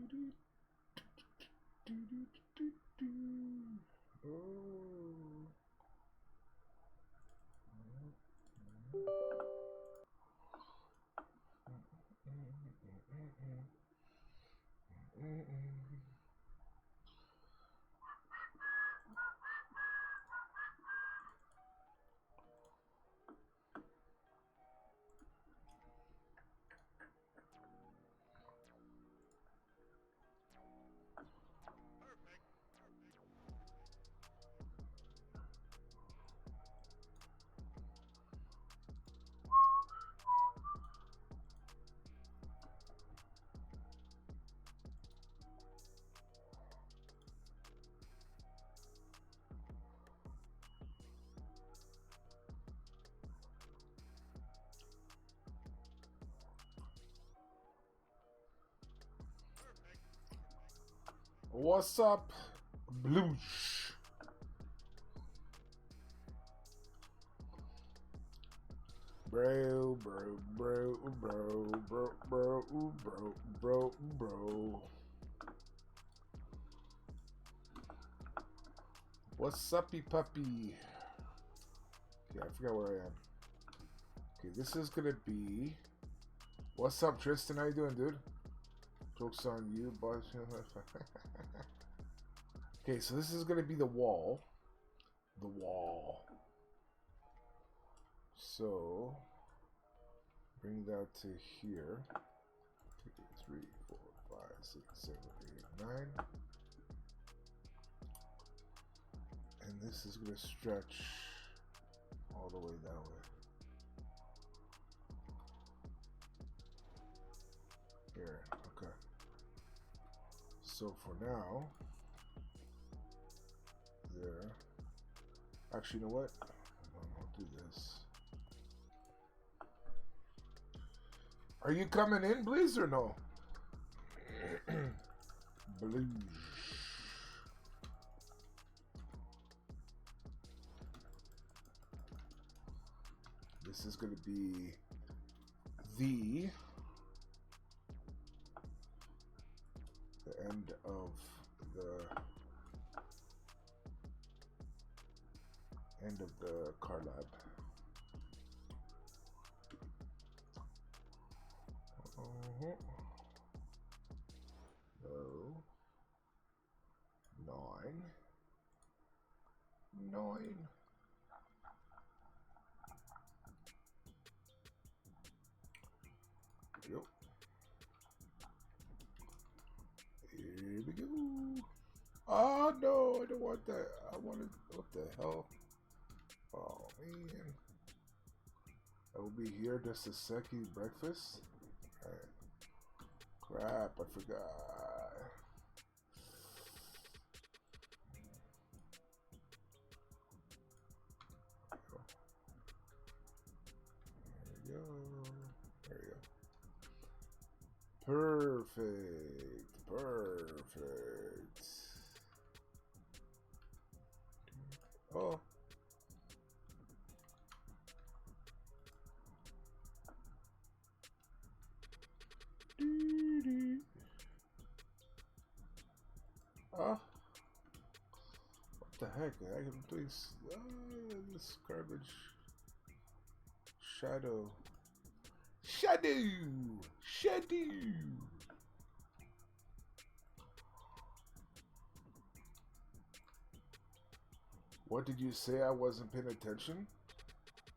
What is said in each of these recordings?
Oh. What's up, Bloosh? Bro. What's uppy puppy? Okay, I forgot where I am. Okay, this is gonna be. What's up, Tristan? How you doing, dude? Joke's on you, boss. Okay, so this is gonna be the wall. The wall. So bring that to here. 2, 3, 4, 5, 6, 7, 8, 9. And this is gonna stretch all the way that way. Here, okay. So for now, there. Actually, you know what? I'll do this. Are you coming in, please, or no? Blues. This is going to be the end of the car lab. No. 9. Yep. Here we go. Oh no, I don't want that. I wanted. What the hell? Oh man. I will be here just a second. Breakfast. Alright. Crap, I forgot. There we go. There we go. Perfect. Perfect. Oh. Oh. What the heck? I can please. This garbage. Shadow. Shadow. What did you say? I wasn't paying attention?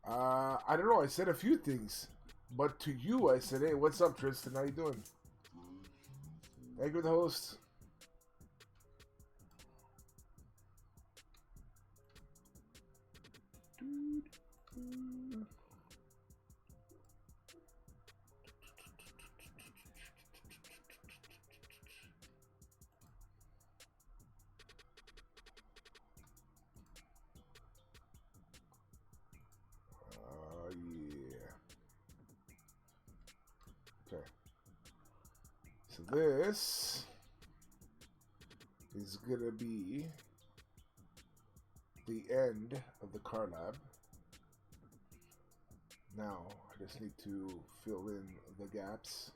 I don't know. I said a few things. But to you, I said, hey, what's up, Tristan? How you doing? Thank you, the host. Yeah. Okay. So this is gonna be the end of the car lab. Now I just need to fill in the gaps.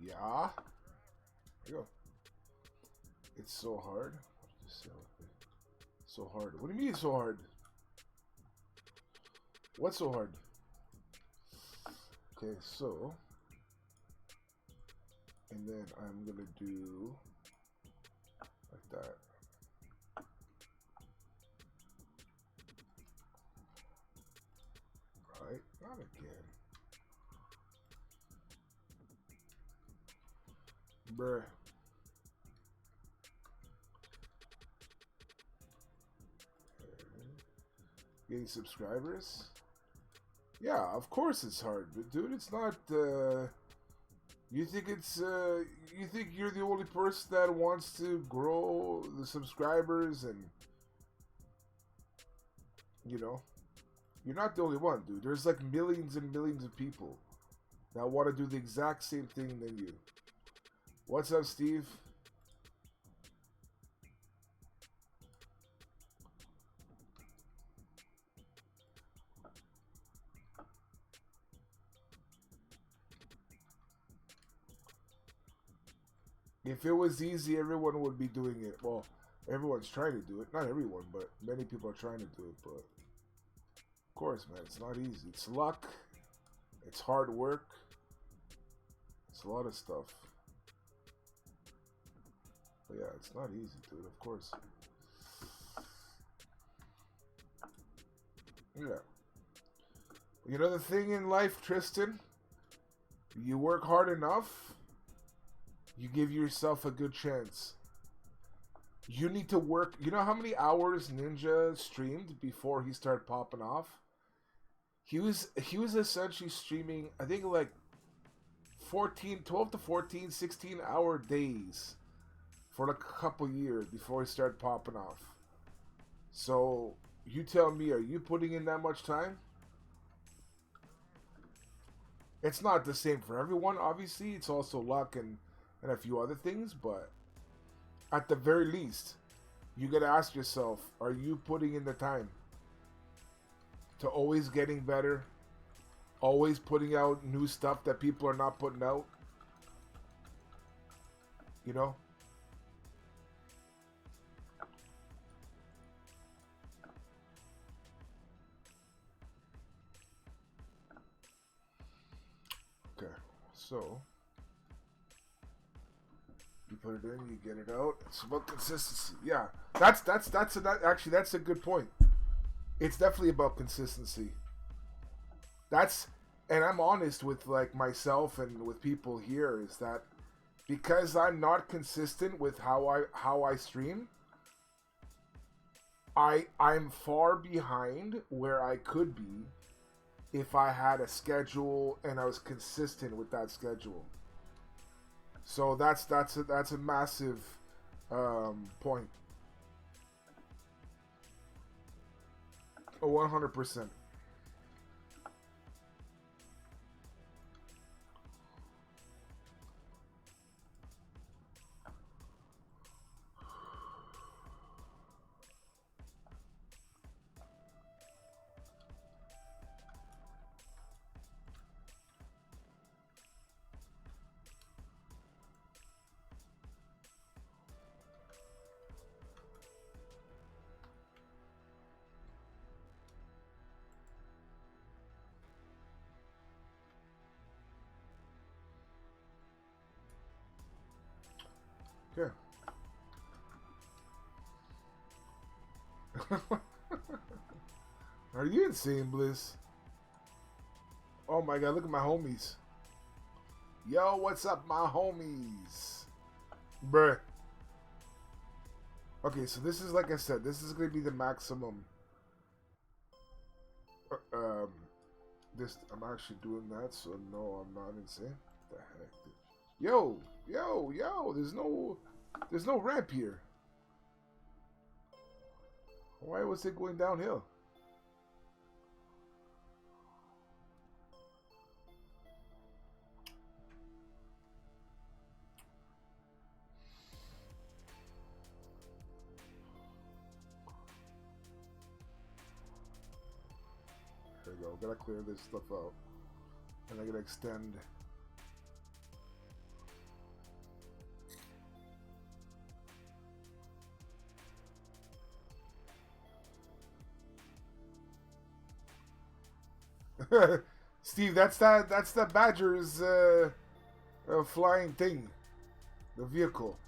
Yeah. There you go. It's so hard. So hard. What do you mean it's so hard? What's so hard? Okay, so. And then I'm gonna do like that. Right? Not again. Bruh. Getting subscribers? Yeah, of course it's hard, but dude, it's not. You think it's? You think you're the only person that wants to grow the subscribers, and you know, you're not the only one, dude. There's like millions and millions of people that want to do the exact same thing than you. What's up, Steve? If it was easy, everyone would be doing it. Well, everyone's trying to do it. Not everyone, but many people are trying to do it. But of course, man, it's not easy. It's luck. It's hard work. It's a lot of stuff. But yeah, it's not easy, dude. Of course. Yeah. You know the thing in life, Tristan? You work hard enough, you give yourself a good chance. You need to work. You know how many hours Ninja streamed before he started popping off? He was essentially streaming, I think, like 12 to 14, 16-hour days for like a couple years before he started popping off. So you tell me, are you putting in that much time? It's not the same for everyone, obviously. It's also luck and a few other things, but at the very least, you gotta ask yourself, are you putting in the time to always getting better, always putting out new stuff that people are not putting out? You know? Okay, so you put it in, you get it out. It's about consistency. Yeah, that's a good point. It's definitely about consistency. And I'm honest with like myself and with people here, is that because I'm not consistent with how I stream, I'm far behind where I could be if I had a schedule and I was consistent with that schedule. So that's a massive point. 100%. Okay. Are you insane, Bliss? Oh my god, look at my homies. Yo, what's up, my homies? Bruh. Okay, so this is, like I said, this is going to be the maximum. I'm actually doing that, so no, I'm not insane. What the heck? Yo, there's no ramp here. Why was it going downhill? There we go. Gotta clear this stuff out. And I gotta extend. Steve, that's the Badger's flying thing, the vehicle.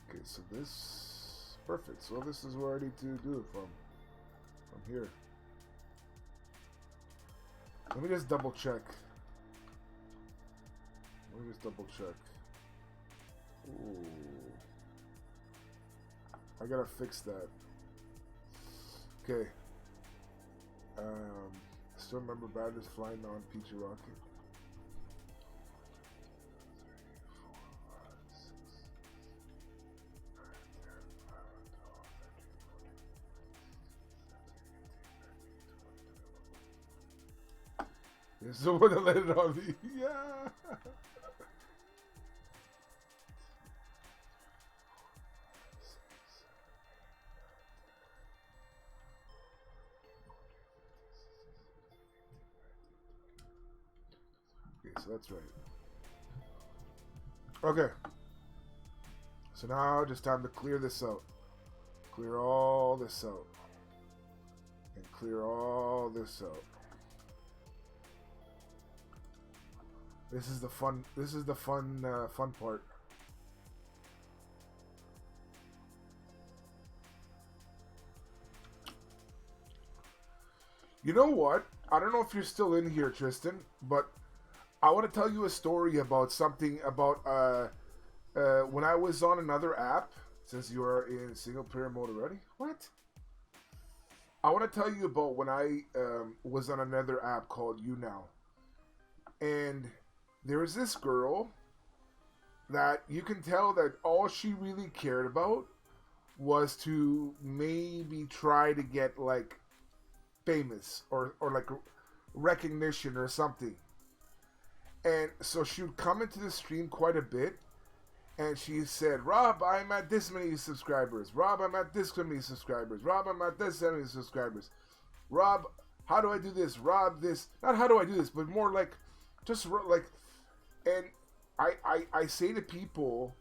Okay, so this perfect. So this is where I need to do it from here. Let me just double check. Ooh. I gotta fix that. Okay. I still remember Badger's flying on Peachy Rocket. There's someone that landed on me. Yeah. Okay, so that's right. Okay. So now just time to clear this out. Clear all this out. And clear all this out. This is the fun part. You know what? I don't know if you're still in here, Tristan, but I want to tell you a story about something about when I was on another app, since you are in single player mode already. What? I want to tell you about when I was on another app called YouNow. And there was this girl that you can tell that all she really cared about was to maybe try to get like famous or like recognition or something. And so she would come into the stream quite a bit, and she said, Rob, I'm at this many subscribers. Rob, I'm at this many subscribers. Rob, I'm at this many subscribers. Rob, how do I do this? Rob, this. Not how do I do this, but more like, just like, and I say to people,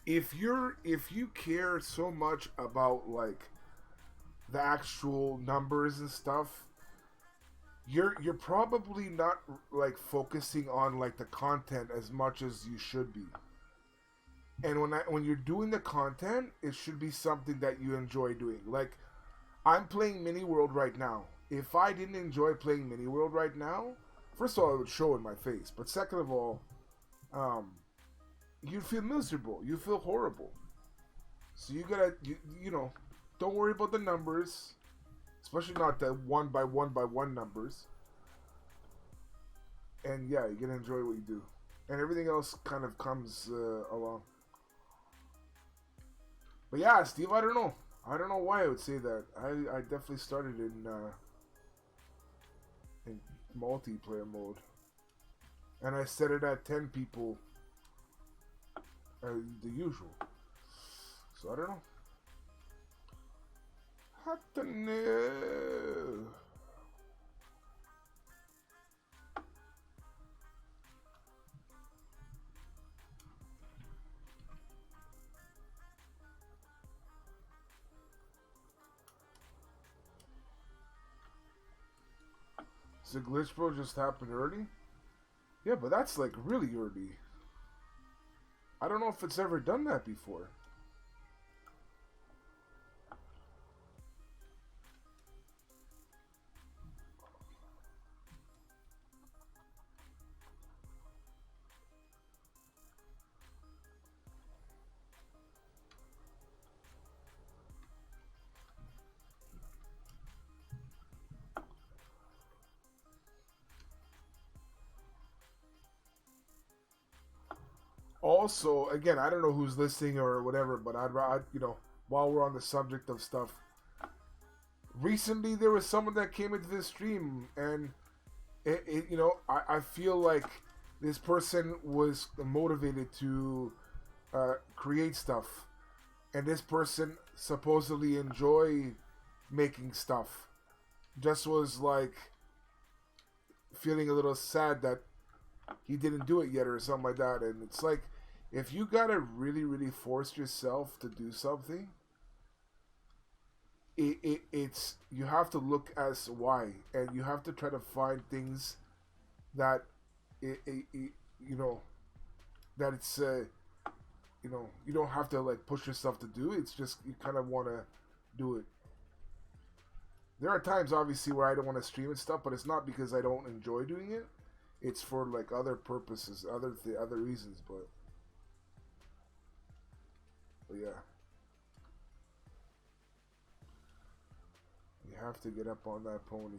if you care so much about like the actual numbers and stuff, you're probably not like focusing on like the content as much as you should be. And when you're doing the content, it should be something that you enjoy doing. Like, I'm playing Mini World right now. If I didn't enjoy playing Mini World right now, first of all, it would show in my face. But second of all, you'd feel miserable. You feel horrible. So you gotta, you know, don't worry about the numbers. Especially not the one by one numbers. And yeah, you're gonna enjoy what you do. And everything else kind of comes along. But yeah, Steve, I don't know. I don't know why I would say that. I definitely started in multiplayer mode. And I set it at 10 people. The usual. So I don't know. I don't know. So Glitch Bro just happened early? Yeah, but that's like really early. I don't know if it's ever done that before. Also, again, I don't know who's listening or whatever, but I'd you know, while we're on the subject of stuff, recently there was someone that came into this stream, and you know, I feel like this person was motivated to create stuff, and this person supposedly enjoy making stuff, just was like feeling a little sad that he didn't do it yet or something like that. And it's like, if you gotta really force yourself to do something, it's you have to look as why, and you have to try to find things that you know that it's you don't have to like push yourself to do. It's just you kind of want to do it. There are times obviously where I don't want to stream and stuff, but it's not because I don't enjoy doing it. It's for like other purposes, other reasons. But yeah, you have to get up on that pony.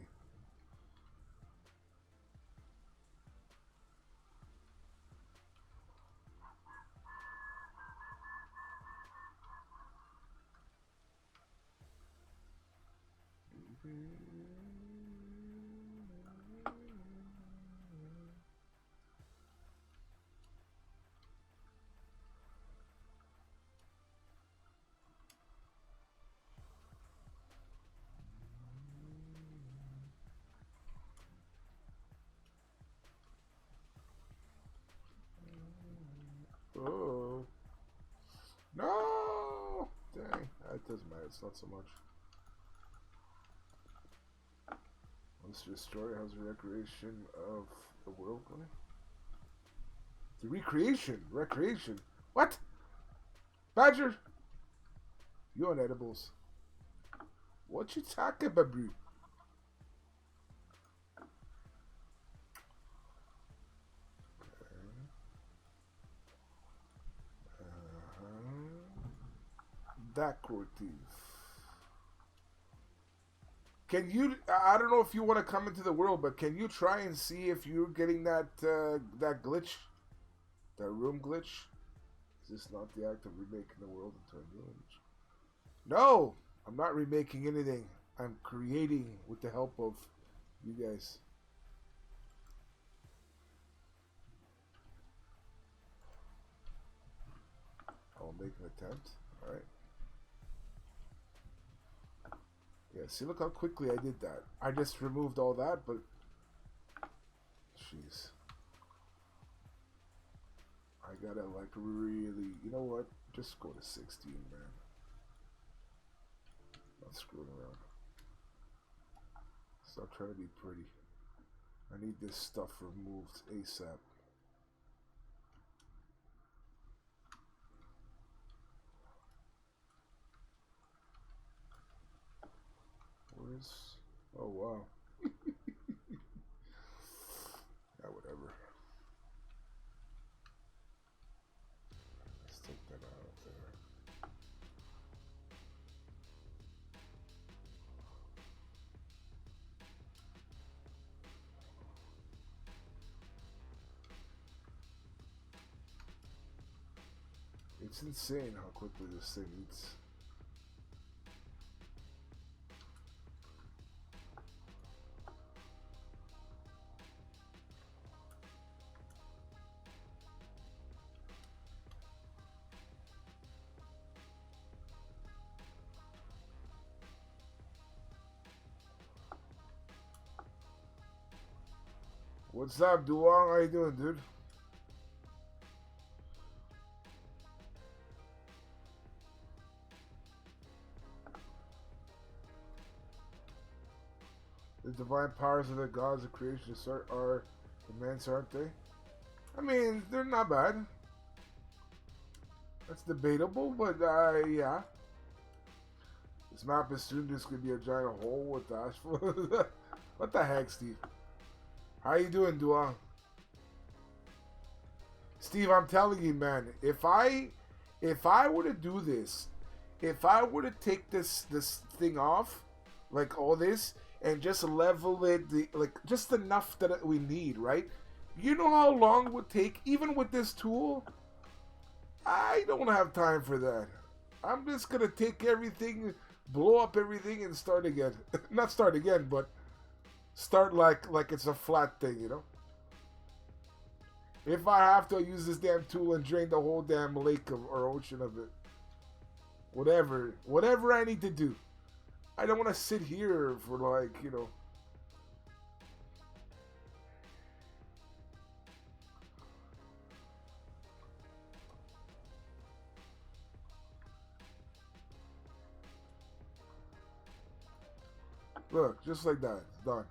Oh no! Dang, that doesn't matter. It's not so much. Once destroy has a recreation of the world going. The recreation. What? Badger, you on edibles? What you talking about, bro? Decorative. Can you? I don't know if you want to come into the world, but can you try and see if you're getting that that glitch, that room glitch? Is this not the act of remaking the world into a new image? No, I'm not remaking anything. I'm creating with the help of you guys. I'll make an attempt. All right. Yeah, see, look how quickly I did that. I just removed all that, but... Jeez. I gotta, like, really... You know what? Just go to 16, man. Not screwing around. Stop trying to be pretty. I need this stuff removed ASAP. Where's... Oh, wow. Yeah, whatever. Let's take that out there. It's insane how quickly this thing eats. What's up, Duong? How you doing, dude? The divine powers of the gods of creation are immense, aren't they? I mean, they're not bad. That's debatable, but yeah. This map is soon just gonna be a giant hole with ash. What the heck, Steve? How you doing, Duong? Steve, I'm telling you, man, if I were to do this, if I were to take this thing off, like all this, and just level it, like just enough that we need, right? You know how long it would take, even with this tool? I don't have time for that. I'm just gonna take everything, blow up everything, and start again. Not start again, but start like it's a flat thing, you know? If I have to use this damn tool and drain the whole damn lake or ocean of it. Whatever I need to do. I don't want to sit here for like, you know. Look, just like that. Done.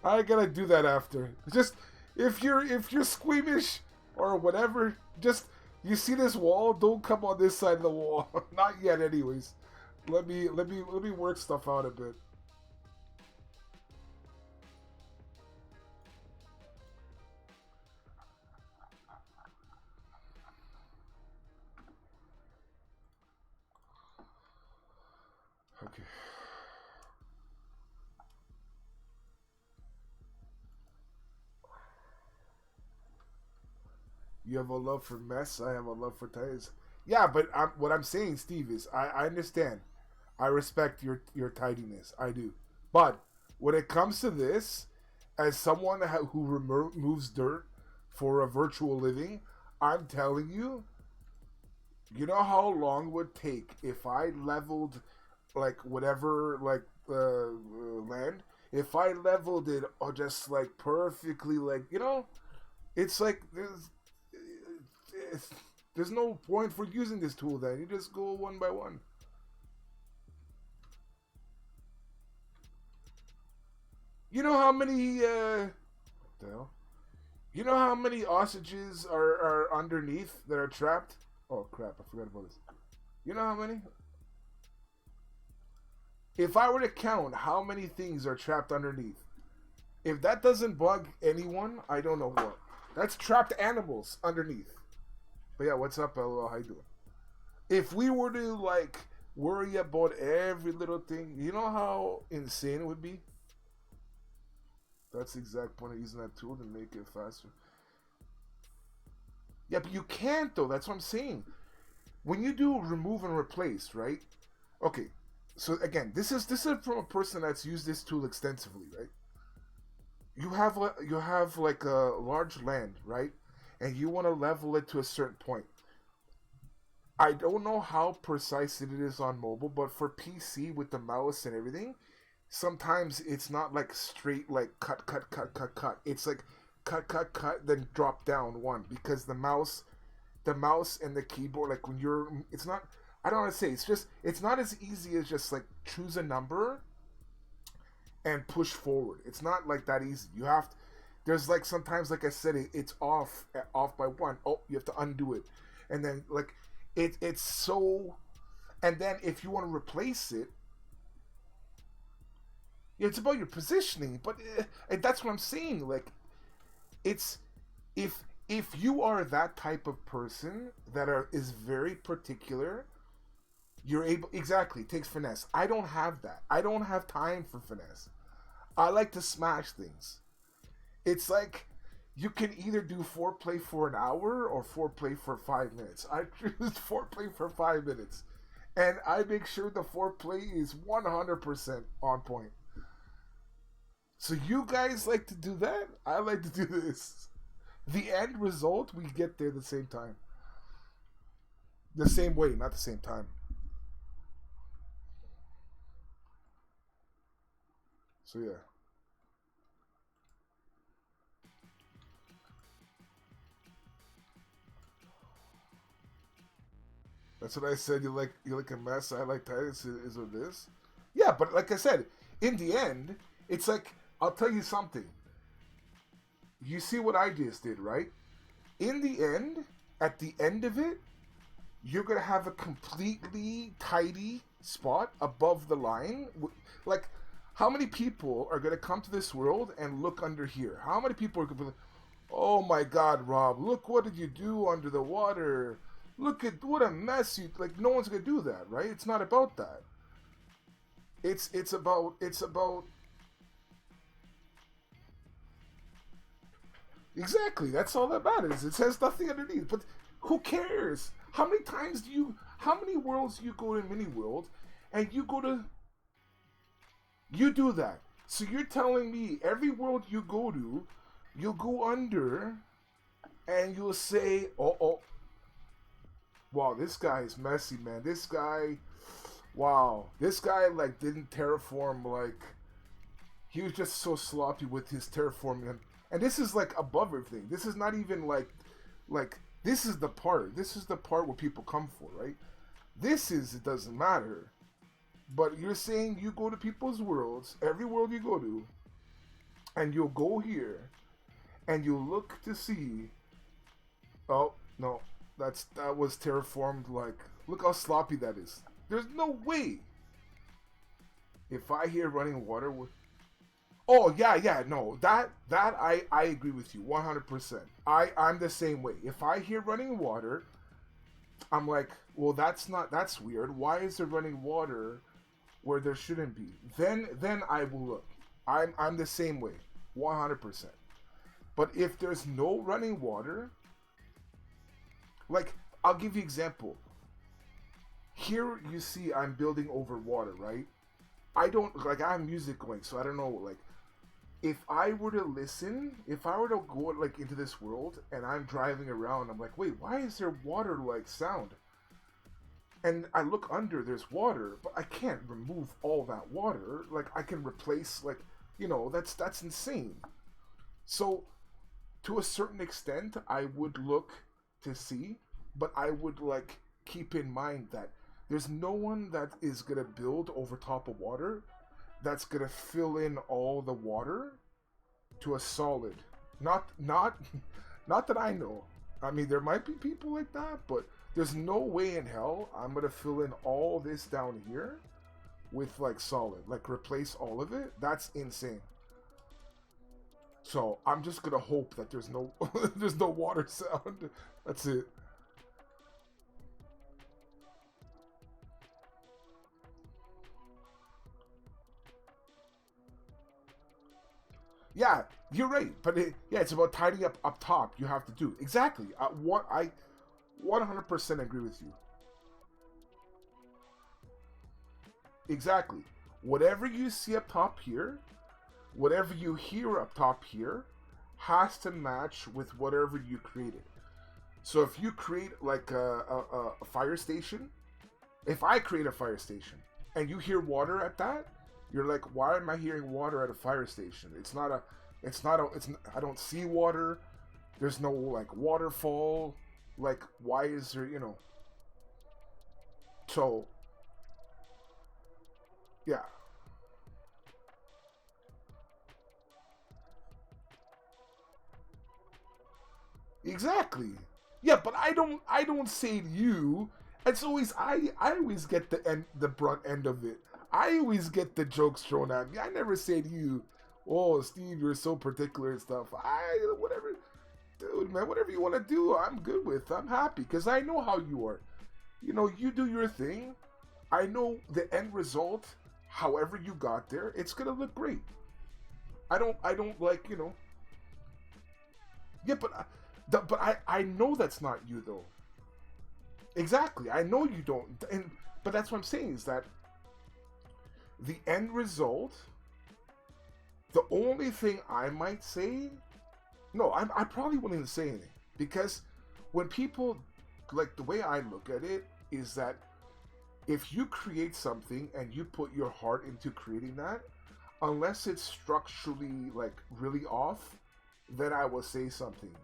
I gotta do that after. Just if you're squeamish or whatever, just you see this wall, don't come on this side of the wall. Not yet anyways. Let me work stuff out a bit. Okay. You have a love for mess. I have a love for ties. Yeah, but what I'm saying, Steve, is I understand. I respect your tidiness. I do. But when it comes to this, as someone who removes dirt for a virtual living, I'm telling you, you know how long it would take if I leveled like whatever like land. If I leveled it just like perfectly, like it's like there's no point for using this tool. Then you just go one by one. You know how many what the hell? You know how many ostriches are underneath that are trapped? Oh crap! I forgot about this. You know how many? If I were to count how many things are trapped underneath, if that doesn't bug anyone, I don't know what. That's trapped animals underneath. But yeah, what's up, LOL? How you doing? If we were to like worry about every little thing, you know how insane it would be? That's the exact point of using that tool to make it faster. Yeah, but you can't though. That's what I'm saying. When you do remove and replace, right? Okay. So again, this is from a person that's used this tool extensively, right? You have like a large land, right? And you want to level it to a certain point. I don't know how precise it is on mobile, but for PC with the mouse and everything, sometimes it's not like straight like cut cut cut cut cut. It's like cut cut cut then drop down one because the mouse and the keyboard like when you're it's not I don't want to say it's not as easy as just like choose a number and push forward. It's not like that easy. You have to, there's like sometimes like I said it's off by one. Oh, you have to undo it. And then like it's so and then if you want to replace it, it's about your positioning, but that's what I'm saying. Like, it's if you are that type of person that is very particular, you're able exactly. It takes finesse. I don't have that. I don't have time for finesse. I like to smash things. It's like you can either do foreplay for an hour or foreplay for 5 minutes. I choose foreplay for 5 minutes, and I make sure the foreplay is 100% on point. So you guys like to do that? I like to do this. The end result, we get there the same time. The same way, not the same time. So yeah. That's what I said. You like a mess. I like Titus is what it is. Yeah, but like I said, in the end, it's like I'll tell you something. You see what I just did, right? In the end, at the end of it, you're gonna have a completely tidy spot above the line. Like, how many people are gonna come to this world and look under here? How many people are gonna be like, "Oh my God, Rob! Look what did you do under the water? Look at what a mess you like." No one's gonna do that, right? It's not about that. It's about exactly. That's all that matters. It says nothing underneath. But who cares? How many worlds do you go to Mini World, and you do that. So you're telling me every world you go to, you'll go under, and you'll say, oh, wow, this guy is messy, man. This guy, wow, this guy like didn't terraform like he was just so sloppy with his terraforming. And this is like above everything. This is not even like this is the part. This is the part where people come for, right? It doesn't matter. But you're saying you go to people's worlds, every world you go to, and you'll go here, and you'll look to see. Oh no, that was terraformed. Like, look how sloppy that is. There's no way. If I hear running water, oh yeah, no, that I agree with you 100%. I'm the same way. If I hear running water, I'm like, well, that's weird. Why is there running water where there shouldn't be? Then I will look. I'm the same way, 100%. But if there's no running water, like, I'll give you an example. Here you see I'm building over water, right? I don't, like, I have music going, so I don't know, like, if I were to listen, if I were to go, like, into this world, and I'm driving around, I'm like, wait, why is there water, like, sound? And I look under, there's water, but I can't remove all that water. Like, I can replace, like, that's insane. So, to a certain extent, I would look to see, but I would, like, keep in mind that there's no one that is gonna build over top of water that's gonna fill in all the water to a solid. Not that I know. I mean, there might be people like that, but there's no way in hell I'm gonna fill in all this down here with, like, solid, like, replace all of it. That's insane. So I'm just gonna hope that there's no there's no water sound. That's it. Yeah, you're right. But it's about tidying up top. You have to do exactly. What I 100% agree with you. Exactly. Whatever you see up top here, whatever you hear up top here, has to match with whatever you created. So if you create, like, a fire station, if I create a fire station and you hear water at that, you're like, why am I hearing water at a fire station? I don't see water. There's no, like, waterfall. Like, why is there, So, yeah. Exactly. Yeah, but I don't say to you. It's always I always get the brunt end of it. I always get the jokes thrown at me. I never say to you, "Oh, Steve, you're so particular and stuff." Whatever, dude, man, whatever you want to do, I'm good with. I'm happy because I know how you are. You do your thing. I know the end result. However you got there, it's gonna look great. I don't like. Yeah, but I know that's not you though. Exactly. I know you don't. But that's what I'm saying is that the end result, the only thing I might say, no, I probably wouldn't even say anything because when people, like, the way I look at it is that if you create something and you put your heart into creating that, unless it's structurally, like, really off, then I will say something.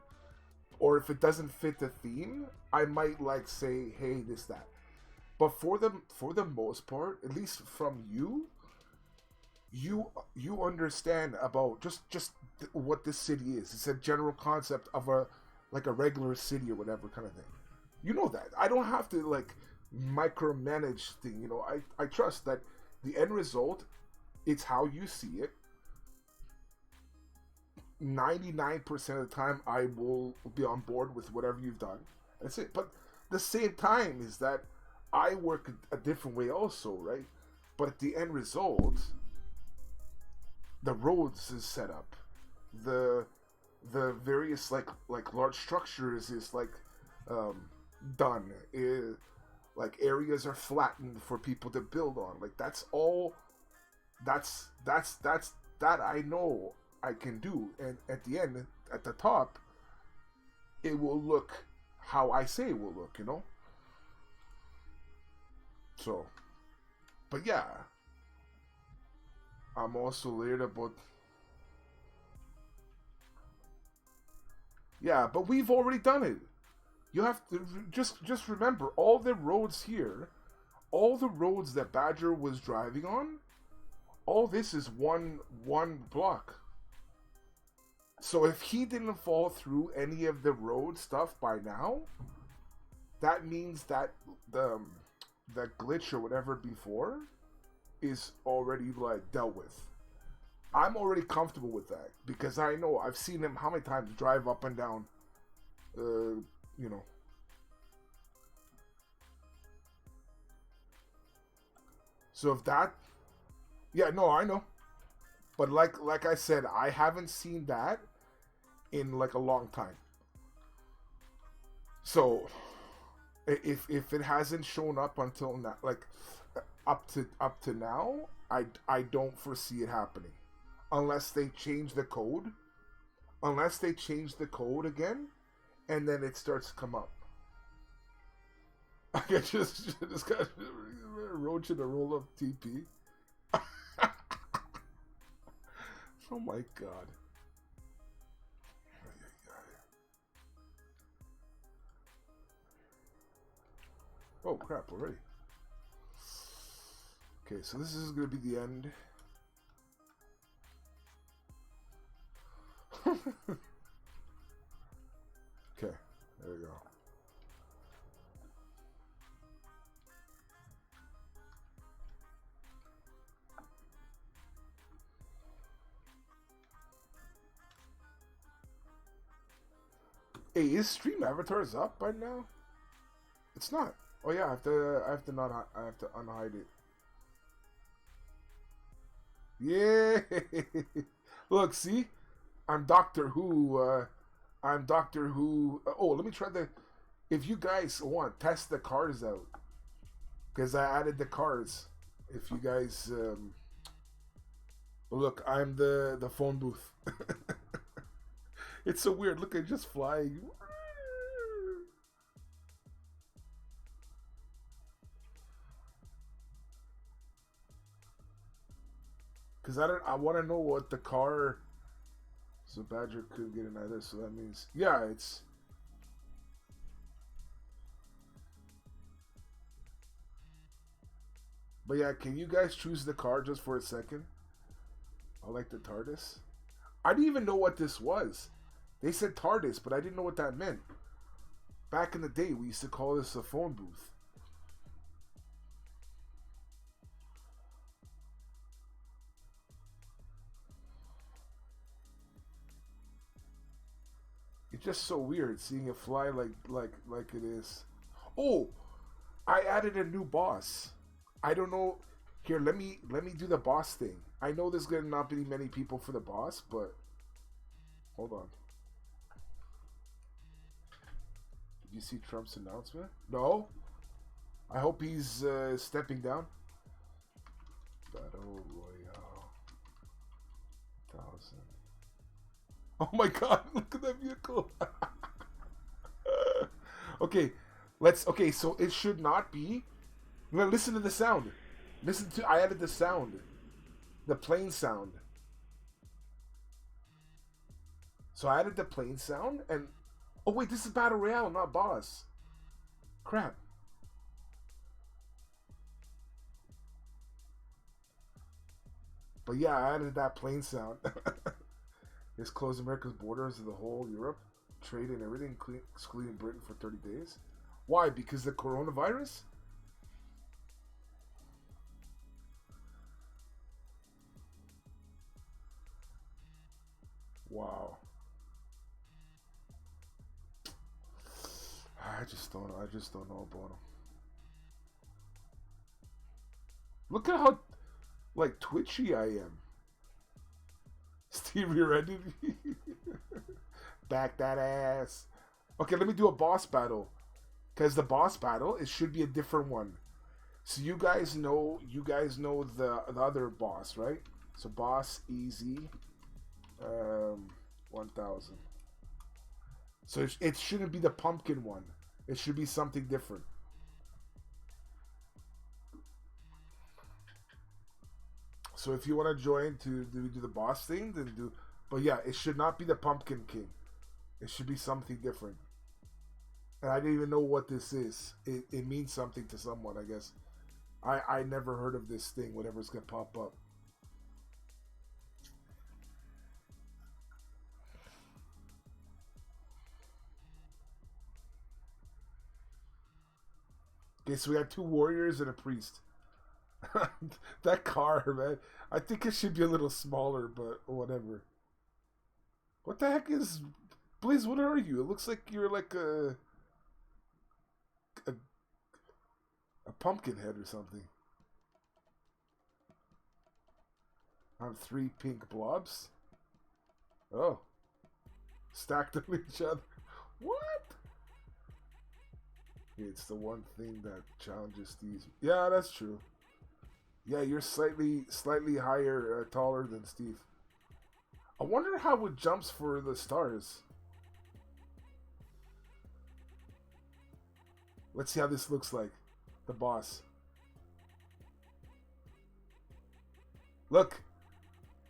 Or if it doesn't fit the theme, I might, like, say, hey, this, that. But for the most part, at least from you understand about just what this city is. It's a general concept of a regular city or whatever kind of thing. You know that. I don't have to, like, micromanage thing. I trust that the end result, it's how you see it. 99% of the time I will be on board with whatever you've done. That's it. But the same time is that I work a different way also, right? But at the end result, the roads is set up. The various, like large structures is, like, done. Like, areas are flattened for people to build on. Like, that's all. That I know I can do, and at the end, at the top, it will look how I say it will look. So, but yeah, I'm also layered about. Yeah, but we've already done it. You have to just remember all the roads here. all the roads that Badger was driving on, all this is one block. So if he didn't fall through any of the road stuff by now, that means that the glitch or whatever before is already like dealt with. I'm already comfortable with that because I know I've seen him how many times drive up and down, you know. So if that, yeah, no, I know, but like I said, I haven't seen that in like a long time. So if it hasn't shown up until now, like up to now, I don't foresee it happening unless they change the code. Unless they change the code again, and then it starts to come up. I just got roach in a roll up TP. Oh my god. Oh crap, already. Okay, so this is going to be the end. Okay, there we go. Hey, is Stream Avatars up by now? It's not. Oh yeah, I have to unhide it. Yeah. Look, see? I'm Doctor Who. I'm Doctor Who. Oh, let me try the. If you guys want, test the cars out, because I added the cars. If you guys, look, I'm the phone booth. It's so weird. Look, I just flying. Because I want to know what the car. So Badger couldn't get in either, so that means, yeah, it's. But yeah, can you guys choose the car just for a second? I like the TARDIS. I didn't even know what this was. They said TARDIS, but I didn't know what that meant. Back in the day, we used to call this a phone booth. It's just so weird seeing it fly like it is. Oh, I added a new boss. I don't know. Here, let me do the boss thing. I know there's gonna not be many people for the boss, but hold on. Did you see Trump's announcement? No. I hope he's stepping down. Battle Royale 1000. Oh my god, look at that vehicle. Okay, okay, so it should not be. Listen to the sound. I added the sound. The plane sound. So I added the plane sound and, oh wait, this is Battle Royale, not boss. Crap. But yeah, I added that plane sound. It's closed America's borders to the whole Europe, trade and everything, excluding Britain for 30 days. Why? Because the coronavirus? Wow. I just don't know about him. Look at how like twitchy I am. Stevie ready? Back that ass. Okay, let me do a boss battle. Because the boss battle, it should be a different one. So you guys know the other boss, right? So boss easy, 1000. So it shouldn't be the pumpkin one. It should be something different. So if you want to join to do the boss thing, then do. But yeah, it should not be the Pumpkin King. It should be something different. And I didn't even know what this is. It means something to someone, I guess. I never heard of this thing. Whatever's gonna pop up. Okay, so we got 2 warriors and a priest. That car, man. I think it should be a little smaller, but whatever. What the heck is... Blaze, what are you? It looks like you're like a, a pumpkin head or something. On 3 pink blobs? Oh. Stacked on each other. What? It's the one thing that challenges these. Yeah, that's true. Yeah, you're slightly higher, taller than Steve. I wonder how it jumps for the stars. Let's see how this looks like. The boss. Look,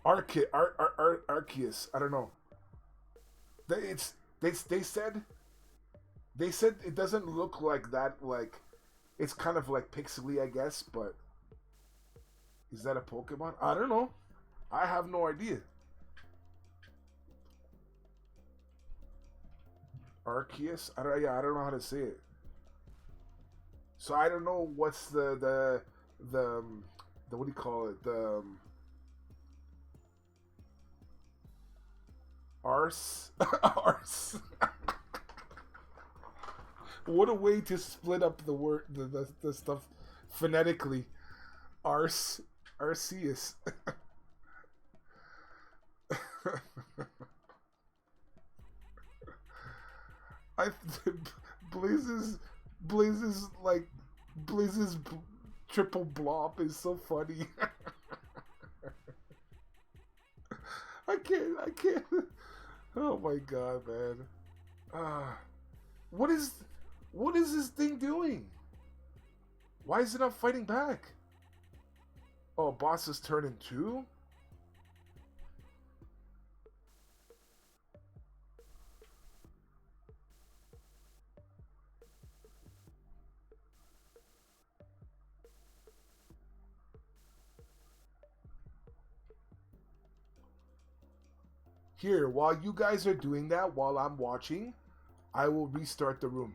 Arceus. I don't know. They said it doesn't look like that. Like it's kind of like pixely, I guess. But is that a Pokemon? I don't know. I have no idea. Arceus. I don't know how to say it. So I don't know what's the what do you call it? The arse. Arse. What a way to split up the word, the stuff phonetically. Arceus. I Blaze's triple blob is so funny. I can't. Oh my god, man. What is this thing doing? Why is it not fighting back? Oh, boss is turning 2? Here, while you guys are doing that, while I'm watching, I will restart the room.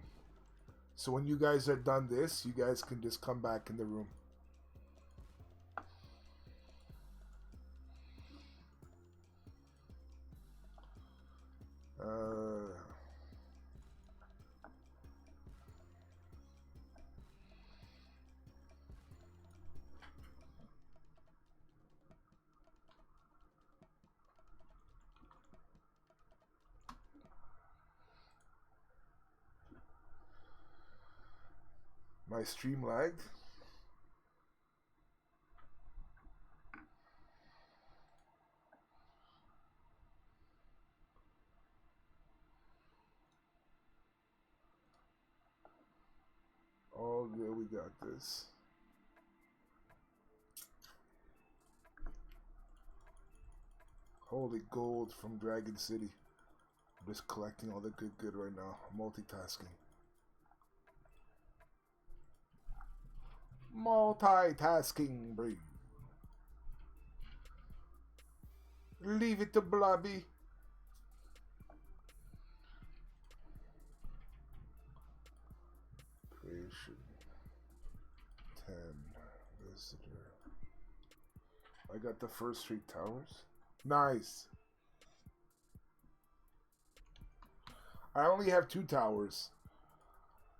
So when you guys are done this, you guys can just come back in the room. My stream lagged. All good, we got this. Holy gold from Dragon City. I'm just collecting all the good right now. Multitasking. Multitasking, bro. Leave it to Blobby. Creation 10 visitor. I got the first 3 towers. Nice. I only have 2 towers.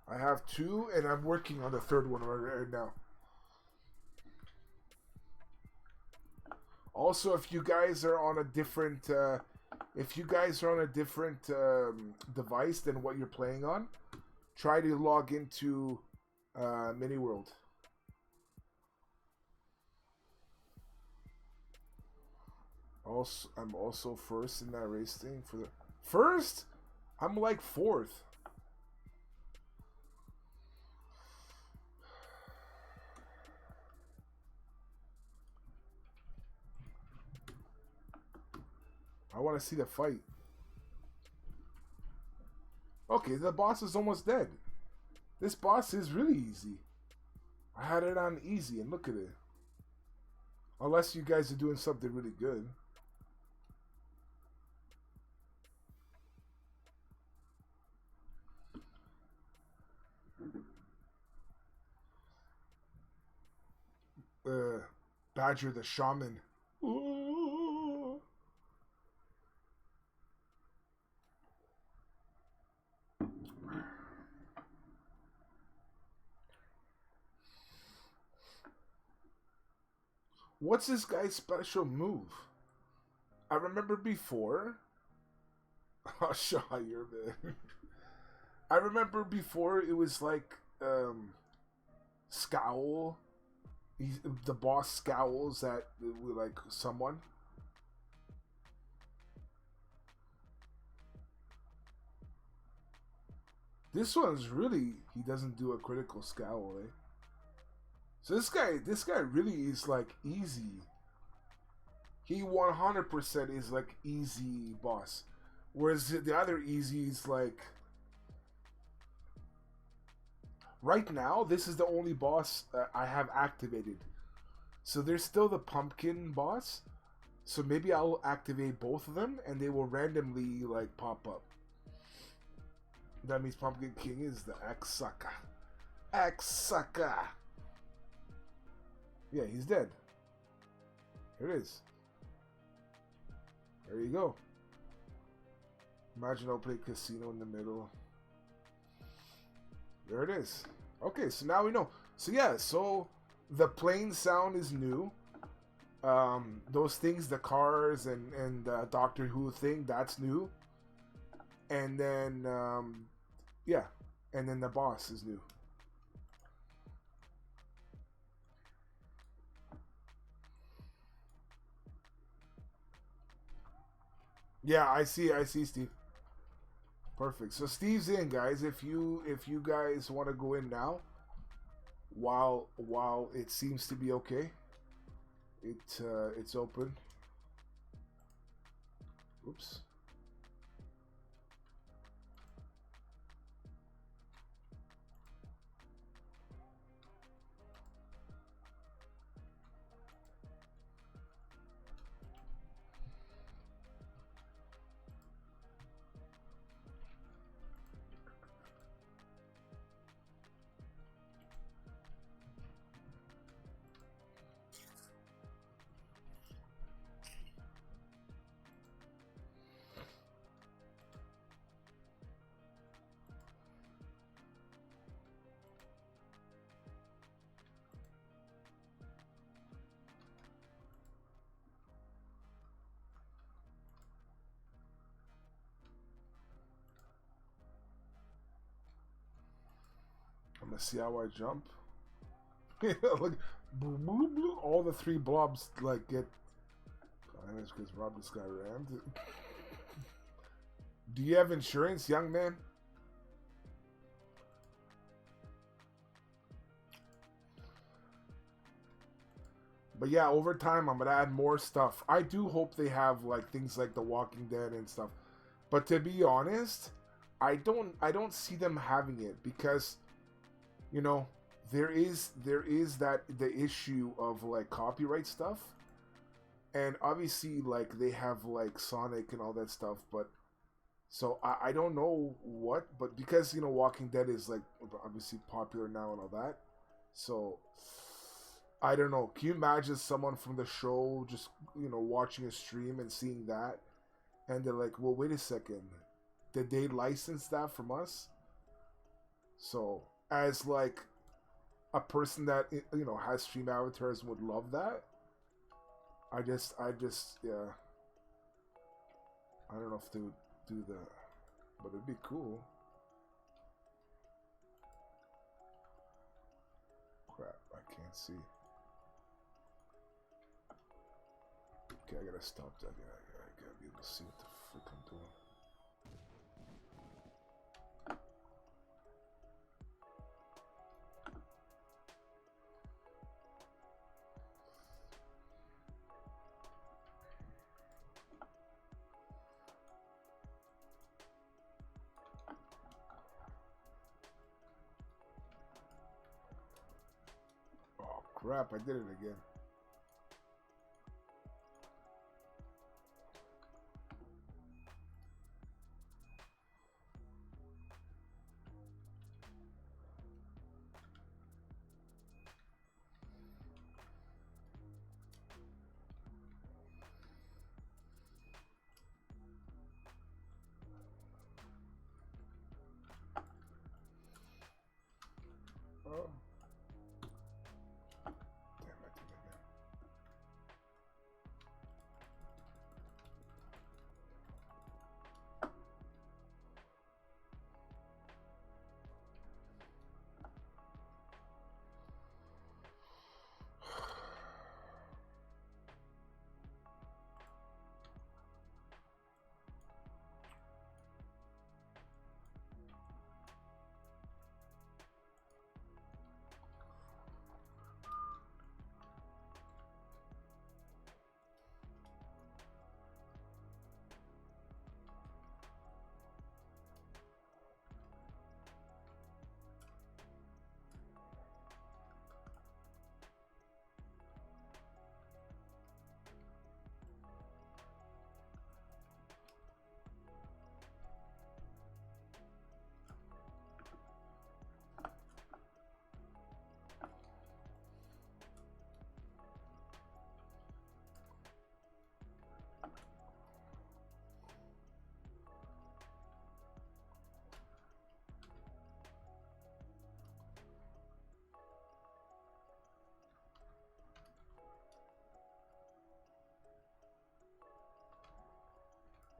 I have 2, and I'm working on the 3rd one right now. Also, if you guys are on a different, device than what you're playing on, try to log into Mini World. Also, I'm also first in that race thing for the first. I'm like 4th. I want to see the fight. Okay, the boss is almost dead. This boss is really easy. I had it on easy, and look at it. Unless you guys are doing something really good. Badger the Shaman. Ooh. What's this guy's special move? I remember before. I'll show you, man. I remember before it was like scowl. The boss scowls at like someone. This one's really, he doesn't do a critical scowl, eh? So this guy really is like easy. He 100% is like easy boss. Whereas the other easy is like, right now, this is the only boss I have activated. So there's still the pumpkin boss. So maybe I'll activate both of them and they will randomly like pop up. That means Pumpkin King is the X-Sucker. X-Sucker! Yeah, he's dead. Here it is. There you go. Imagine opening casino in the middle. There it is. Okay, so now we know. So yeah, so the plane sound is new. Those things, the cars and the Doctor Who thing, that's new. And then, yeah, and then the boss is new. Yeah, I see, Steve. Perfect. So Steve's in, guys. If you guys want to go in now, while it seems to be okay, it's open. Oops. I'm gonna see how I jump. Look, all the three blobs like get. That's because Rob just got rammed. Do you have insurance, young man? But yeah, over time I'm gonna add more stuff. I do hope they have like things like The Walking Dead and stuff. But to be honest, I don't see them having it because, you know, there is that the issue of like copyright stuff. And obviously like they have like Sonic and all that stuff, but so I don't know what, but because, you know, Walking Dead is like obviously popular now and all that. So I don't know. Can you imagine someone from the show just, you know, watching a stream and seeing that and they're like, well, wait a second. Did they license that from us? So as like a person that, you know, has stream avatars would love that. I just, yeah. I don't know if they would do that, but it'd be cool. Crap, I can't see. Okay, I gotta stop that. I gotta be able to see what the frick I'm doing. crap, I did it again. Oh. Damn, I did it now.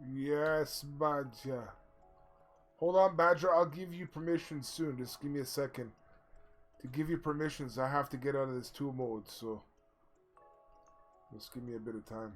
Yes, Badger. Hold on, Badger. I'll give you permission soon. Just give me a second. To give you permissions, I have to get out of this tool mode, so just give me a bit of time.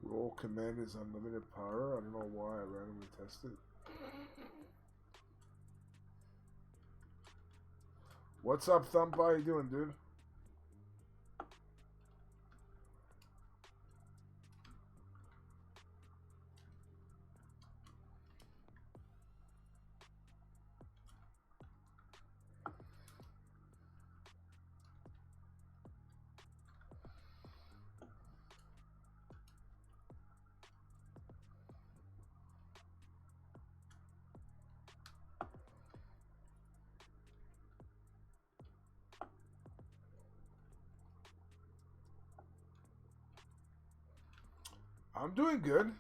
Roll command is unlimited power. I don't know why I randomly tested. What's up, Thump? How you doing, dude? I'm doing good.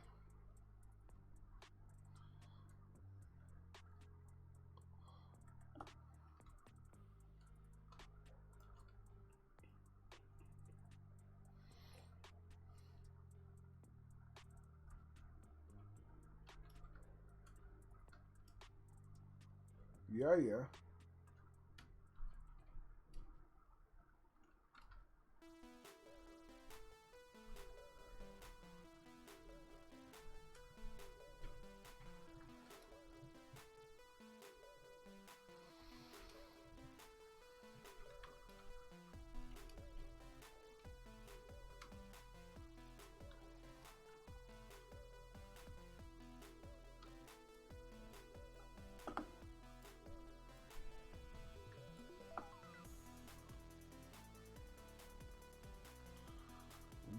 Yeah.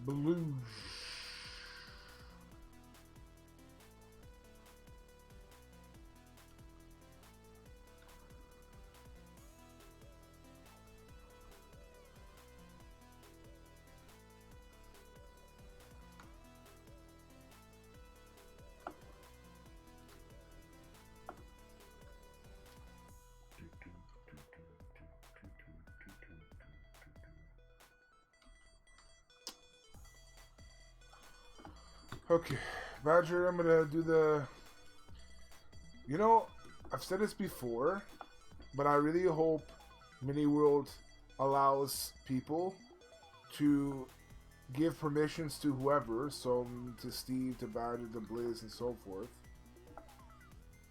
Blue. Okay, Badger, I'm gonna do the. You know, I've said this before, but I really hope Mini World allows people to give permissions to whoever, so to Steve, to Badger, to Blizz, and so forth,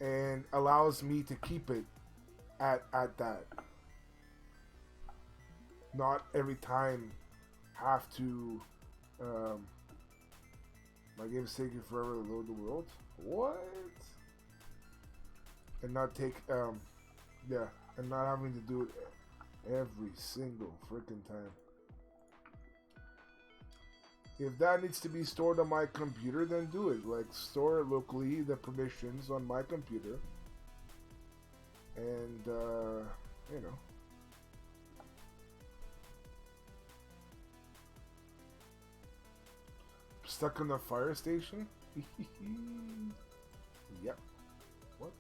and allows me to keep it at that. Not every time have to. My game's taking forever to load the world. What? And not take yeah, and not having to do it every single freaking time. If that needs to be stored on my computer, then do it. Like, store it locally, the permissions on my computer. And, you know. Stuck on the fire station? Yep. What?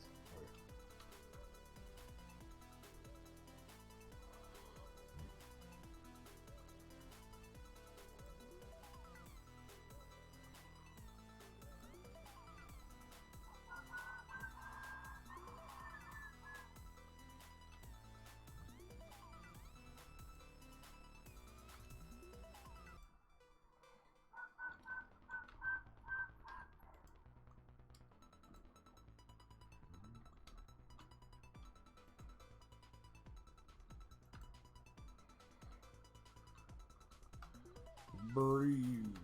Breathe.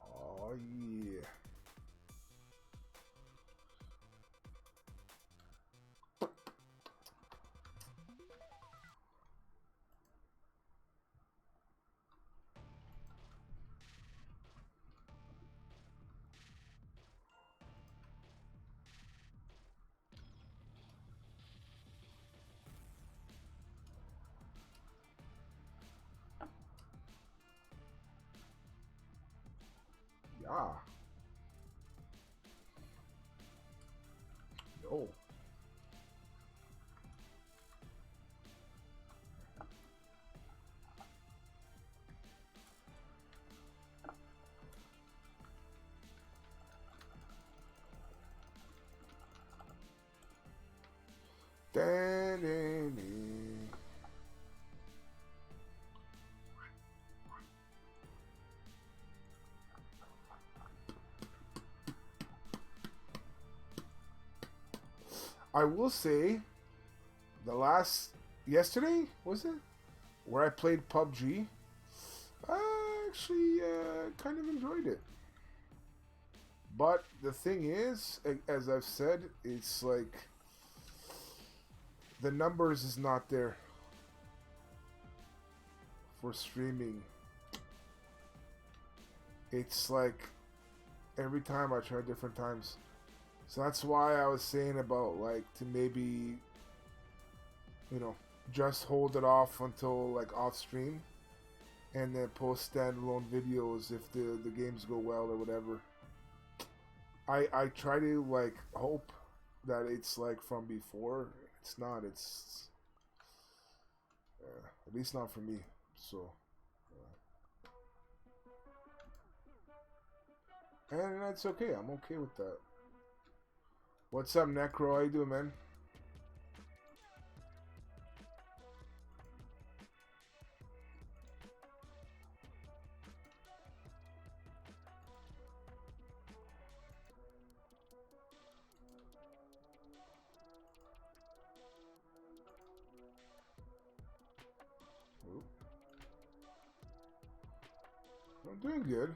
Oh yeah. Yeah. No. Da-da-da. I will say, yesterday, was it? Where I played PUBG, I actually kind of enjoyed it. But the thing is, as I've said, it's like the numbers is not there for streaming. It's like every time I try different times. So that's why I was saying about like to maybe, you know, just hold it off until like off stream and then post standalone videos if the games go well or whatever. I try to like hope that it's like from before. It's not. It's at least not for me. So, and that's okay. I'm okay with that. What's up, Necro? How you doing, man? I'm doing good.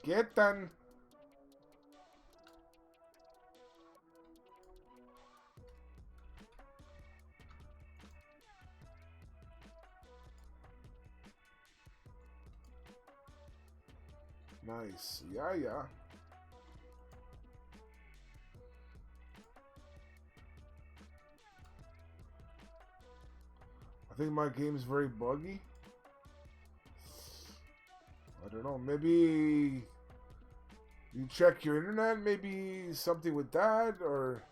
Get done. Nice. Yeah, yeah. I think my game's very buggy. I don't know. Maybe you check your internet. Maybe something with that, or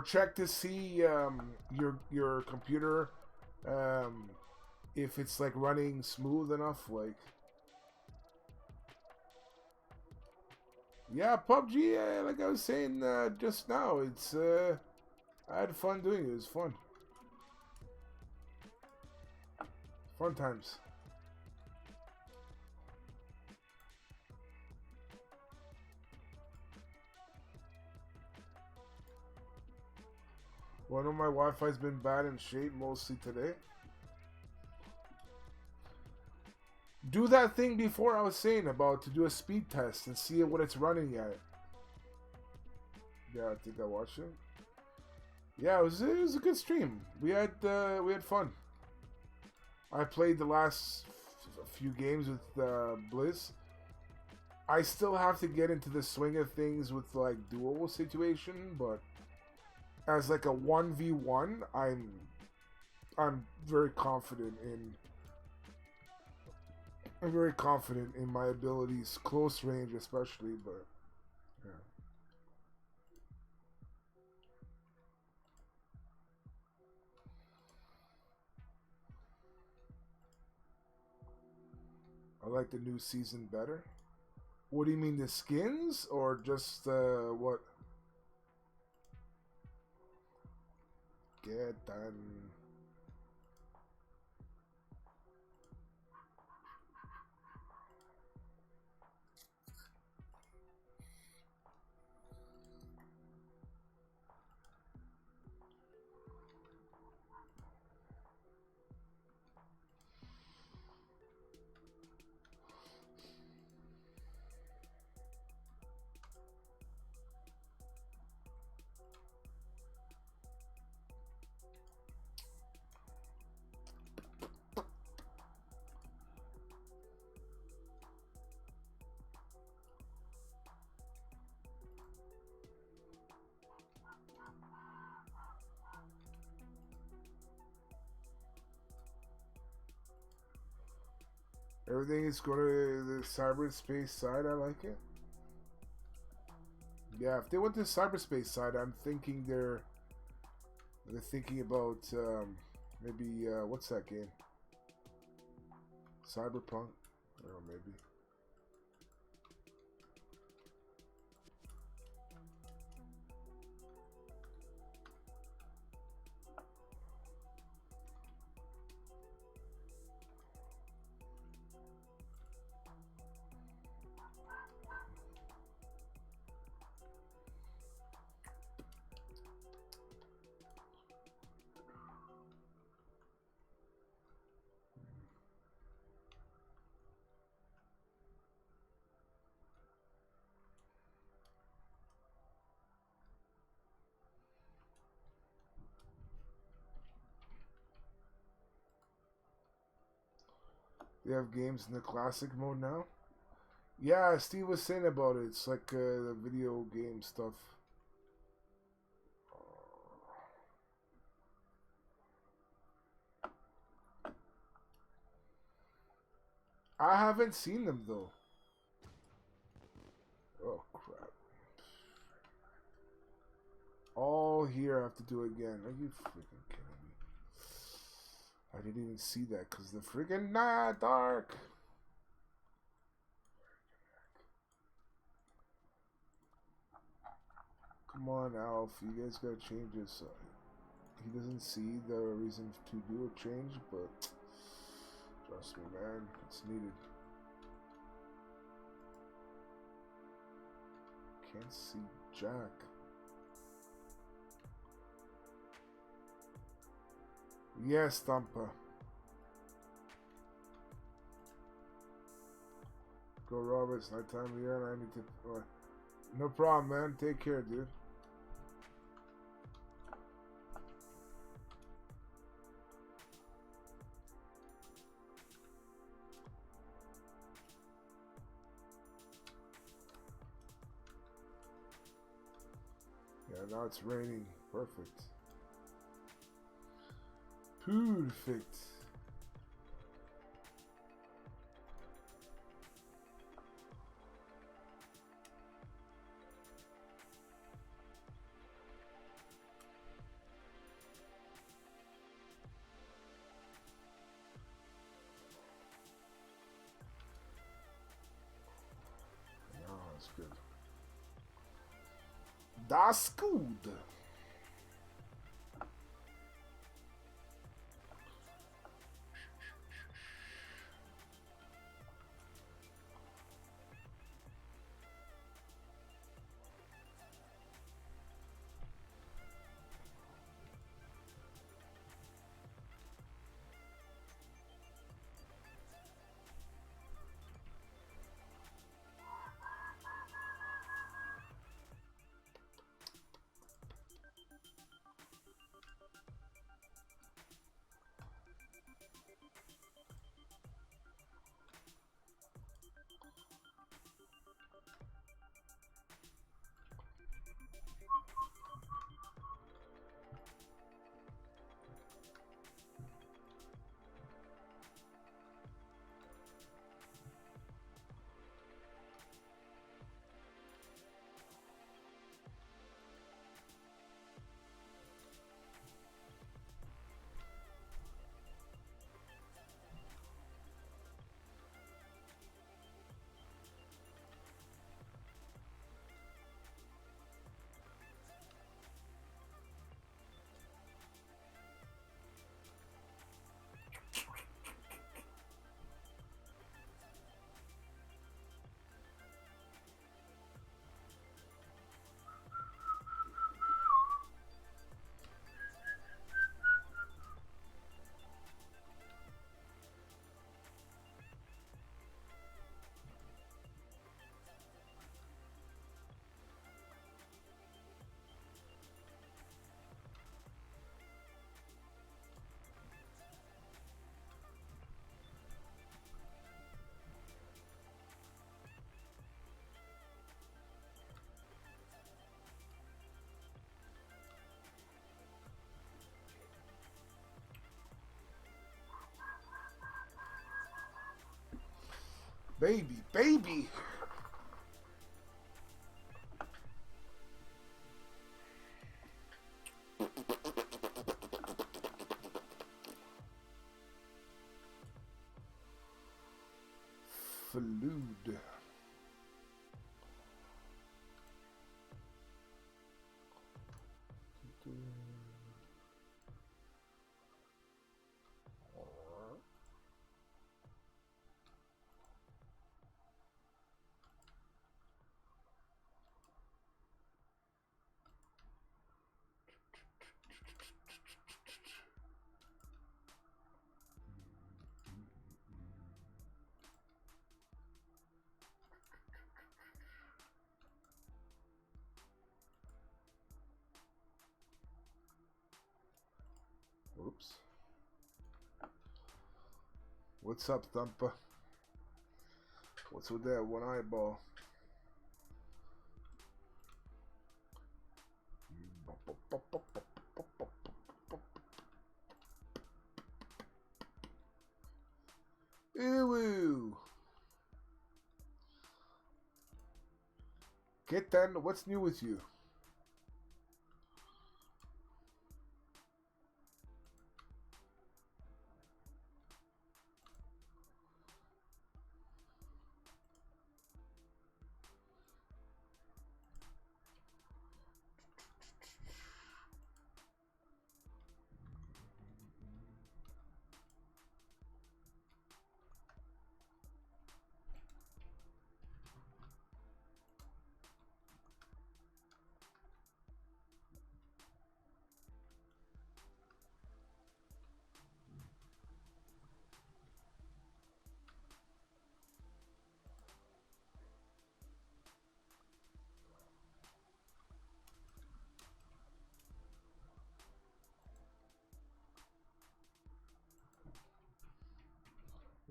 check to see your computer if it's like running smooth enough. Like, yeah, PUBG. Like I was saying just now, it's I had fun doing it. It was fun. Fun times. One of my Wi-Fi's been bad in shape mostly today. Do that thing before I was saying about to do a speed test and see what it's running at. Yeah, I think I watched it. Yeah, it was a good stream. We had fun. I played the last few games with Blizz. I still have to get into the swing of things with like duo situation, but as like a 1v1, I'm very confident in my abilities, close range especially, but yeah. I like the new season better. What do you mean, the skins or just what? Get done. Everything is going to the cyberspace side. I like it. Yeah, if they went to the cyberspace side, I'm thinking they're thinking about maybe what's that game? Cyberpunk, or maybe. They have games in the classic mode now. Yeah, Steve was saying about it. It's like the video game stuff. I haven't seen them though. Oh crap! All here, I have to do again. Are you freaking kidding me? I didn't even see that because the freaking dark. Come on, Alf. You guys gotta change this. He doesn't see the reason to do a change, but trust me, man, it's needed. Can't see Jack. Yes, Thumpa. Go, Robert. It's night time here, and I need to. No problem, man. Take care, dude. Yeah, now it's raining. Perfect. Perfect. No, that's good. Das gut. Baby, baby. Fluid. Oops. What's up, Thumper? What's with that one eyeball? Ew. Get that. What's new with you?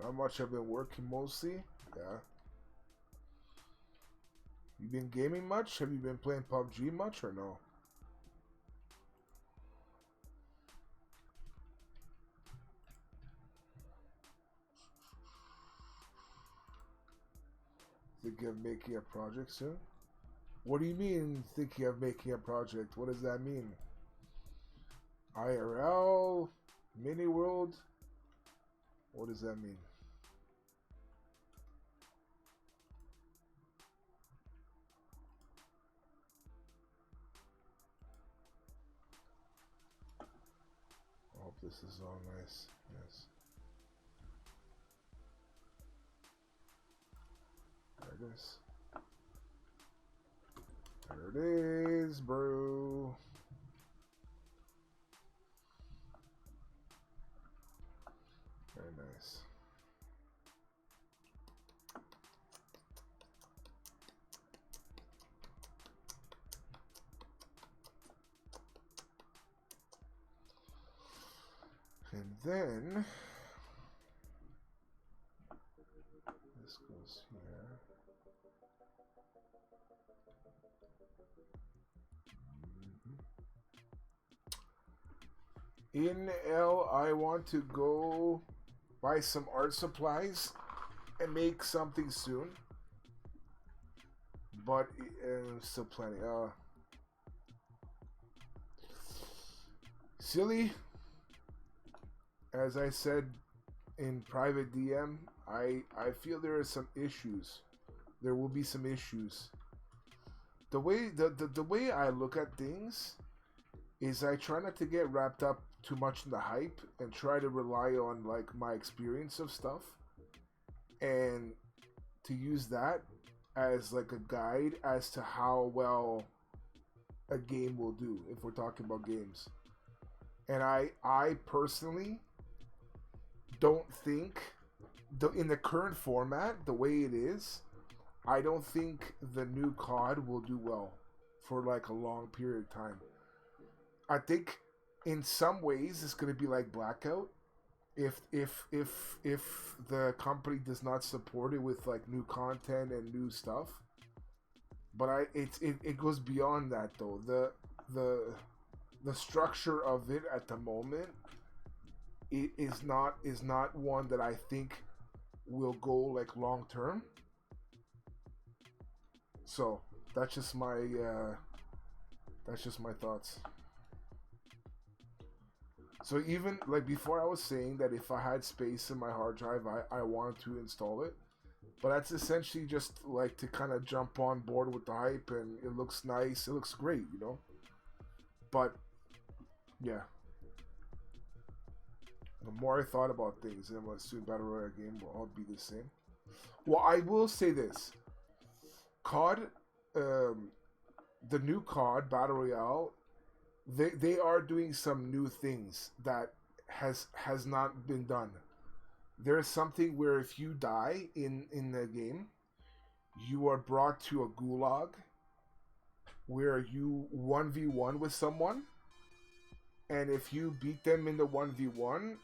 Not much. I've been working mostly. Yeah. You been gaming much? Have you been playing PUBG much or no? Thinking of making a project soon? What do you mean, thinking of making a project? What does that mean? IRL? Mini world? What does that mean? I hope this is all nice. Yes. There it is. There it is, bro. Very nice. And then this goes here. In L, I want to go buy some art supplies and make something soon. But still plenty. Silly. As I said in private DM, I feel there are some issues. There will be some issues. The way I look at things is I try not to get wrapped up too much in the hype and try to rely on like my experience of stuff and to use that as like a guide as to how well a game will do if we're talking about games. And I personally don't think in the current format, the way it is, I don't think the new COD will do well for like a long period of time. I think in some ways it's going to be like Blackout if the company does not support it with like new content and new stuff. But it goes beyond that though. The structure of it at the moment is not one that I think will go like long term. So that's just my thoughts. So even like before, I was saying that if I had space in my hard drive, I wanted to install it. But that's essentially just like to kind of jump on board with the hype, and it looks nice. It looks great, you know. But yeah, the more I thought about things, and I'm assuming Battle Royale game will all be the same. Well, I will say this: COD, the new COD Battle Royale, they are doing some new things that has not been done. There's something where if you die in the game, you are brought to a gulag where you 1v1 with someone, and if you beat them in the 1v1,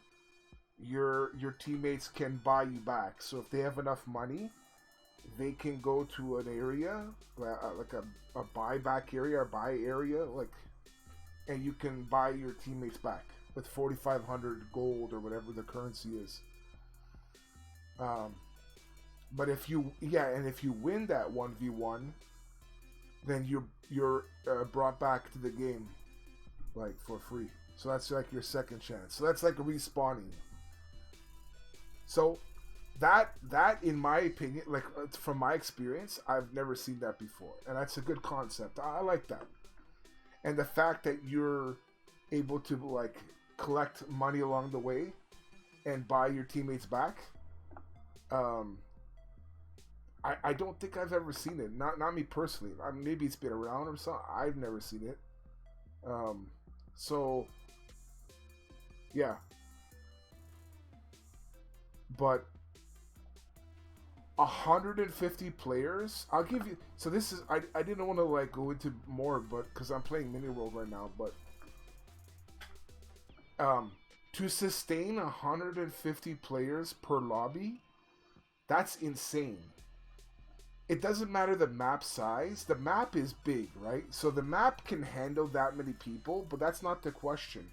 your teammates can buy you back. So if they have enough money, they can go to an area like a buyback area or buy area, like, and you can buy your teammates back with 4,500 gold or whatever the currency is. But if you win that 1v1, then you're brought back to the game like for free. So that's like your second chance. So that's like a respawning. So that in my opinion, like from my experience, I've never seen that before, and that's a good concept. I like that. And the fact that you're able to like collect money along the way and buy your teammates back, I don't think I've ever seen it. Not me personally. Maybe it's been around or something. I've never seen it. So yeah. But 150 players. I'll give you. So this is. I didn't want to like go into more, but because I'm playing Mini World right now, but to sustain 150 players per lobby, that's insane. It doesn't matter the map size. The map is big, right? So the map can handle that many people, but that's not the question.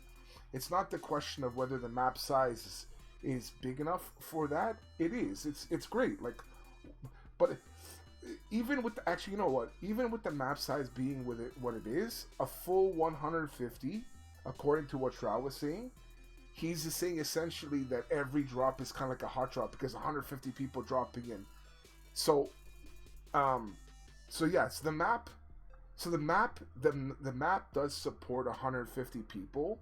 It's not the question of whether the map size is big enough for that. It is. It's great. Like, but even with actually, you know what? Even with the map size being with it what it is, a full 150, according to what Shroud was saying, he's just saying essentially that every drop is kind of like a hot drop because 150 people dropping in. So, um, so yes, the map. So the map does support 150 people,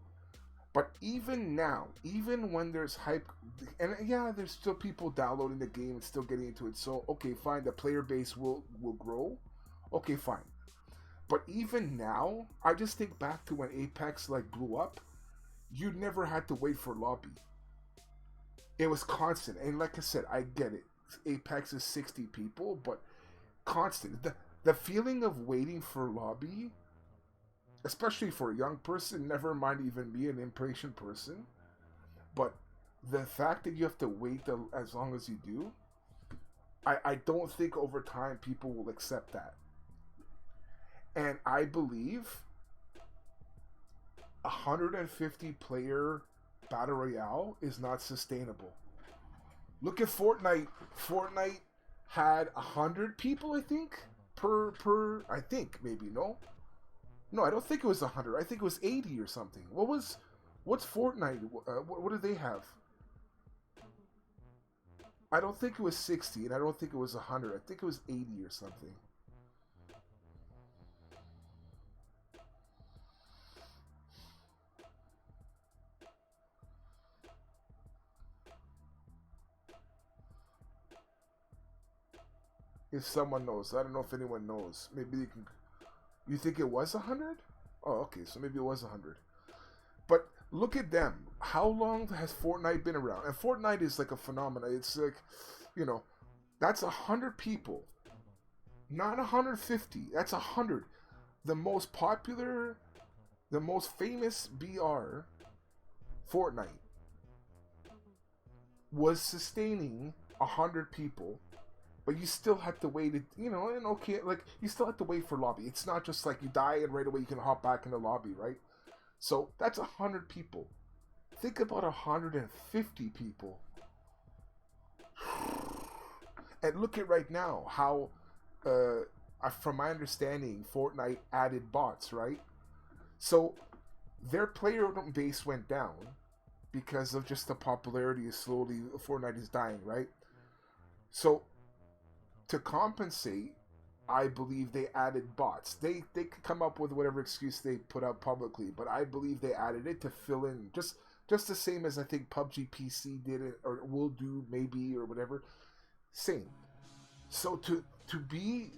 but even now, even when there's hype, and yeah, there's still people downloading the game and still getting into it. So okay, fine, the player base will grow. Okay, fine. But even now, I just think back to when Apex like blew up. You never had to wait for lobby. It was constant, and like I said, I get it. Apex is 60 people, but constant. The feeling of waiting for lobby, especially for a young person, never mind even me, an impatient person, but the fact that you have to wait as long as you do, I don't think over time people will accept that. And I believe 150 player battle royale is not sustainable. Look at Fortnite. Fortnite had 100 people, I think, per I think maybe no, I don't think it was 100. I think it was 80 or something. What's Fortnite? What do they have? I don't think it was 60, and I don't think it was 100. I think it was 80 or something. If someone knows, I don't know if anyone knows. Maybe you can. You think it was 100? Oh, okay, so maybe it was 100. But look at them. How long has Fortnite been around? And Fortnite is like a phenomenon. It's like, you know, that's 100 people, not 150. That's 100. The most popular, the most famous BR, Fortnite, was sustaining 100 people, but you still have to wait, you know, and okay, like, you still have to wait for lobby. It's not just like you die and right away you can hop back in the lobby, right? So that's 100 people. Think about 150 people. And look at right now how, from my understanding, Fortnite added bots, right? So their player base went down because of just the popularity is slowly, Fortnite is dying, right? So to compensate, I believe they added bots. They could come up with whatever excuse they put out publicly, but I believe they added it to fill in just the same as I think PUBG PC did it or will do maybe or whatever. Same. So to be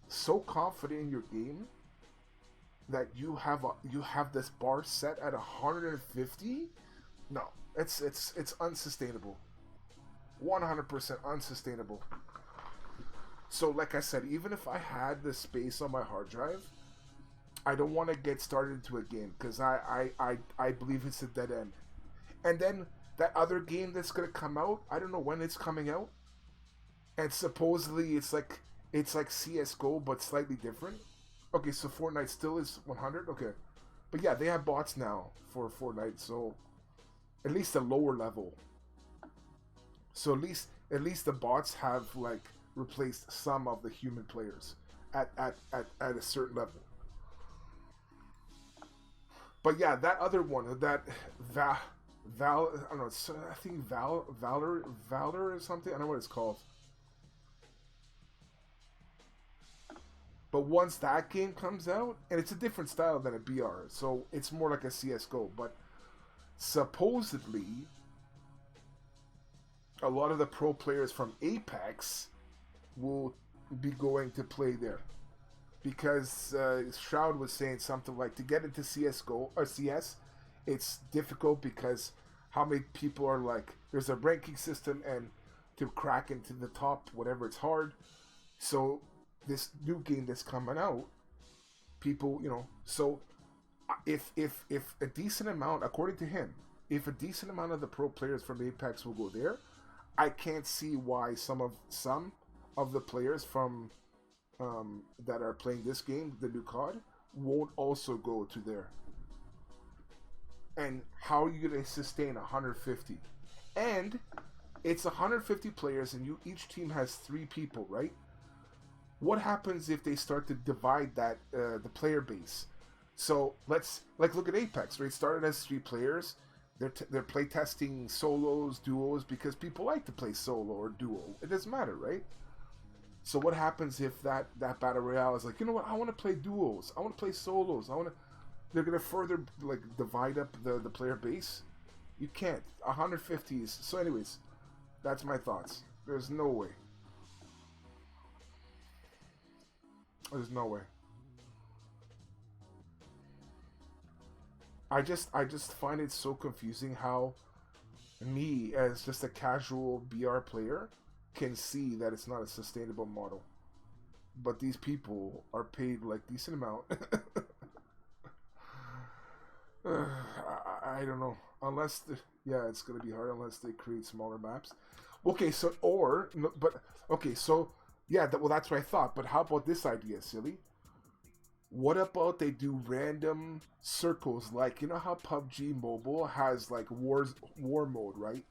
so confident in your game that you have this bar set at 150, no, it's unsustainable. 100% unsustainable. So, like I said, even if I had the space on my hard drive, I don't want to get started into a game because I believe it's a dead end. And then that other game that's gonna come out, I don't know when it's coming out, and supposedly it's like CS:GO but slightly different. Okay, so Fortnite still is 100. Okay, but yeah, they have bots now for Fortnite, so at least a lower level. So at least the bots have like replaced some of the human players at a certain level. But yeah, that other one, that Val, I don't know. I think Valor or something. I don't know what it's called. But once that game comes out, and it's a different style than a BR, so it's more like a CS:GO. But supposedly, a lot of the pro players from Apex will be going to play there because Shroud was saying something like to get into CS:GO or CS, it's difficult because how many people are like there's a ranking system and to crack into the top whatever it's hard. So this new game that's coming out, people, so if a decent amount, according to him, if a decent amount of the pro players from Apex will go there, I can't see why some of the players from that are playing this game, the new COD, won't also go to there. And how are you going to sustain 150? And it's 150 players, and each team has 3 people, right? what happens if they start to divide that the player base? So let's like look at Apex, right? It started as 3 players. They're play testing solos, duos because people like to play solo or duo. It doesn't matter, right? So what happens if that battle royale is like, you know what? I want to play duos. I want to play solos. I want to. They're gonna further like divide up the player base. You can't. 150s. So, anyways, that's my thoughts. There's no way. There's no way. I just find it so confusing how me as just a casual BR player can see that it's not a sustainable model. But these people are paid like decent amount. I don't know. Unless yeah, it's gonna be hard unless they create smaller maps. Okay, so or no, but okay, so yeah, well that's what I thought. But how about this idea, silly? What about they do random circles like you know how PUBG Mobile has like war mode, right?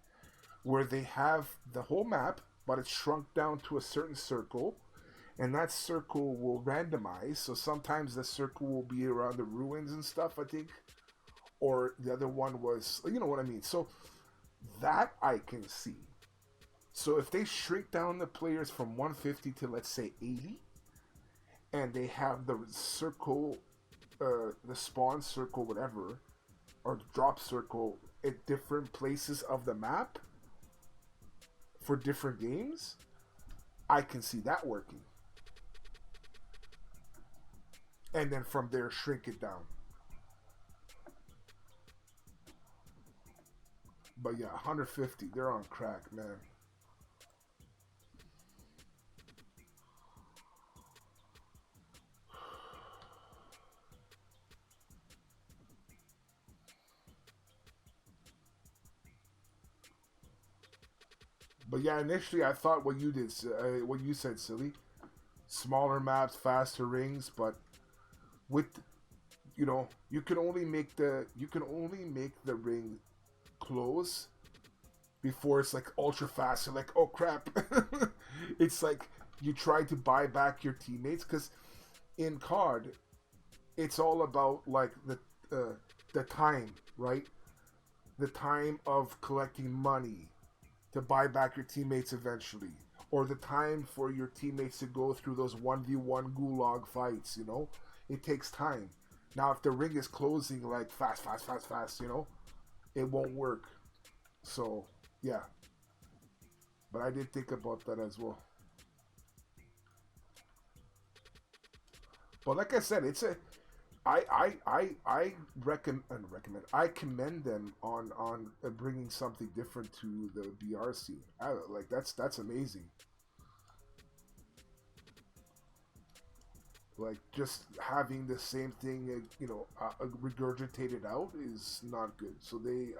Where they have the whole map, but it's shrunk down to a certain circle, and that circle will randomize. So sometimes the circle will be around the ruins and stuff, I think, or the other one was, you know what I mean. So that I can see. So if they shrink down the players from 150 to let's say 80, and they have the circle, the spawn circle, whatever, or the drop circle at different places of the map for different games, I can see that working. And then from there, shrink it down. But yeah, 150, they're on crack, man. But yeah, initially I thought what you did, what you said, silly. Smaller maps, faster rings, but with you know, you can only make the ring close before it's like ultra fast. You're like, oh crap! It's like you try to buy back your teammates because in COD, it's all about like the time, right? The time of collecting money to buy back your teammates eventually, or the time for your teammates to go through those 1v1 gulag fights. You know, it takes time. Now, if the ring is closing like fast, fast, fast, fast, you know, it won't work. So yeah, but I did think about that as well. But like I said, it's a I recommend I commend them on bringing something different to the BRC. Like that's amazing. Like just having the same thing, regurgitated out is not good. So they,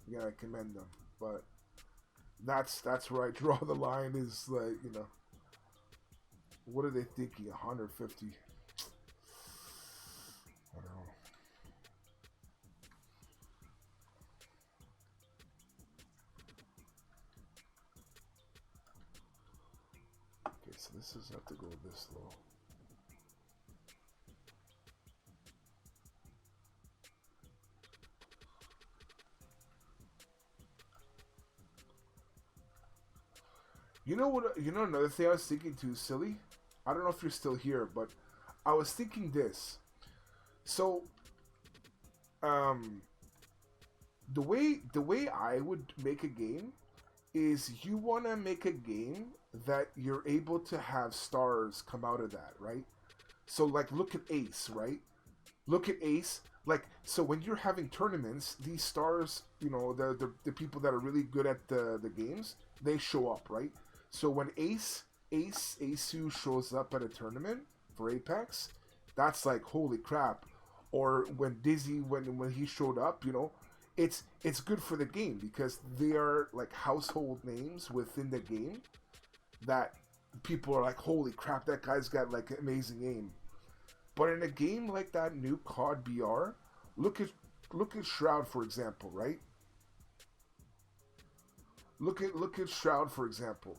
yeah, I commend them. But that's where I draw the line. Is like what are they thinking? 150. I don't know. Okay, so this is have to go this low. You know what? You know another thing I was thinking too, silly. I don't know if you're still here, but I was thinking this. So, um, the way I would make a game is you want to make a game that you're able to have stars come out of that, right? So like look at Ace, right? Look at Ace. Like so when you're having tournaments, these stars, the people that are really good at the games, they show up, right? So when Asu shows up at a tournament for Apex, that's like holy crap. Or when Dizzy when he showed up, it's good for the game because they are like household names within the game that people are like, holy crap, that guy's got like amazing aim. But in a game like that new COD BR, look at Shroud for example, right? Look at Shroud for example.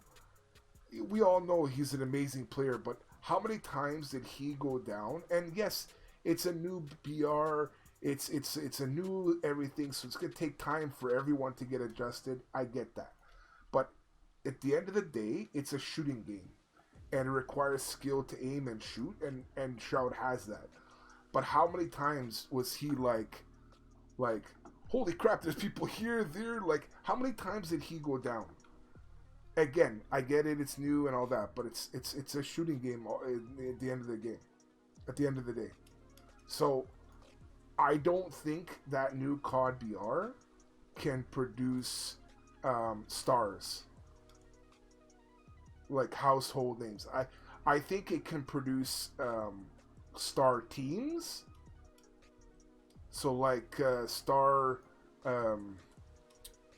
we all know he's an amazing player, but how many times did he go down? And yes, it's a new BR. It's a new everything, so it's gonna take time for everyone to get adjusted. I get that, but at the end of the day, it's a shooting game, and it requires skill to aim and shoot, and Shroud has that. But how many times was he like, holy crap, there's people here, there, like, how many times did he go down? Again, I get it, it's new and all that, but it's a shooting game at the end of the game, at the end of the day. So I don't think that new COD BR can produce stars like household names. I think it can produce star teams. So like star,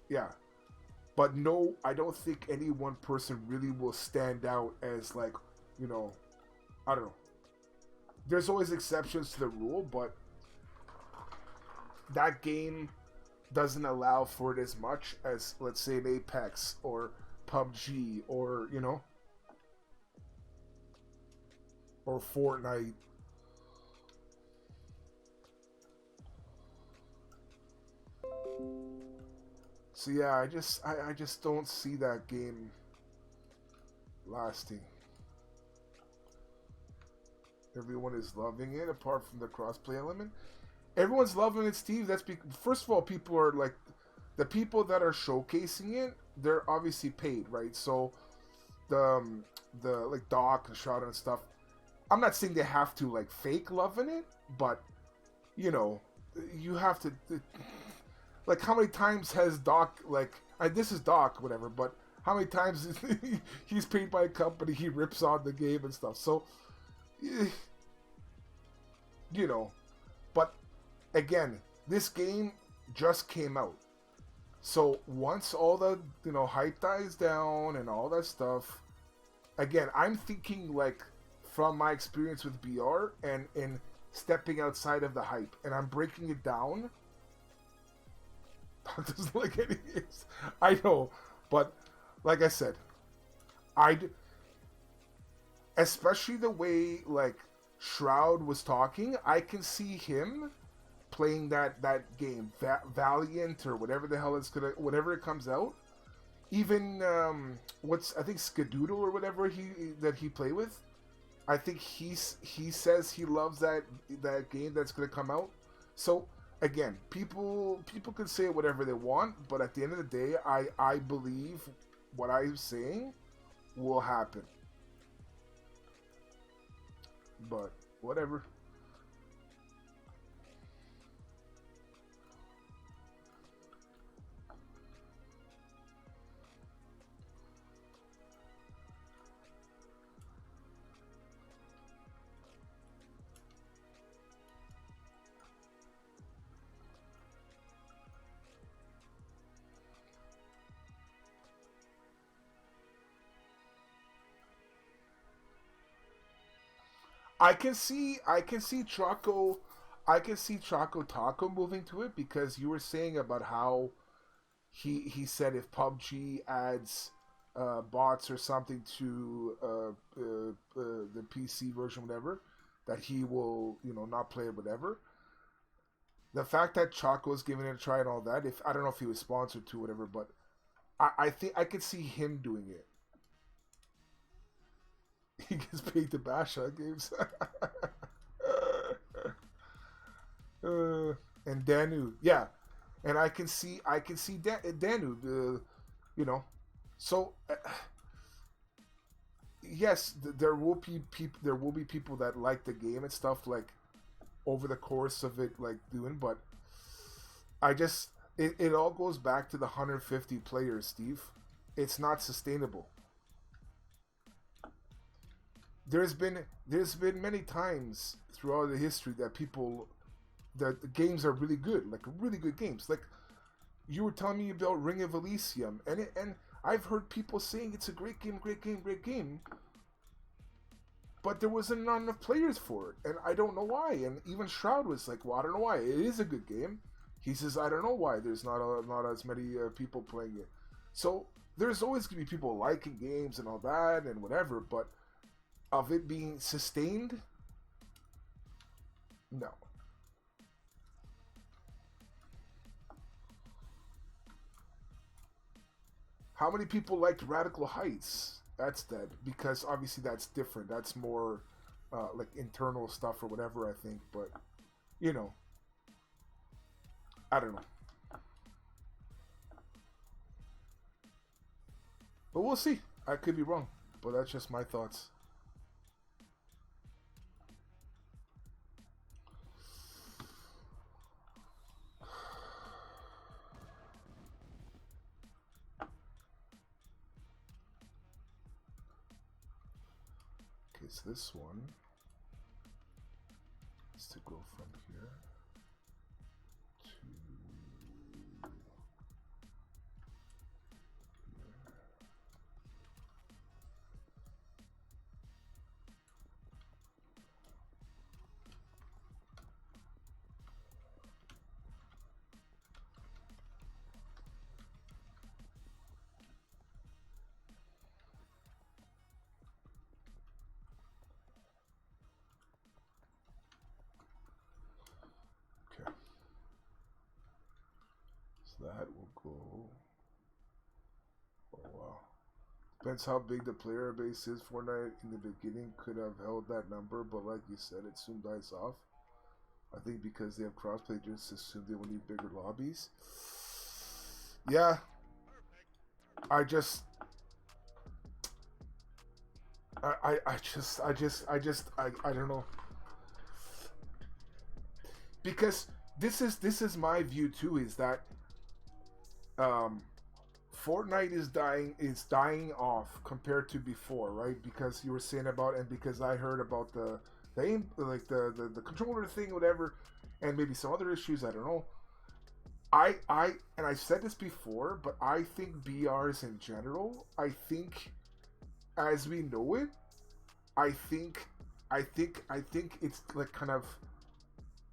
yeah. But no, I don't think any one person really will stand out as like, you know, I don't know. There's always exceptions to the rule, but that game doesn't allow for it as much as, let's say, an Apex or PUBG or, you know, or Fortnite. So yeah, I just don't see that game lasting. Everyone is loving it, apart from the crossplay element. Everyone's loving it, Steve. First of all, people are like, the people that are showcasing it, they're obviously paid, right? So the like Doc and Shroud and stuff. I'm not saying they have to like fake loving it, but you know, you have to. Like, how many times has Doc, like, this is Doc, whatever, but how many times he's paid by a company, he rips on the game and stuff. So, you know, but again, this game just came out. So once all the, you know, hype dies down and all that stuff, again, I'm thinking like from my experience with BR and in stepping outside of the hype, and I'm breaking it down. Doesn't like any. I know, but like I said, especially the way like Shroud was talking, I can see him playing that game, Valiant or whatever the hell it's gonna, whatever it comes out. Even I think Skadoodle or whatever he play with. I think he says he loves that game that's gonna come out. So again, people can say whatever they want, but at the end of the day, I believe what I'm saying will happen. But whatever. I can see Choco Taco moving to it, because you were saying about how he said if PUBG adds bots or something to the PC version, whatever, that he will, you know, not play it, whatever. The fact that Choco's giving it a try and all that, if I don't know if he was sponsored to whatever, but I think I could see him doing it. He gets paid to bash on games. And Danu, yeah, and I can see Danu, you know, so yes, there will be people that like the game and stuff, like over the course of it, like doing, but I just it all goes back to the 150 players, Steve. It's not sustainable. There's been many times throughout the history that the games are really good, like really good games. Like you were telling me about Ring of Elysium, and I've heard people saying it's a great game, great game, great game, but there wasn't enough players for it, and I don't know why. And even Shroud was like, "Well, I don't know why. It is a good game." He says, "I don't know why there's not as many people playing it." So there's always gonna be people liking games and all that and whatever, but of it being sustained, no. How many people liked Radical Heights? That's dead because obviously that's different. That's more like internal stuff or whatever, I think. But you know, I don't know. But we'll see. I could be wrong, but that's just my thoughts. Okay, so this one is to go from here to here. Okay. So that will go. Oh wow. Depends how big the player base is. Fortnite in the beginning could have held that number, but like you said, it soon dies off. I think because they have crossplay, just assume they will need bigger lobbies. Yeah, I just, I don't know, because this is my view too. Is that Fortnite is dying off compared to before, right? Because you were saying about, and because I heard about the aim, like the controller thing, whatever, and maybe some other issues. I don't know. And I've said this before, but I think BRs in general, I think as we know it, I think it's like kind of,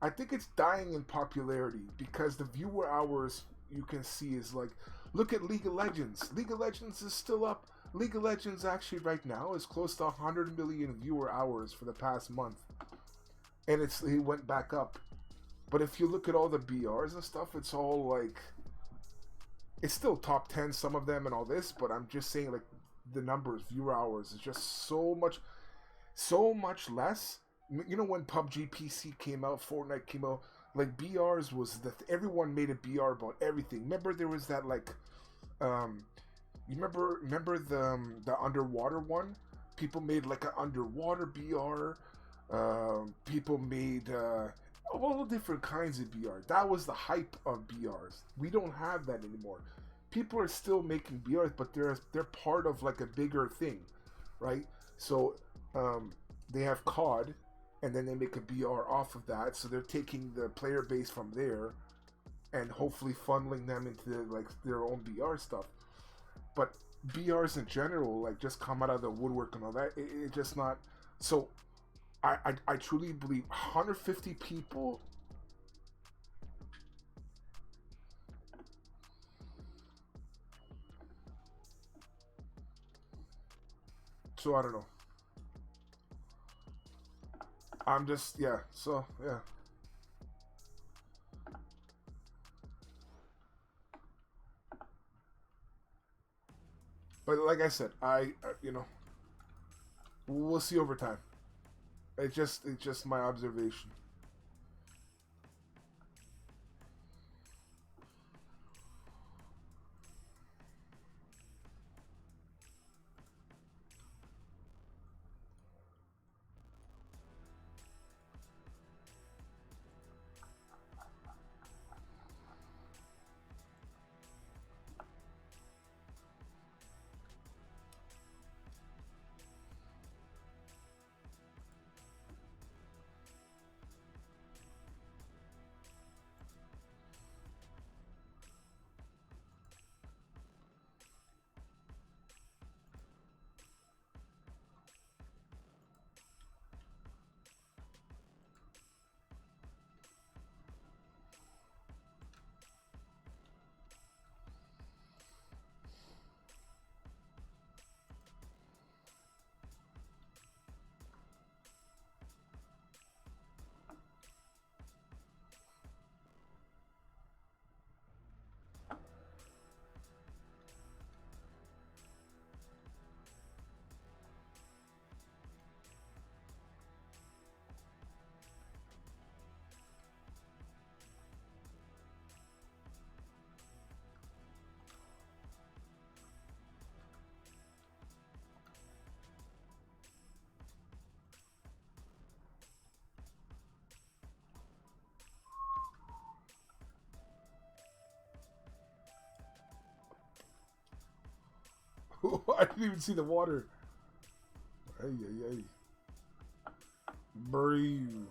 I think it's dying in popularity because the viewer hours you can see is like, look at League of Legends. League of Legends is still up. League of Legends actually right now is close to 100 million viewer hours for the past month, and it went back up. But if you look at all the BRs and stuff, it's all like, it's still top 10, some of them and all this, but I'm just saying like the numbers, viewer hours is just so much less. You know, when PUBG PC came out, Fortnite came out, like BRs was everyone made a BR about everything. Remember there was that like, you remember the underwater one? People made like an underwater BR. People made all different kinds of BR. That was the hype of BRs. We don't have that anymore. People are still making BRs, but they're part of like a bigger thing, right? So they have COD, and then they make a BR off of that. So they're taking the player base from there, and hopefully funneling them into like their own BR stuff. But BRs in general, like just come out of the woodwork and all that. It just not. So I truly believe 150 people. So I don't know. I'm just, yeah. So yeah. But like I said, we'll see over time. It's just my observation. I didn't even see the water. Ay, ay, ay. Breathe.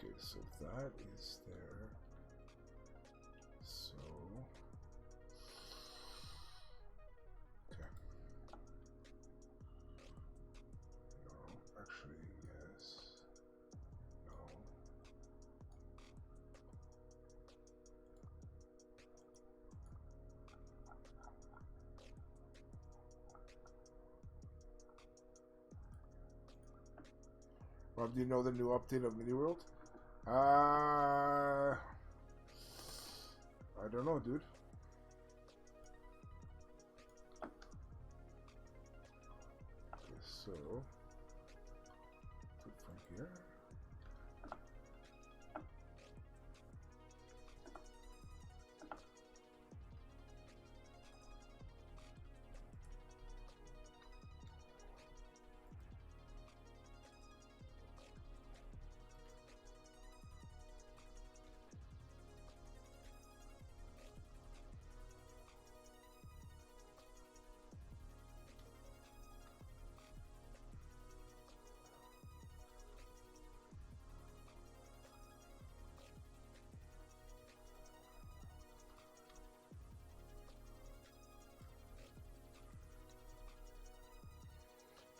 Okay, so that is there. So, okay. No, actually, yes. No. Rob, do you know the new update of Mini World? I don't know, dude. Okay, so put from here.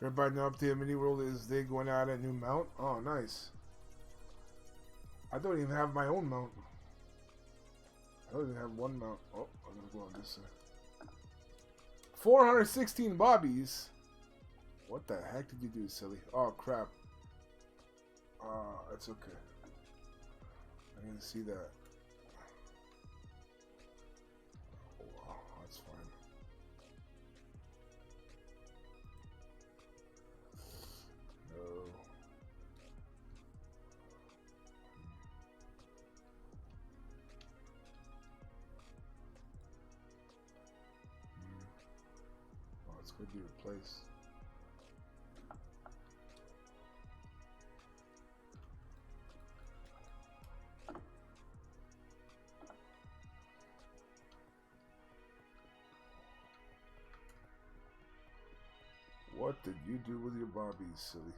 Everybody know update Mini World is they going out a new mount? Oh, nice. I don't even have my own mount. I don't even have one mount. Oh, I'm gonna go on this side. 416 bobbies. What the heck did you do, silly? Oh crap. It's okay. I didn't see that. Oh, wow, that's fine. No. Oh, it's going to be replaced. What did you do with your bobbies, silly?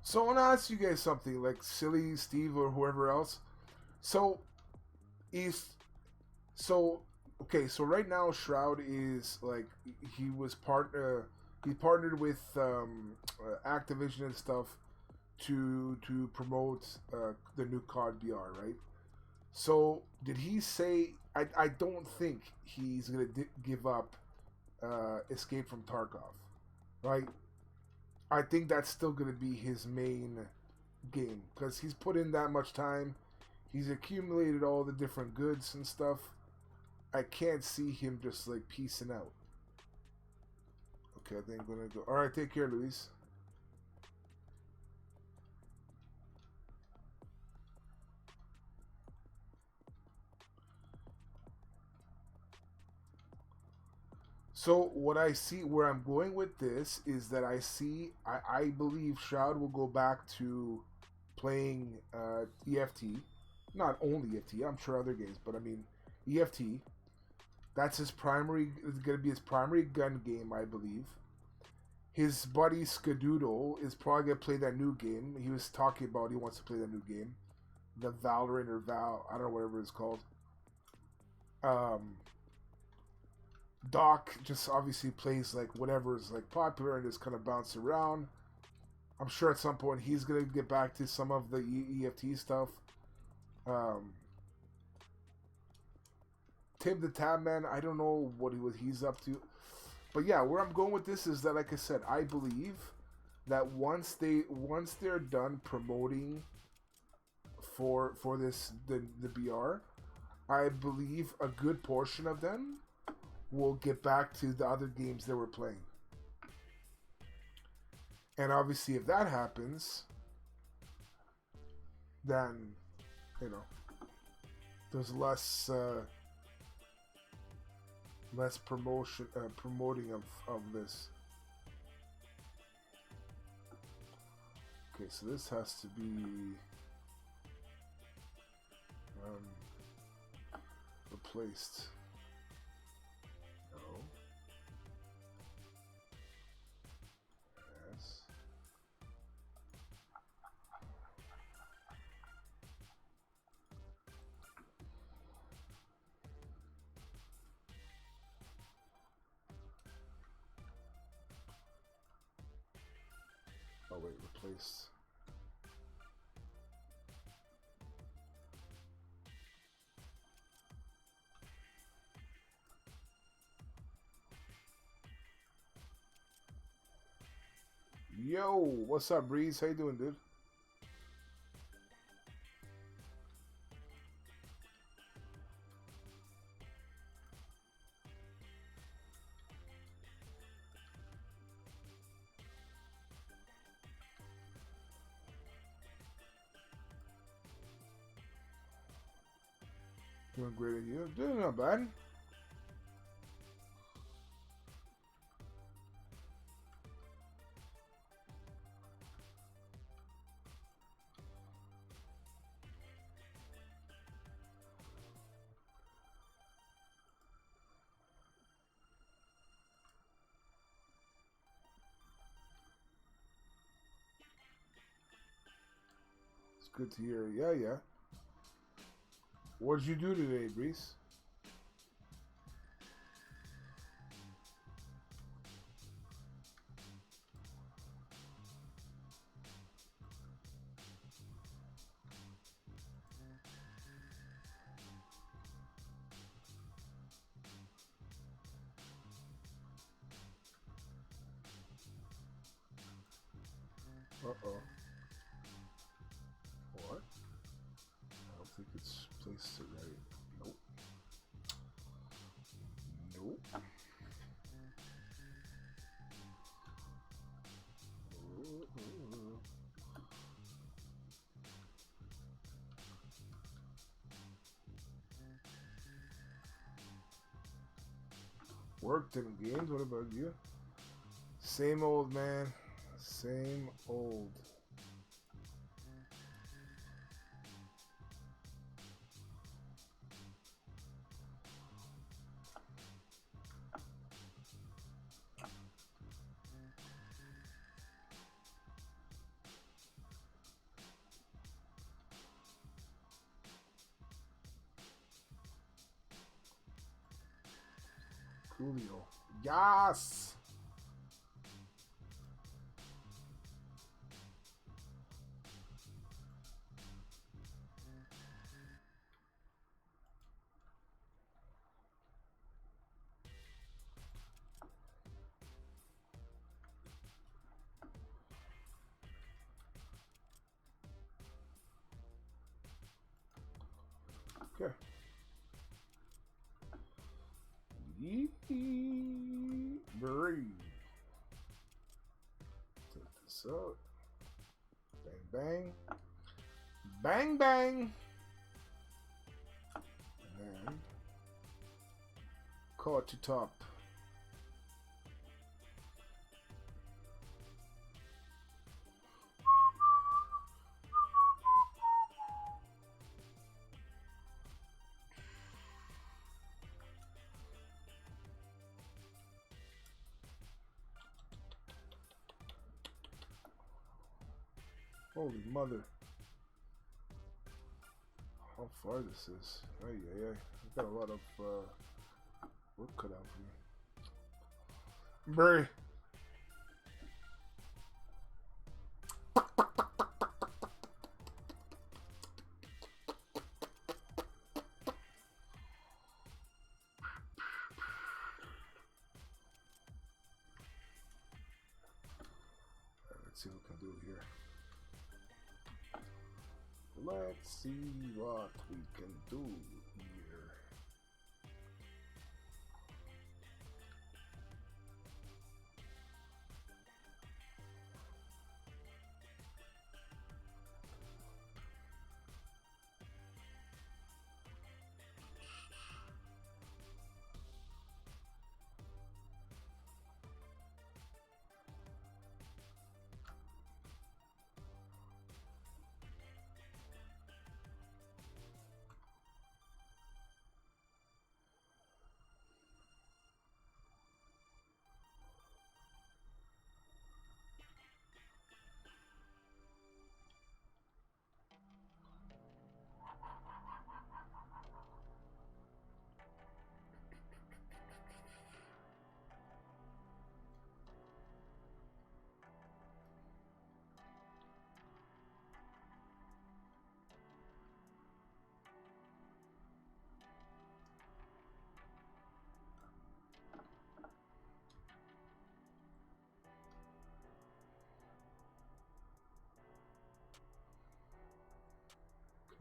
So I want to ask you guys something, like Silly, Steve, or whoever else. So, okay. So right now, Shroud is like he was he partnered with Activision and stuff to promote the new COD VR, right? So did he say? I don't think he's gonna give up Escape from Tarkov, right? I think that's still going to be his main game because he's put in that much time. He's accumulated all the different goods and stuff. I can't see him just like piecing out. Okay, I think I'm gonna go. All right, take care, Luis. So what I see, where I'm going with this is that I believe Shroud will go back to playing EFT, not only EFT. I'm sure other games, but I mean EFT. That's his primary. It's going to be his primary gun game, I believe. His buddy Skadoodle is probably going to play that new game. He was talking about he wants to play that new game, the Valorant or Val. I don't know whatever it's called. Doc just obviously plays like whatever is like popular and just kind of bounce around. I'm sure at some point he's gonna get back to some of the EFT stuff. Tim the Tab Man, I don't know what he's up to, but yeah, where I'm going with this is that, like I said, I believe that once they're done promoting for this the BR, I believe a good portion of them will get back to the other games they were playing. And obviously, if that happens, then, you know, there's less promoting of this. Okay, so this has to be replaced. No. Yes. Oh wait, replace. Yo, what's up, Breeze? How you doing, dude? Doing great, and you? Doing not bad. It's good to hear. Yeah, yeah. What'd you do today, Breeze? Uh-oh. What? I don't think it's placed it right. Nope. Nope. Worked in games. What about you? Same old, man. Same old. Coolio. Yes! Okay. Yee, breathe. Take this out. Bang, bang. Bang, bang. And call it to top. Holy mother. How far this is. Ay, ay, ay. I've got a lot of work cut out for me. Bray. Let's see what we can do here. Let's see what we can do here.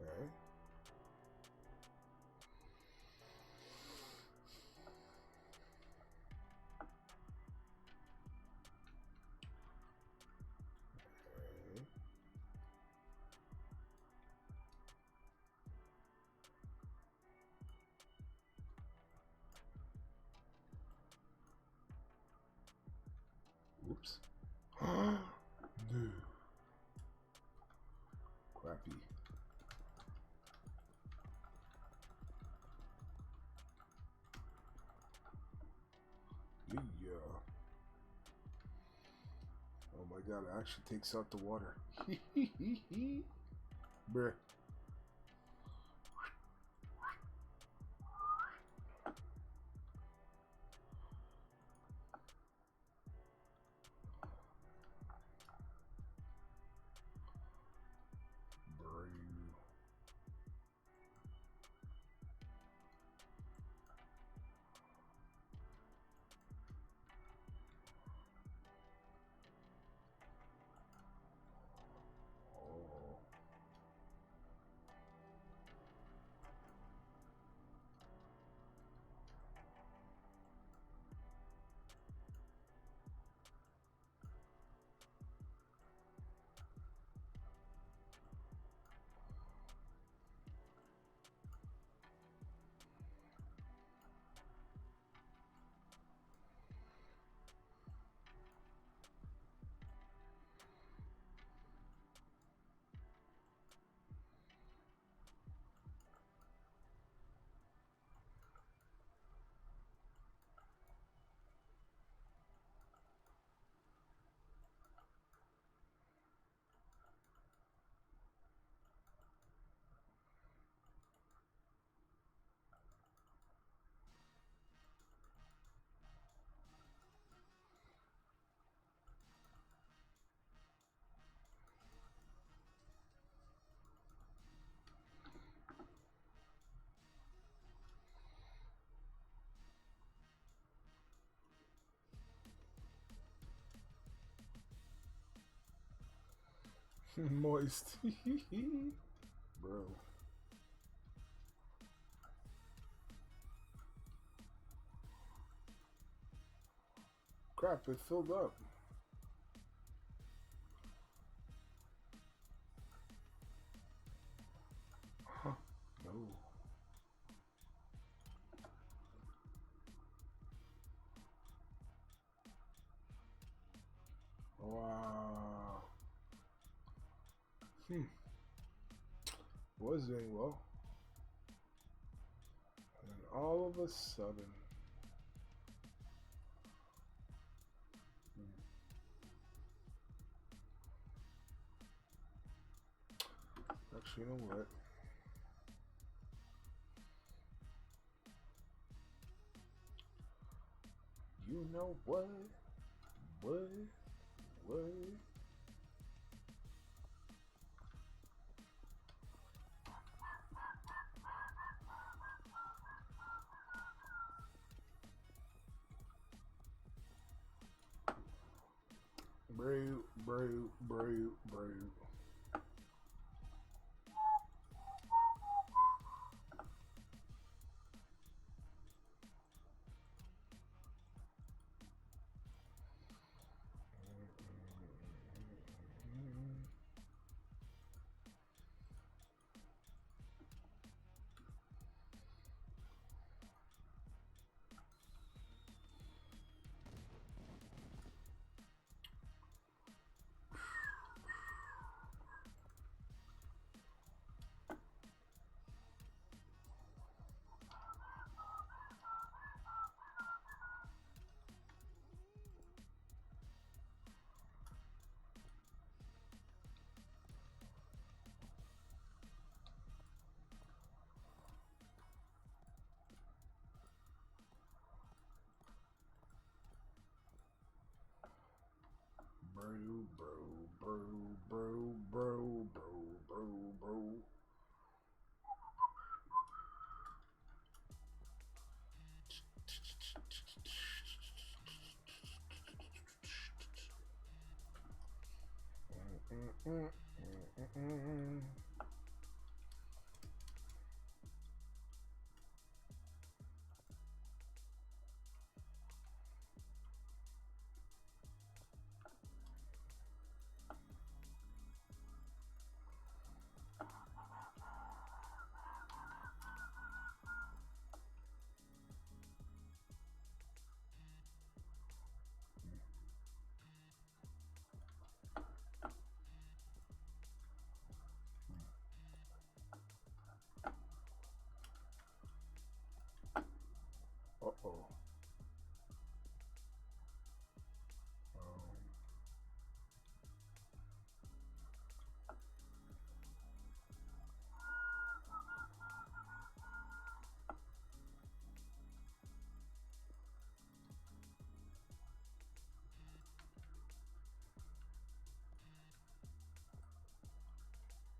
Okay. Oops. No. Crappy. Yeah. Oh my god, it actually takes out the water. Bruh. Moist. Bro. Crap, it filled up. Huh. No. Wow. Was doing well. And then all of a sudden. Actually, you know what? You know what? What? Brew. Bro. Uh-oh.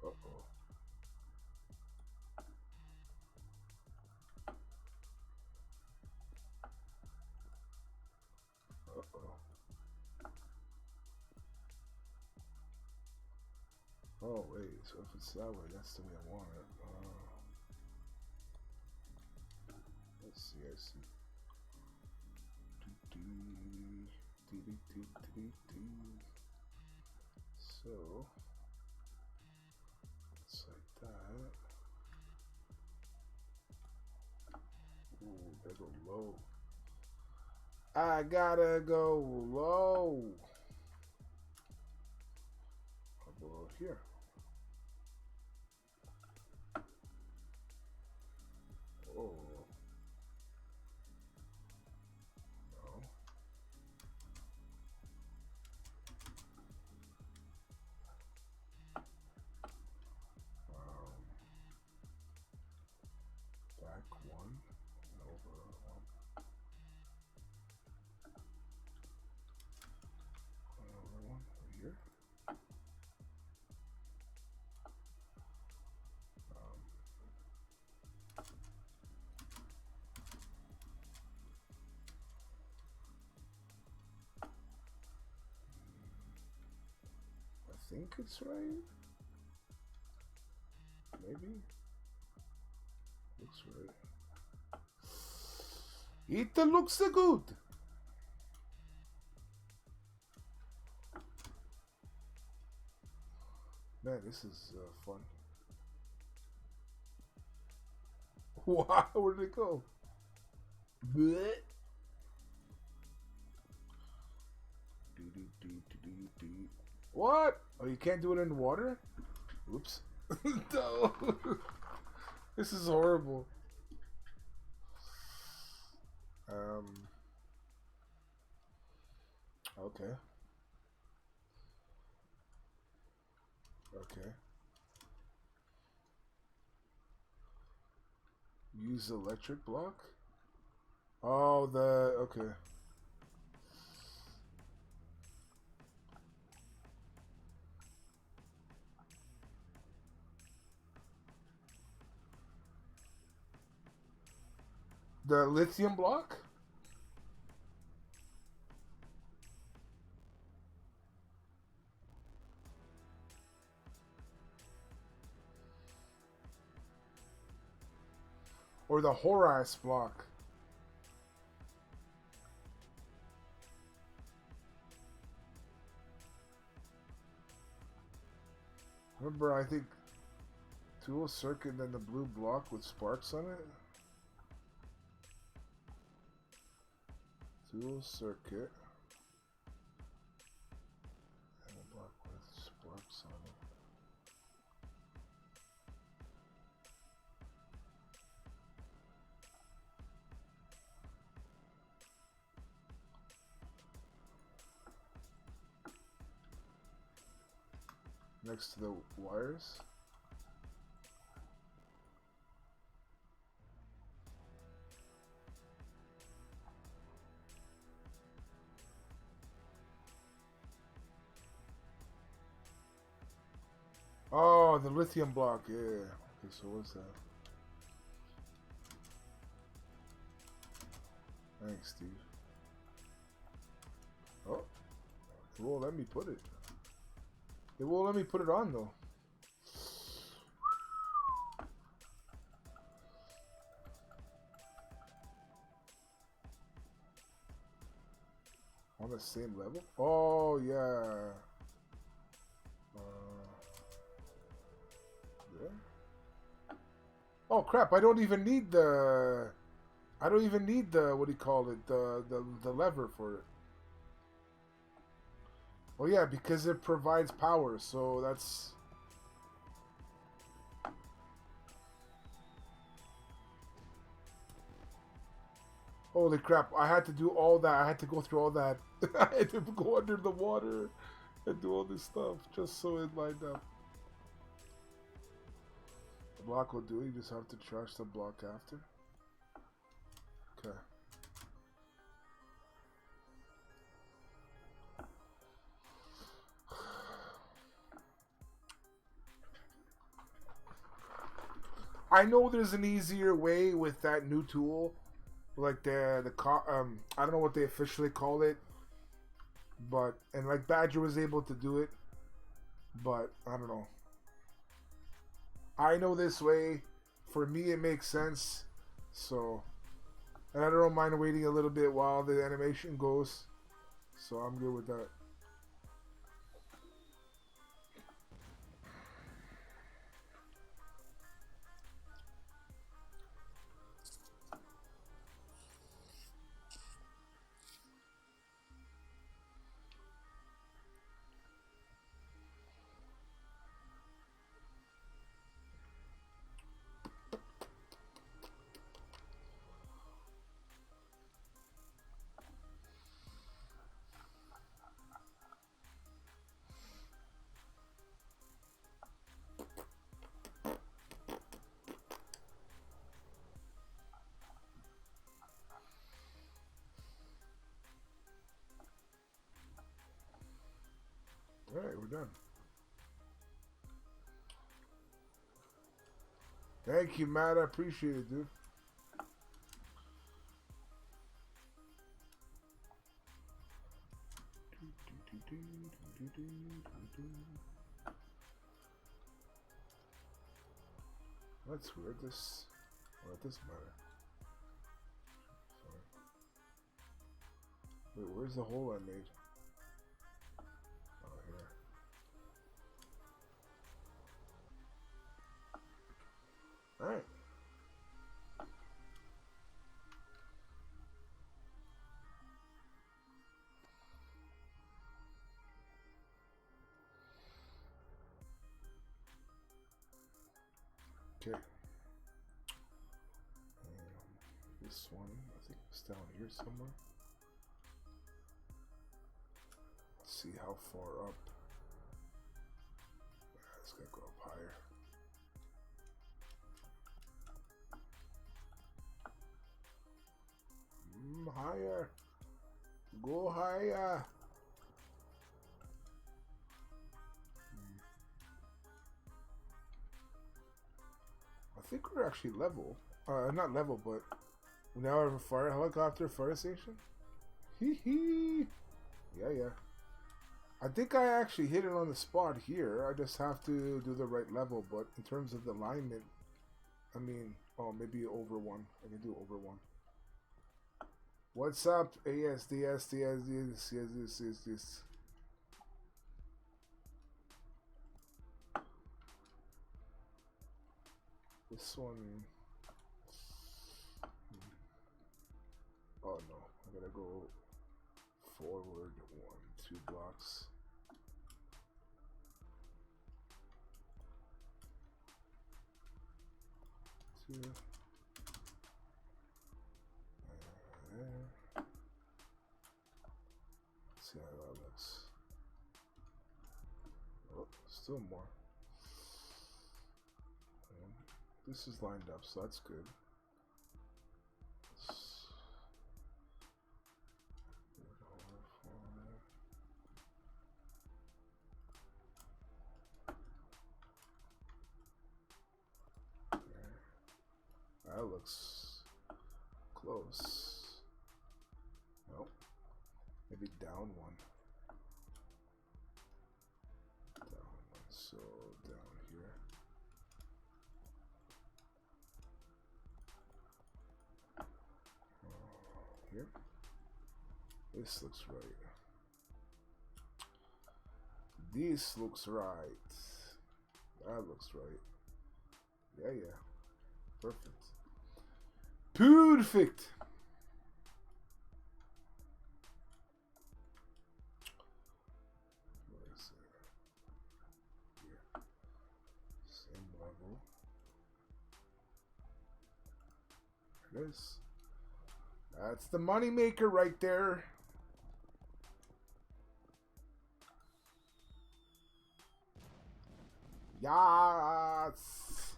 Uh-oh. Uh-oh. Oh, wait. So if it's that way, that's the way I want it. Let's see. I see. So, it's like that. Ooh, gotta go low. I gotta go low. I'll go here. Oh. No. Back one. Over one. Over one. Over here. I think it's right. Maybe. Looks right. It looks good. Man, this is fun. Wow, where did it go? Blech. What? Oh, you can't do it in water? Oops. No. This is horrible. Okay. Okay. Use electric block? Oh, okay. The lithium block? Or the Horace block? Remember, I think tool circuit and then the blue block with sparks on it? Tool circuit and a block with sparks on it. Next to the wires. Oh, the lithium block, yeah. Okay, so what's that? Thanks, Steve. Oh, it won't let me put it. It won't let me put it on, though. On the same level? Oh, yeah. Yeah. Oh, crap, I don't even need the... I don't even need the, what do you call it, the lever for it. Oh yeah, because it provides power, so that's... Holy crap, I had to do all that. I had to go through all that. I had to go under the water and do all this stuff just so it lined up. The block will do, you just have to trash the block after. Okay. I know there's an easier way with that new tool, like I don't know what they officially call it, but and like Badger was able to do it, but I don't know. I know this way. For me, it makes sense. So, and I don't mind waiting a little bit while the animation goes. So I'm good with that. Alright, we're done. Thank you, Matt. I appreciate it, dude. That's weird. Well, it doesn't matter. Sorry. Wait, where's the hole I made? Oh, here. Okay. This one, I think it's down here somewhere. Let's see how far up. It's gonna go up higher. Higher. Go higher. I think we're actually level. Not level, but we now have a fire helicopter fire station. Hee hee. Yeah. I think I actually hit it on the spot here. I just have to do the right level. But in terms of the alignment, I mean, oh, maybe over one. I can do over one. What's up? ASDSDSDS. This one. Oh no, I gotta go forward 1, 2 blocks. Two. There. Let's see how that looks. Oh, still more. This is lined up, so that's good. That looks close. Nope. Maybe down one. Down one. So down here. Here. This looks right. This looks right. That looks right. Yeah. Perfect. Perfect. Where is it? Here. Same level. There it is. That's the money maker right there. Yes.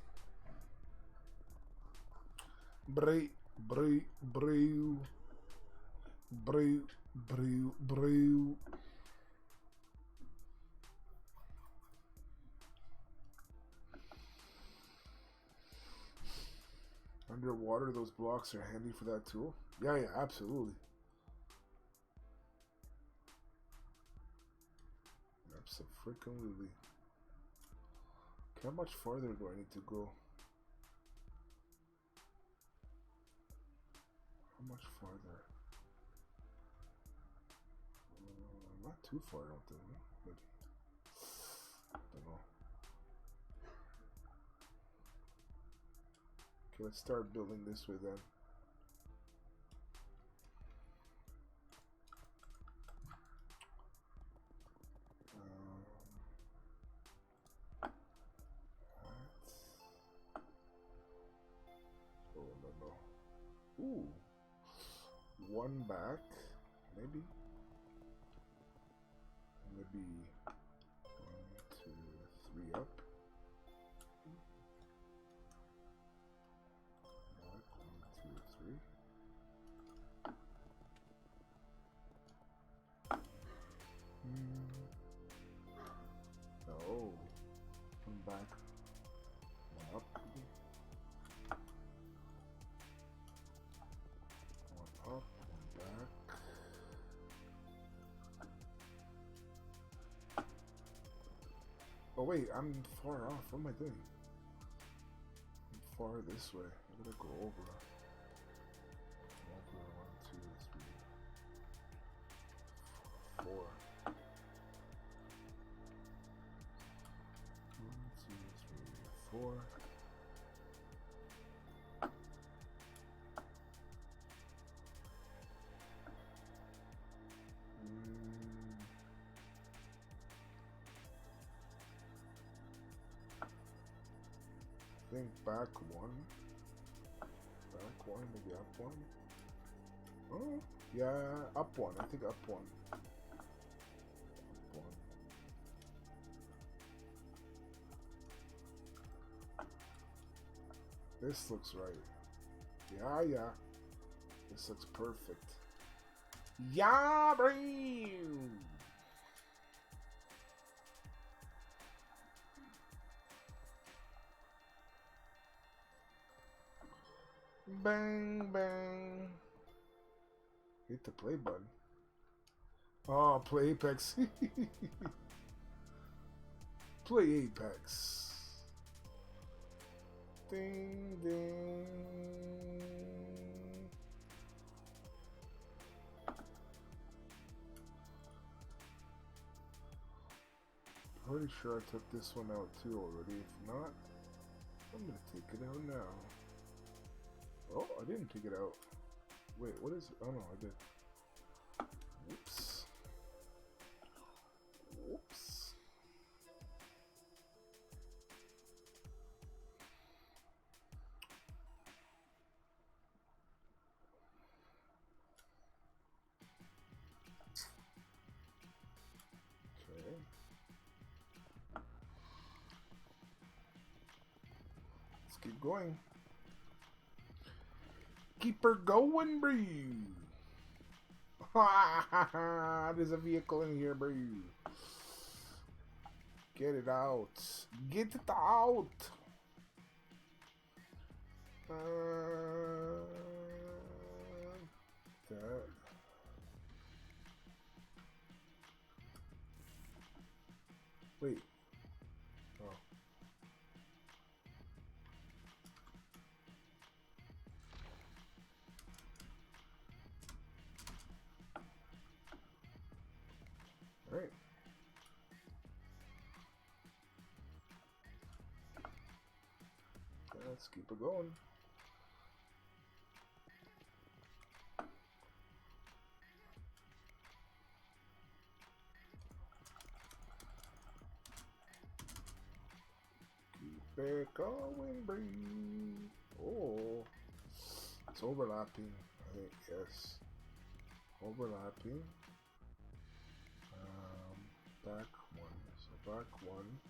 Brew. Underwater, those blocks are handy for that tool. Yeah, absolutely. Absolutely. How much farther do I need to go? How much farther? Not too far, I don't think. But I don't know. Okay, let's start building this way then. Oh no. Ooh. One back, maybe. Maybe 1, 2, 3 up. Back, 1, 2, 3. No. One back. One up. One up. Oh wait, I'm far off. What am I doing? I'm far this way. I'm gonna go over. Over 1, 2, 3, 4. 1, 2, 3, 4. think back one. Back one, maybe up one. Oh, yeah, up one. I think up one. Up one. This looks right. Yeah, yeah. This looks perfect. Yeah, bro. Bang, bang. Hit the play button. Oh, play Apex. Play Apex. Ding, ding. Pretty sure I took this one out too already. If not, I'm gonna take it out now. Oh, I didn't take it out. Wait, what is it? Oh no, I did. Whoops. Whoops. Okay. Let's keep going. Keep her going, bro. There's a vehicle in here, bro. Get it out. Get it out. That. Wait. Oh. Alright. Let's keep it going. Keep it going, breathe. Oh. It's overlapping, I think, yes. Overlapping. Back one. So back one.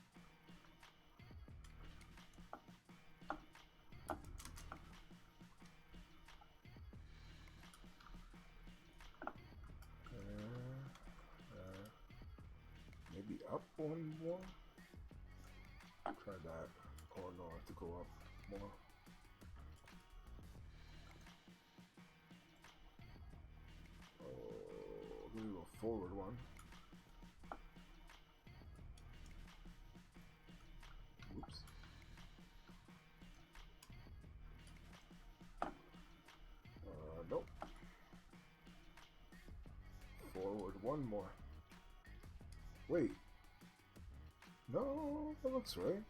Maybe up one more. Try that. Oh no, I have to go up more. Oh, I'm gonna go forward one. Oops. Nope. Forward one more. Wait. No, that looks right.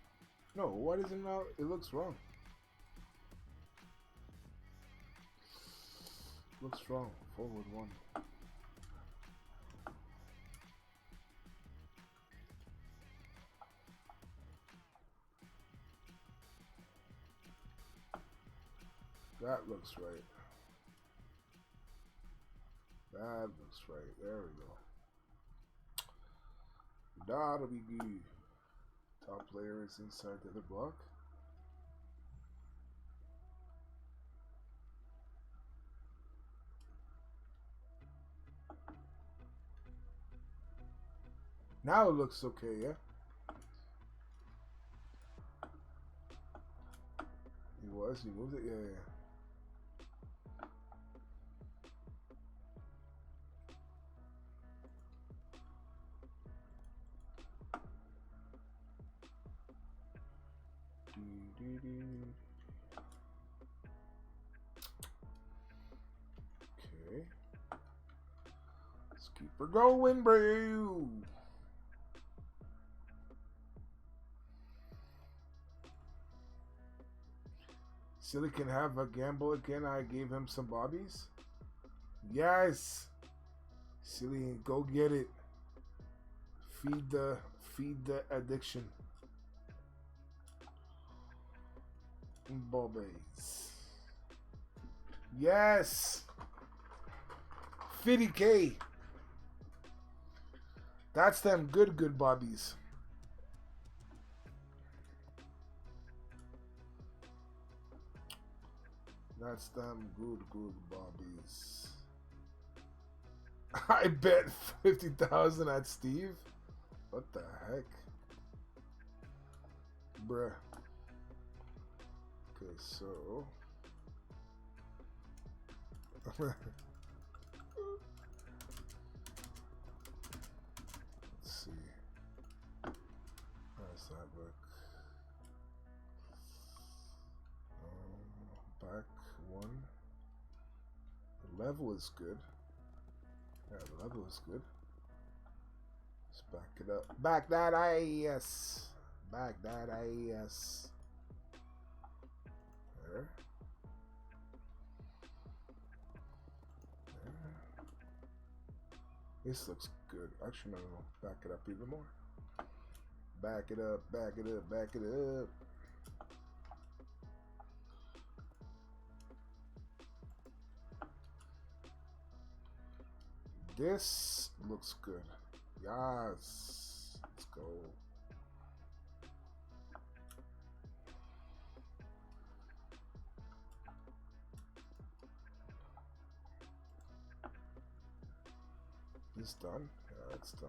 No, why does it not? It looks wrong. Looks wrong. Forward one. That looks right. That looks right. There we go. That'll be good. Top layer is inside the other block. Now it looks okay, yeah? He moved it, yeah. Okay. Let's keep her going, bro. Silly can have a gamble again. I gave him some bobbies. Yes. Silly, go get it. Feed the addiction. Bobbies. Yes. 50K. That's them good bobbies. That's them good bobbies. I bet 50,000 at Steve. What the heck? Bruh. Okay, so let's see. How's that look? Back one. The level is good. Yeah, the level is good. Let's back it up. Back that IAS. Back that IAS. There. This looks good. Actually, no. Back it up even more. Back it up, back it up, back it up. This looks good. Yes. Let's go. This done? Yeah, it's done.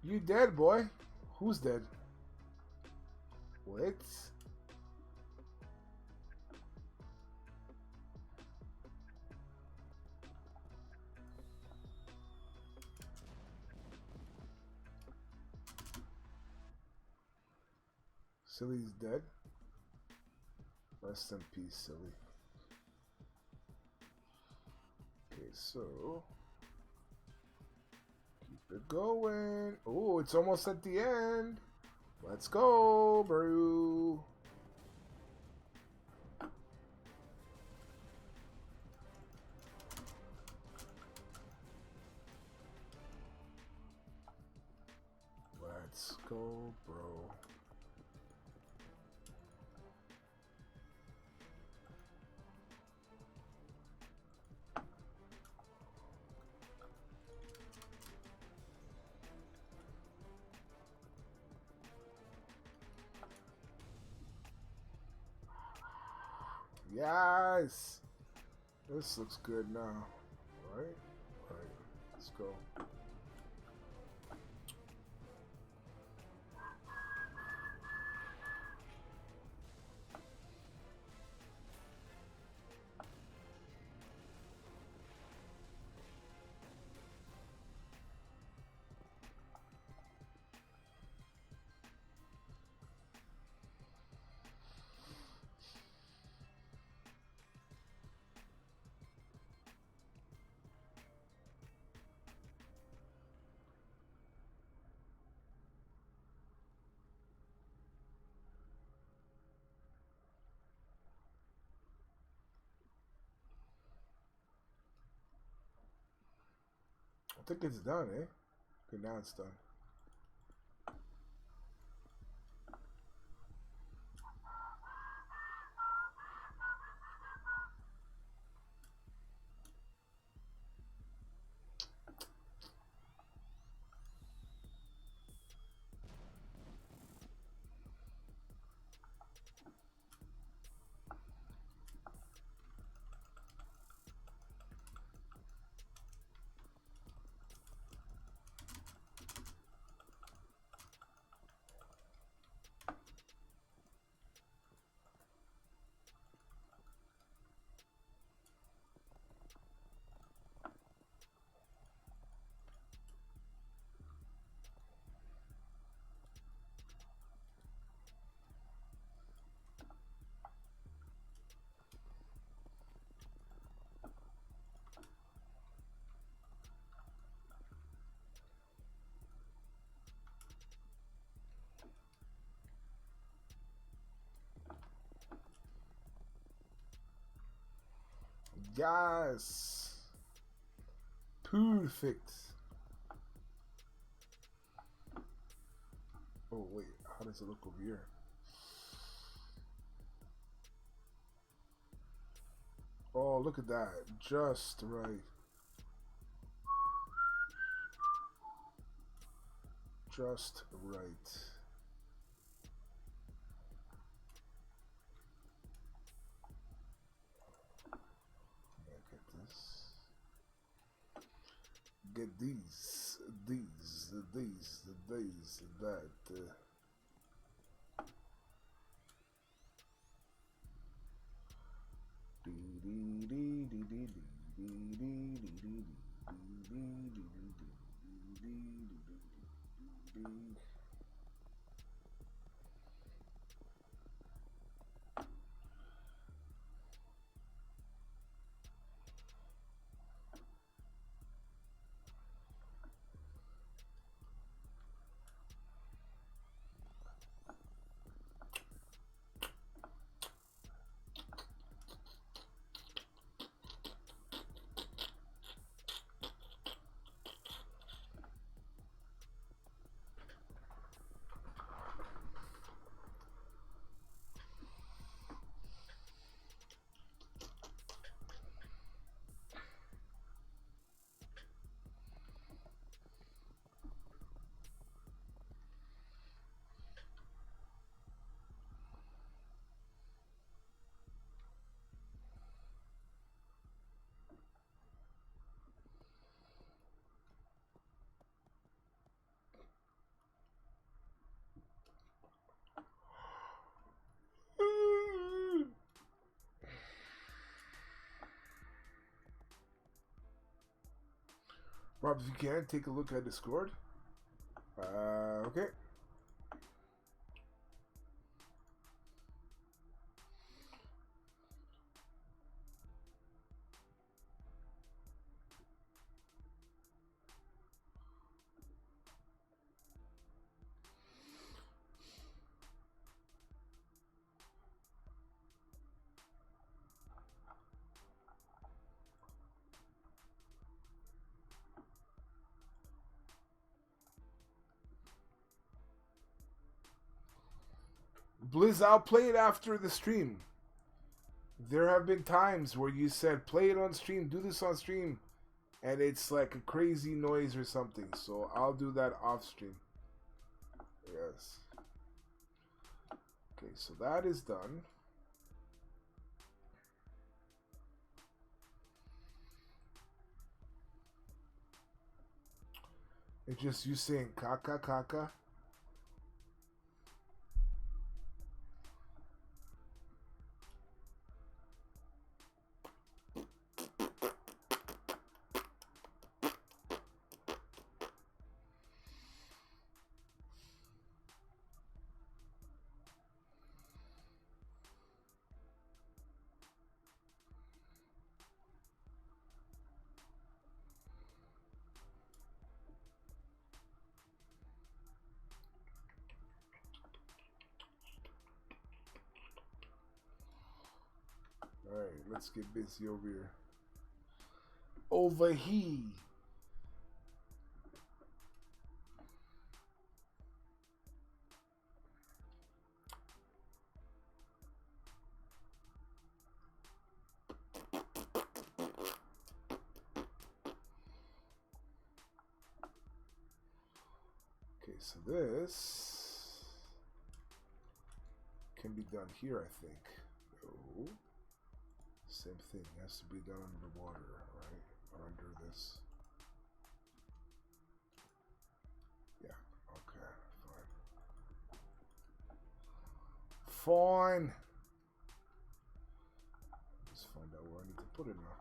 You dead, boy? Who's dead? What? Silly's dead? Rest in peace, Silly. Okay, so keep it going. Oh, it's almost at the end. Let's go, bro. Let's go, bro. Yes! This looks good now. Right? Right. Let's go. I think it's done, eh? Okay, now it's done. Yes. Perfect. Oh wait, how does it look over here? Oh, look at that. Just right. Just right. Get this. Get these, that. Rob, if you can, take a look at Discord. Okay. Blizz, I'll play it after the stream. There have been times where you said, play it on stream, do this on stream, and it's like a crazy noise or something. So I'll do that off stream. Yes. Okay, so that is done. It's just you saying kaka kaka. Alright, let's get busy over here. Over here. Okay, so this can be done here, I think. No. Same thing, it has to be done under the water, right? Or under this. Yeah, okay, fine. Fine! Let's find out where I need to put it now.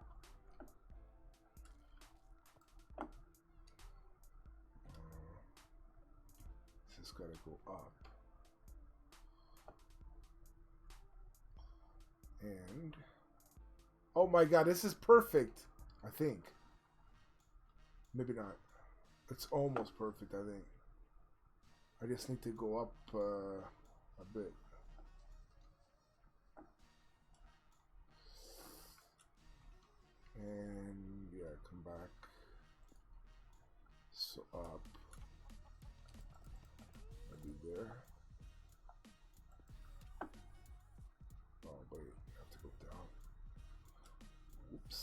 This has gotta go up. And oh my god, this is perfect, I think. Maybe not. It's almost perfect, I think. I just need to go up a bit. So up. Maybe there. Oh wait, I have to go down. Oops.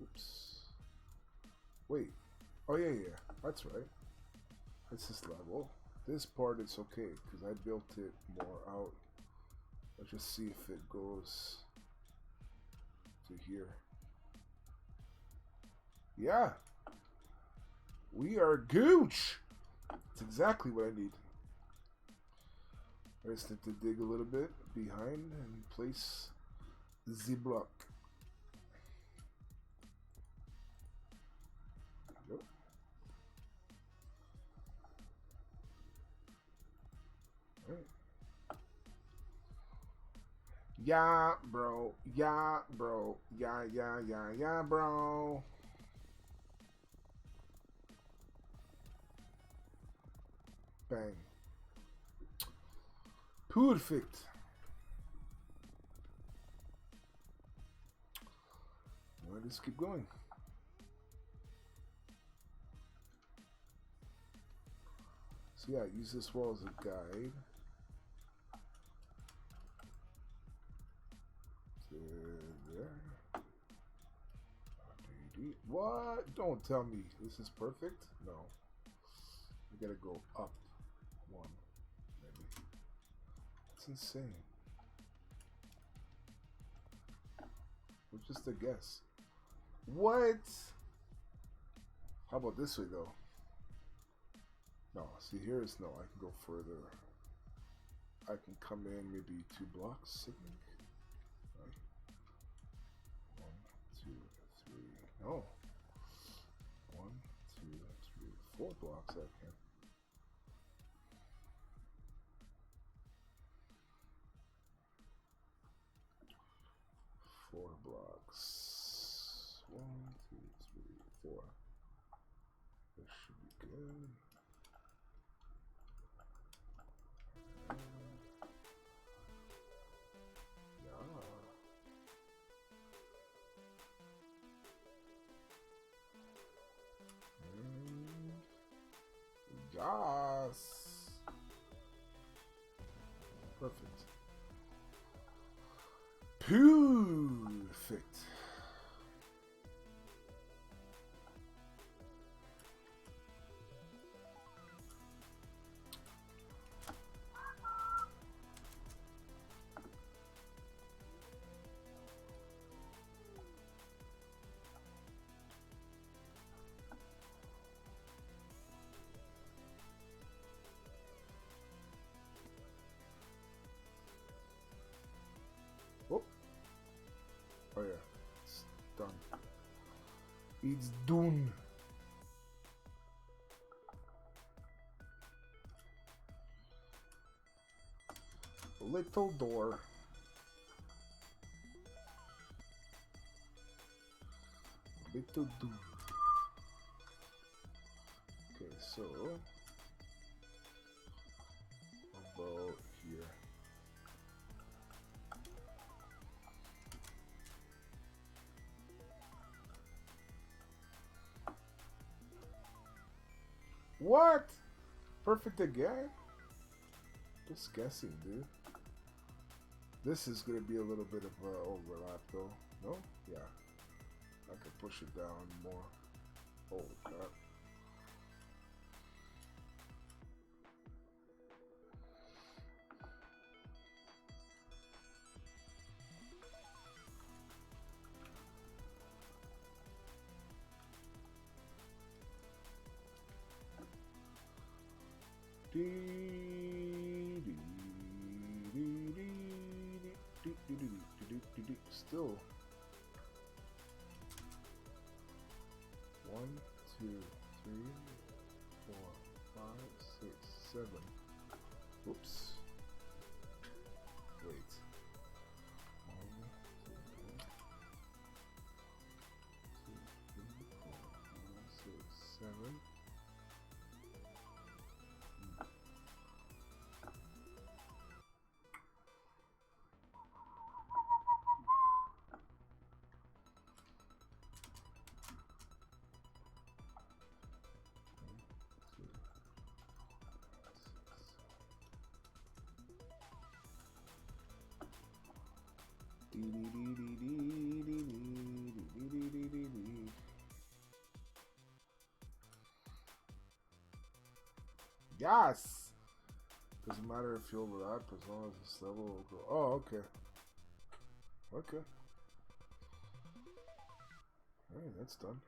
Oops. Wait. Oh yeah, yeah. That's right. This is level. This part is okay because I built it more out. Let's just see if it goes to here. Yeah. We are gooch. That's exactly what I need. I just need to dig a little bit behind and place the block. Yep. Right. Yeah, bro. Yeah, bro. Yeah, yeah, yeah, yeah, bro. Bang. Perfect. Let's keep going. So yeah, use this wall as a guide. There. What? Don't tell me this is perfect. No. We gotta go up one, maybe. It's insane. It's just a guess. What? How about this way though? No, see here is no. I can go further. I can come in maybe 2 blocks, I think. Right. 1, 2, 3. No. 1, 2, 3, 4 blocks I can. Four blocks. 1, 2, 3, 4. This should be good. Yes. Perfect. Perfect. Oh. Oh yeah. It's done. It's done. Little door. Little door. Okay, so about here. What? Perfect again? Just guessing, dude. This is gonna be a little bit of overlap though. No? Yeah. I can push it down more. Holy crap. Still 1, 2, 3, 4, 5, 6, 7. Oops. Wait. 1, 2, 3, 4, 5, 6, 7. Yes! Doesn't matter if you overlap as long as this level will go. Oh, okay. Okay. Alright, that's done.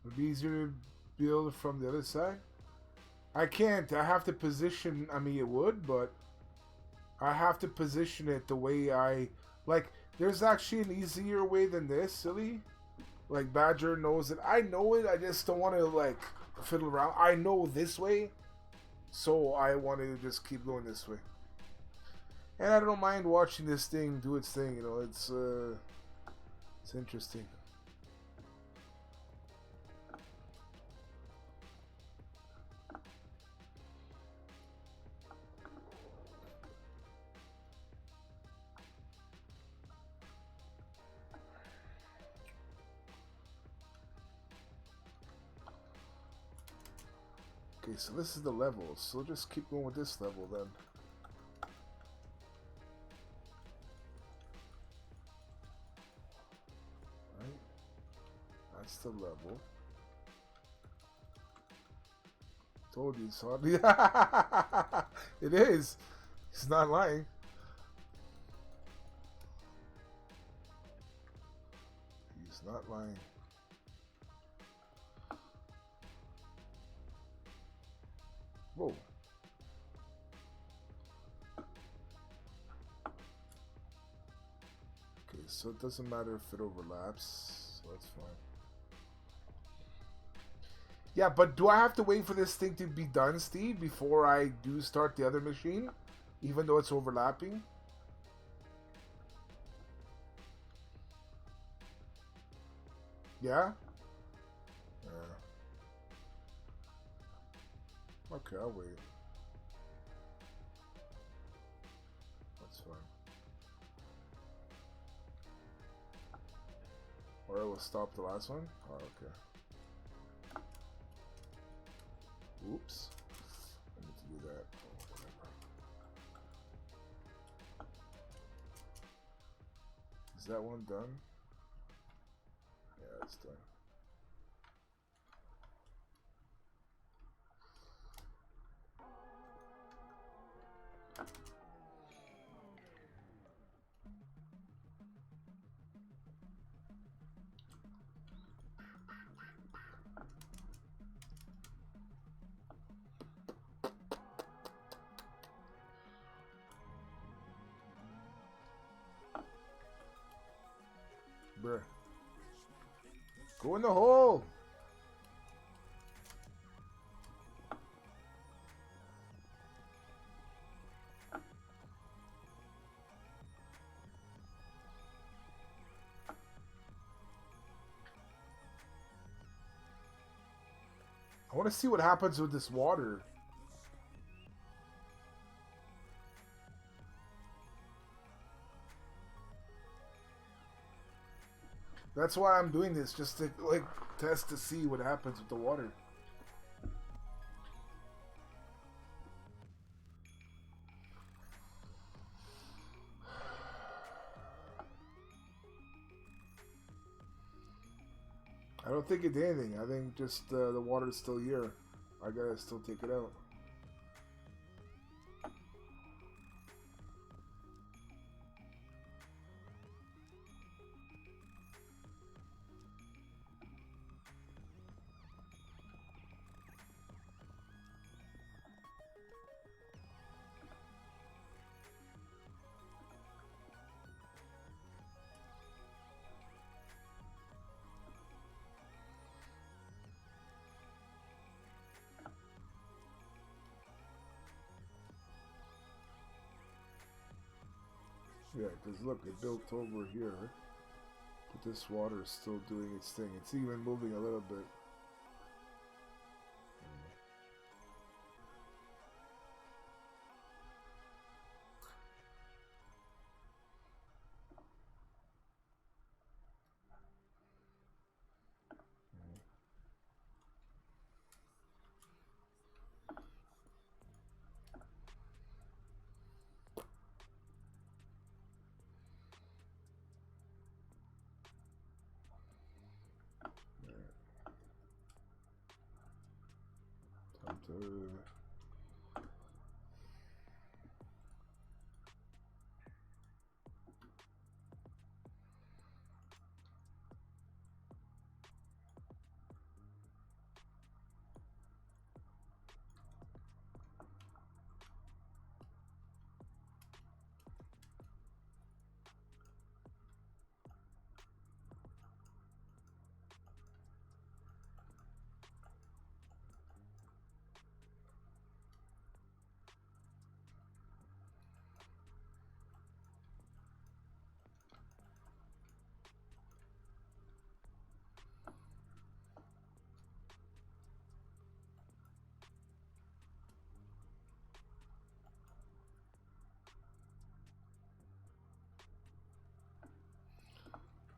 Would be easier to build from the other side. I can't. I have to position. I mean, it would, but I have to position it the way I like. There's actually an easier way than this, silly. Like Badger knows it. I know it. I just don't want to like fiddle around. I know this way, so I want to just keep going this way. And I don't mind watching this thing do its thing. You know, it's interesting. Okay, so this is the level, so just keep going with this level then. Right? That's the level. Told you, son. It is. He's not lying. He's not lying. Whoa. Okay, so it doesn't matter if it overlaps, so that's fine. Yeah, but do I have to wait for this thing to be done, Steve, before I do start the other machine? Even though it's overlapping? Yeah? Yeah. Okay, I'll wait. That's fine. Or I will stop the last one? Oh, okay. Oops. I need to do that. Oh, whatever. Is that one done? Yeah, it's done. Bruh. Go in the hole! I want to see what happens with this water. That's why I'm doing this, just to like test to see what happens with the water. I don't think it did anything. I think just the water's still here. I gotta still take it out. Yeah, because look, it built over here. But this water is still doing its thing. It's even moving a little bit.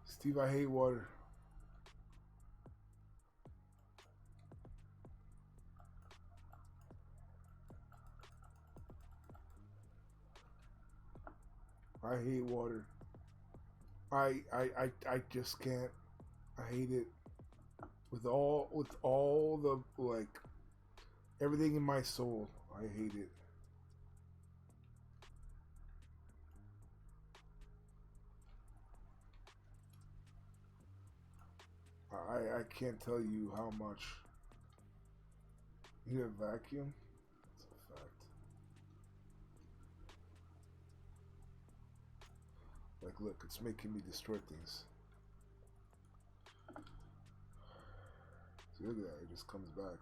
Steve, I hate water. I hate water. I just can't. I hate it with all the like everything in my soul. I hate it. I can't tell you how much. You need a vacuum? That's a fact. Like, look, it's making me destroy things. See, look at that. It just comes back.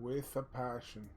With a passion.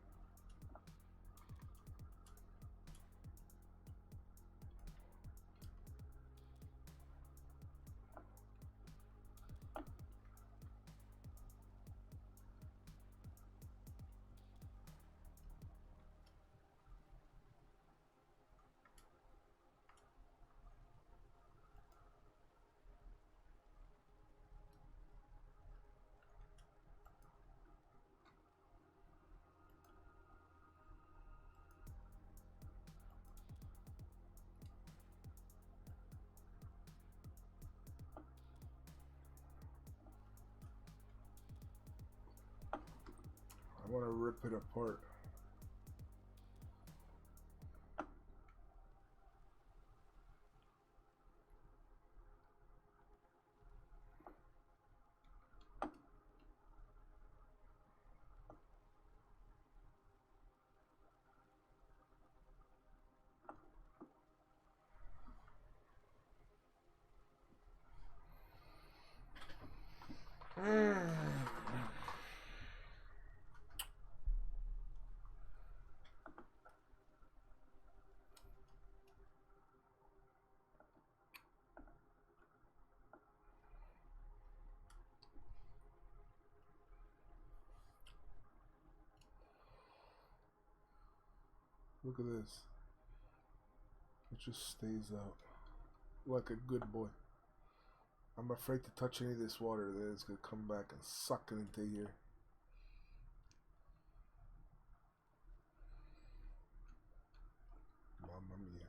I want to rip it apart. Look at this. It just stays out like a good boy. I'm afraid to touch any of this water. That it's gonna come back and suck it into here. Mamma mia.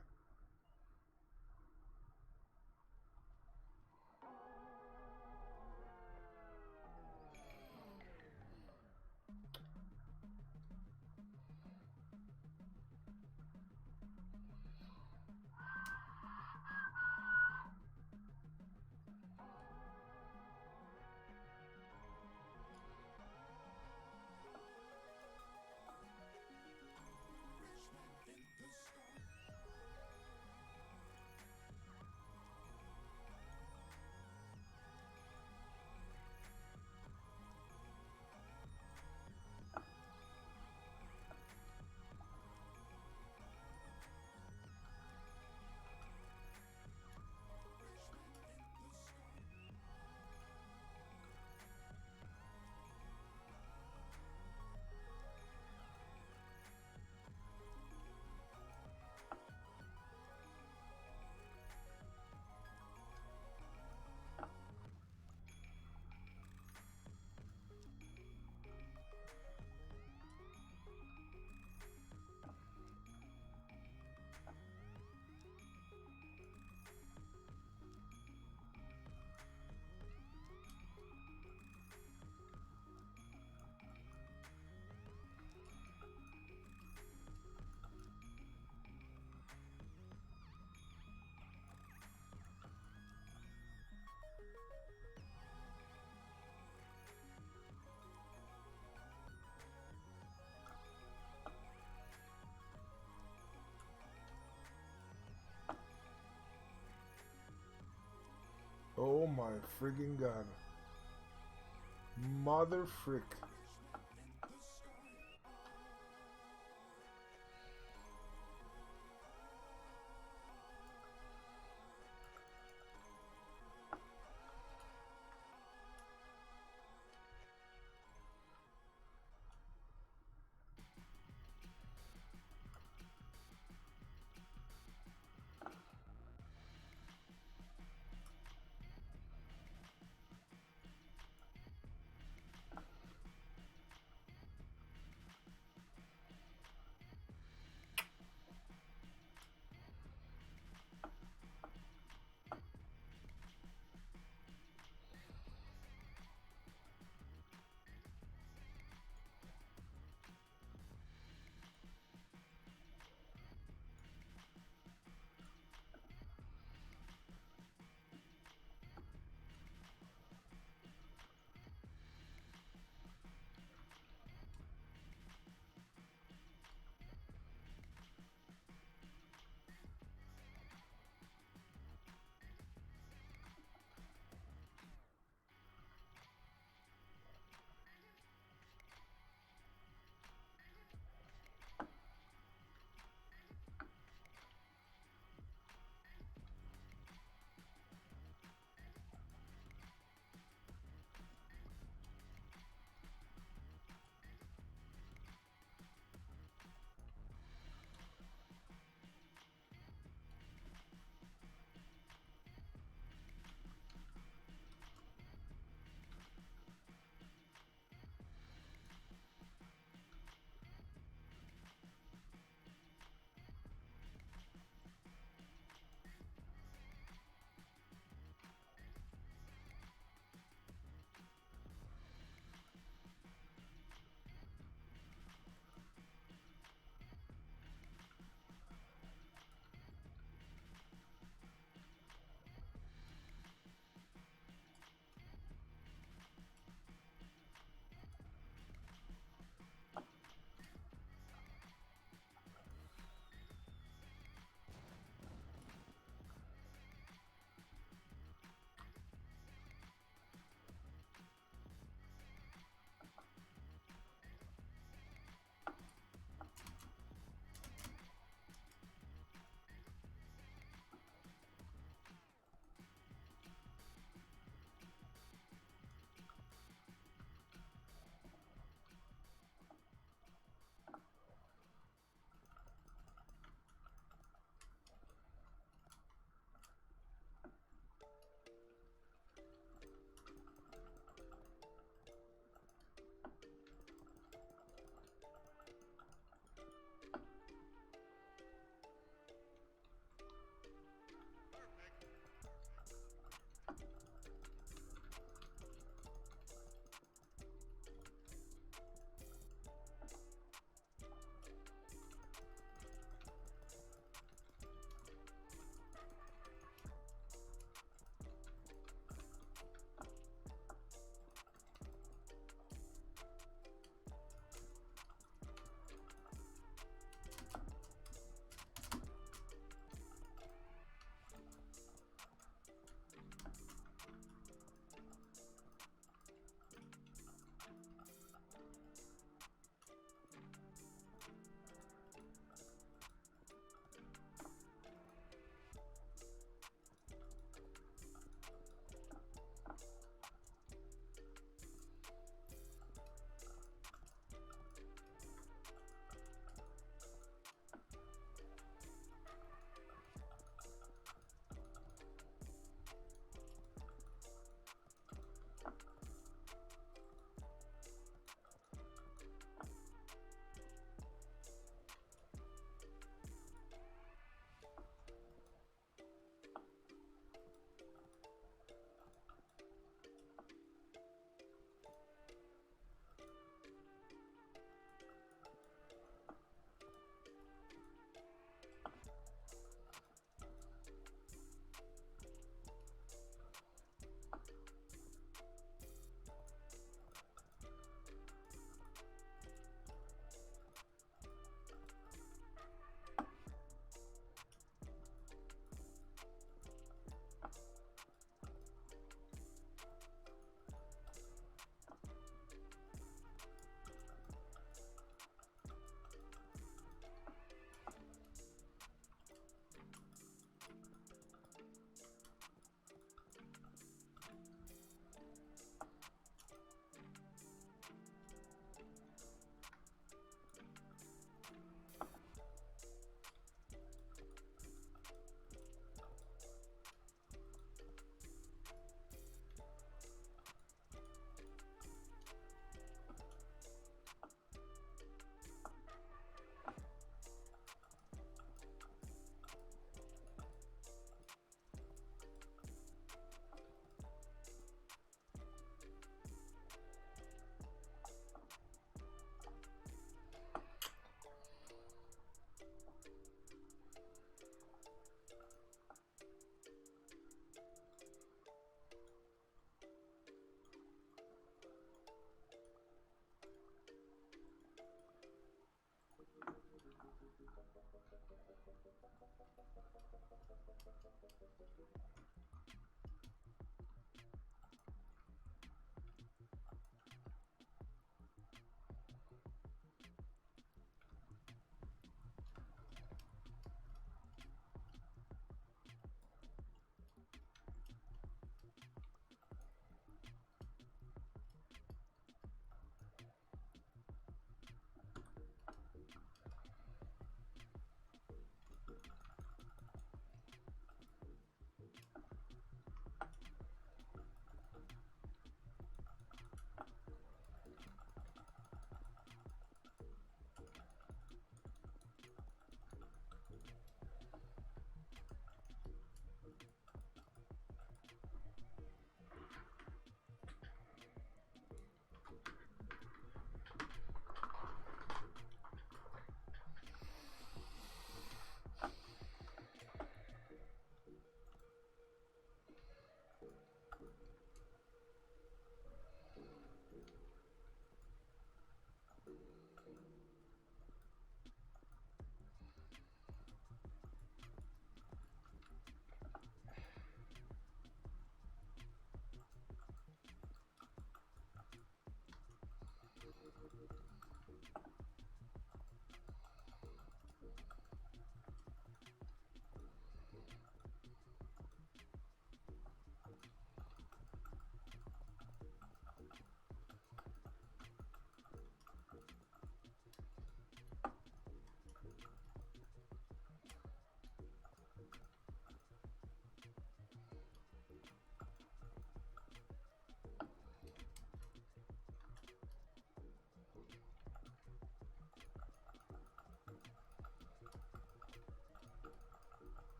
Oh my friggin' god. Mother frick.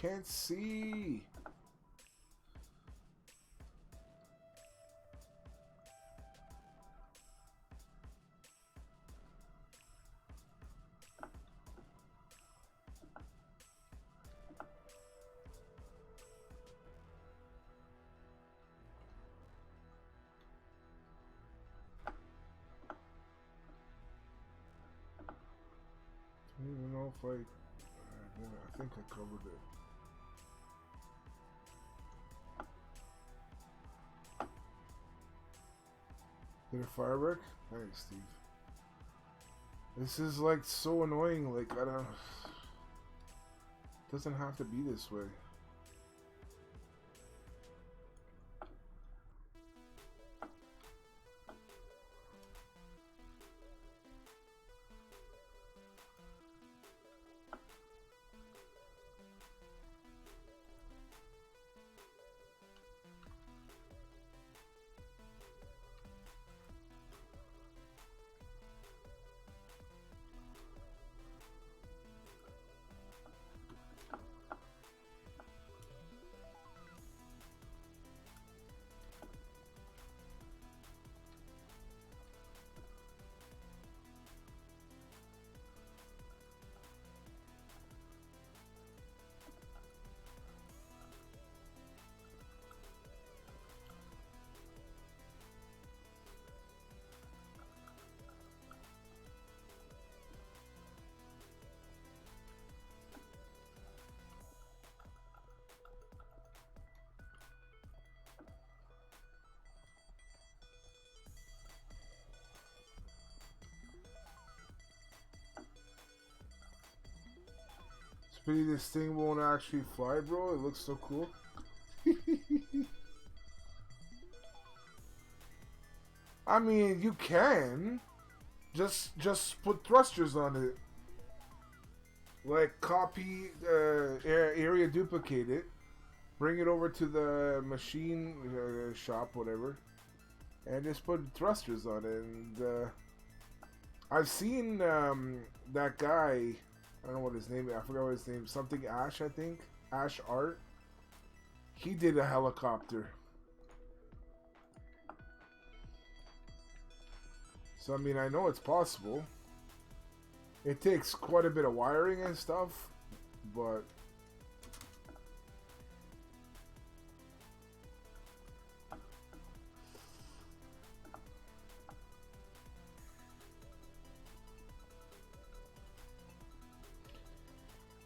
can't see. I don't even know if I think I covered it. Did a firework? Thanks, Steve. This is like so annoying. Like, I don't. It doesn't have to be this way. Pity this thing won't actually fly, bro. It looks so cool. I mean, you can just put thrusters on it. Like copy area, duplicate it, bring it over to the machine shop, whatever, and just put thrusters on it. And I've seen that guy. I don't know what his name is. I forgot what his name is. Something Ash, I think. Ash Art. He did a helicopter. So, I mean, I know it's possible. It takes quite a bit of wiring and stuff, but...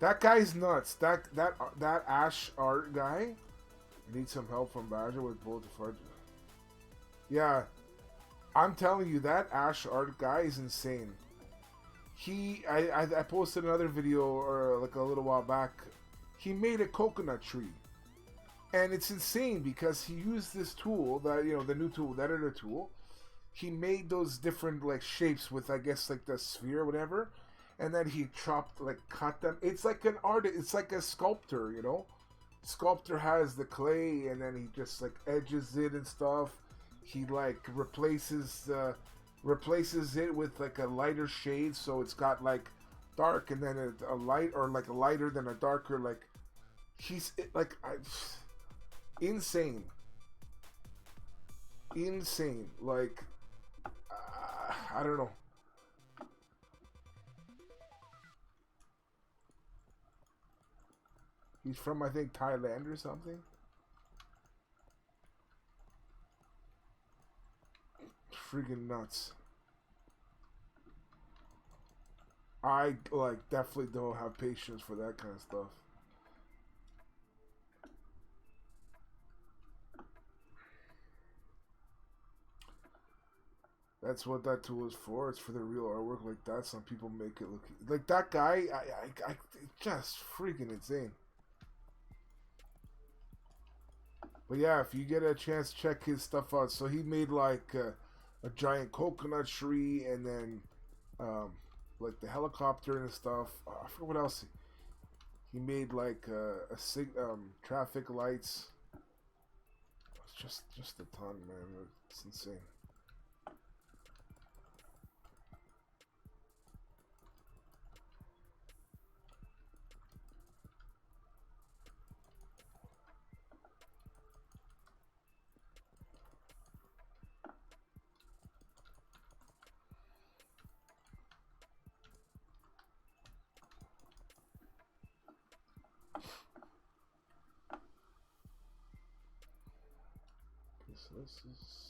That guy's nuts. That Ash Art guy needs some help from Badger with both the fudge. Yeah, I'm telling you, that Ash Art guy is insane. I posted another video or like a little while back. He made a coconut tree, and it's insane because he used this tool that the new tool, the editor tool. He made those different like shapes with, I guess, like the sphere or whatever. And then he cut them. It's like an artist. It's like a sculptor, Sculptor has the clay, and then he just like edges it and stuff. He like replaces it with like a lighter shade, so it's got like dark and then a light, or like a lighter than a darker. Like insane. Like I don't know. He's from, I think, Thailand or something. Freaking nuts. I, definitely don't have patience for that kind of stuff. That's what that tool is for. It's for the real artwork like that. Some people make it look... Like, that guy, I just freaking insane. But yeah, if you get a chance, check his stuff out. So he made like a giant coconut tree, and then like the helicopter and stuff. I forget what else. He made like traffic lights. It's just a ton, man. It's insane. This is.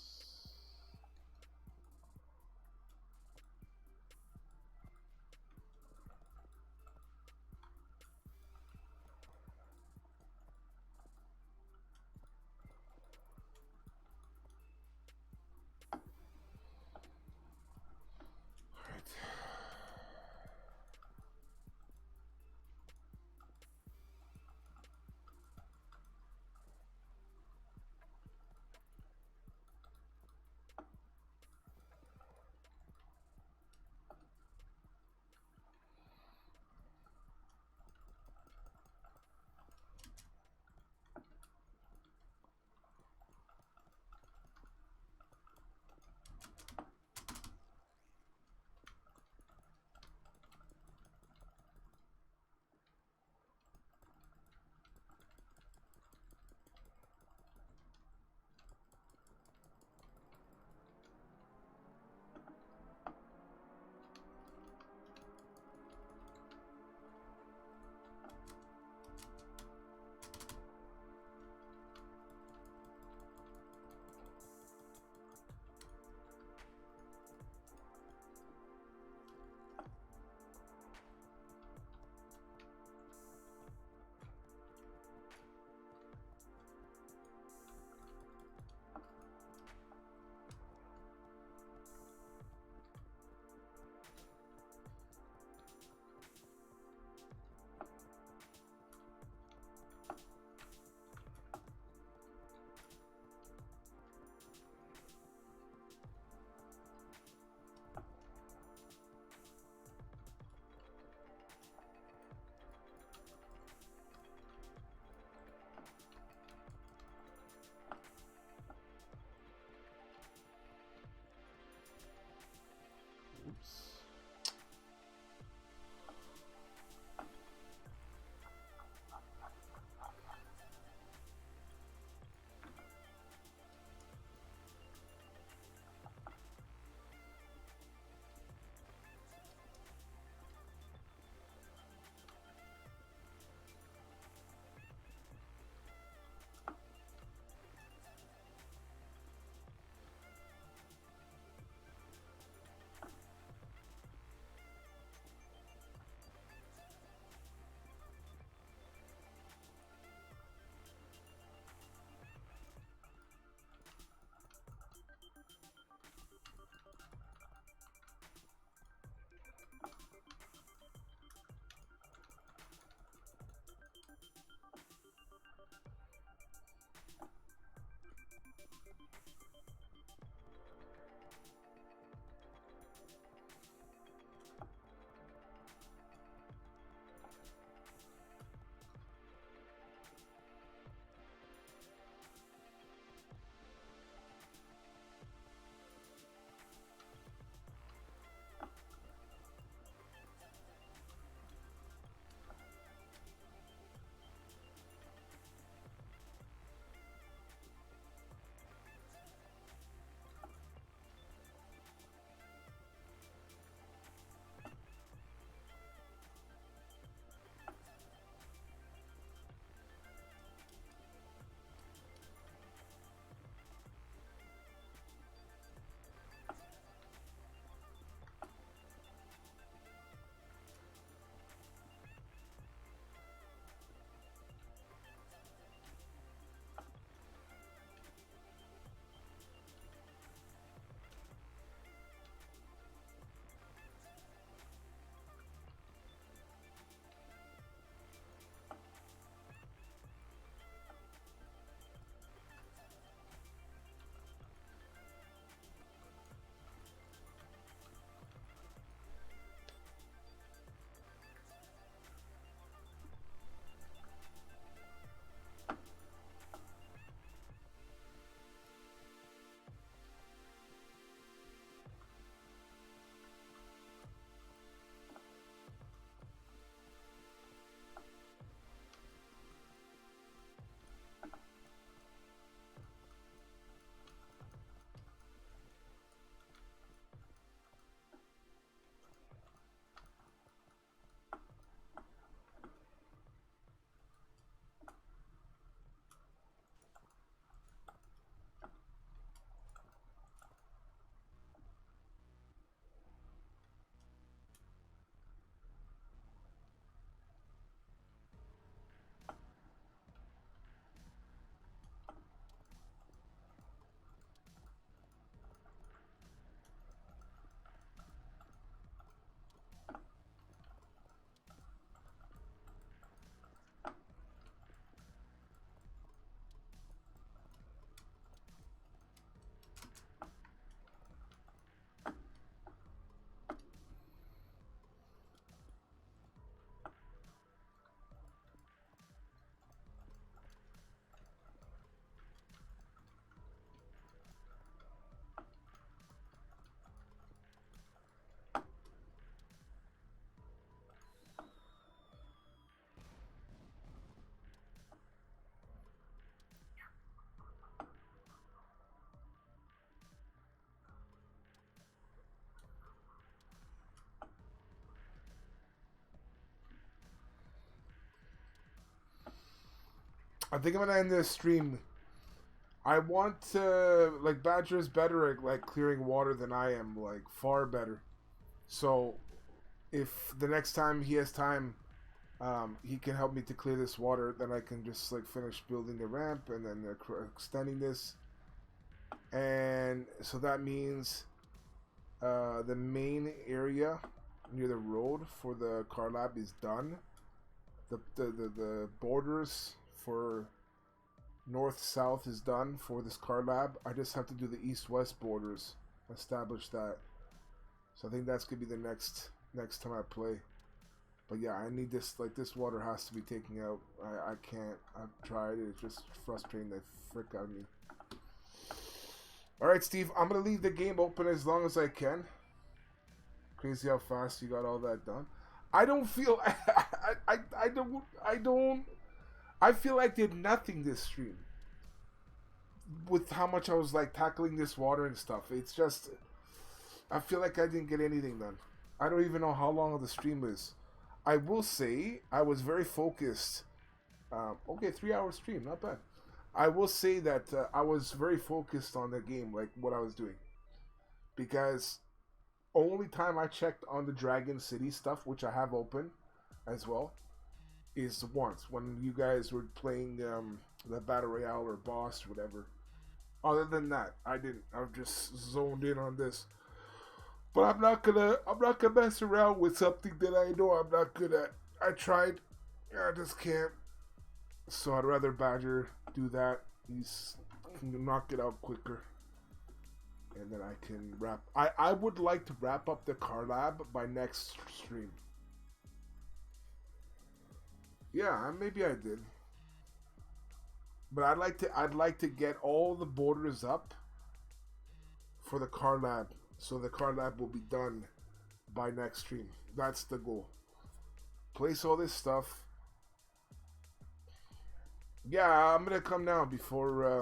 Oops. I think I'm gonna end this stream. I want to, like, Badger's better at, like, clearing water than I am, like, far better. So, if the next time he has time, he can help me to clear this water, then I can just, like, finish building the ramp and then extending this. And so that means the main area near the road for the car lab is done. The borders for north-south is done for this car lab. I just have to do the east-west borders, establish that. So I think that's gonna be the next time I play. But yeah, I need this, like, this water has to be taken out. I can't. I've tried it. It's just frustrating the frick out of me. Alright, Steve, I'm gonna leave the game open as long as I can. Crazy how fast you got all that done. I don't feel I feel I did nothing this stream. With how much I was, like, tackling this water and stuff. It's just, I feel like I didn't get anything done. I don't even know how long the stream is. I will say I was very focused. Okay, 3-hour stream, not bad. I will say that I was very focused on the game, like what I was doing, because only time I checked on the Dragon City stuff, which I have open as well, is once when you guys were playing the Battle Royale or boss or whatever. Other than that, I didn't. I've just zoned in on this. But I'm not gonna mess around with something that I know I'm not good at. I tried, I just can't. So I'd rather Badger do that. He's can knock it out quicker, and then I can wrap. I would like to wrap up the car lab by next stream. Yeah, maybe I did. But I'd like to get all the borders up for the car lab, so the car lab will be done by next stream. That's the goal. Place all this stuff. Yeah, I'm gonna come now before I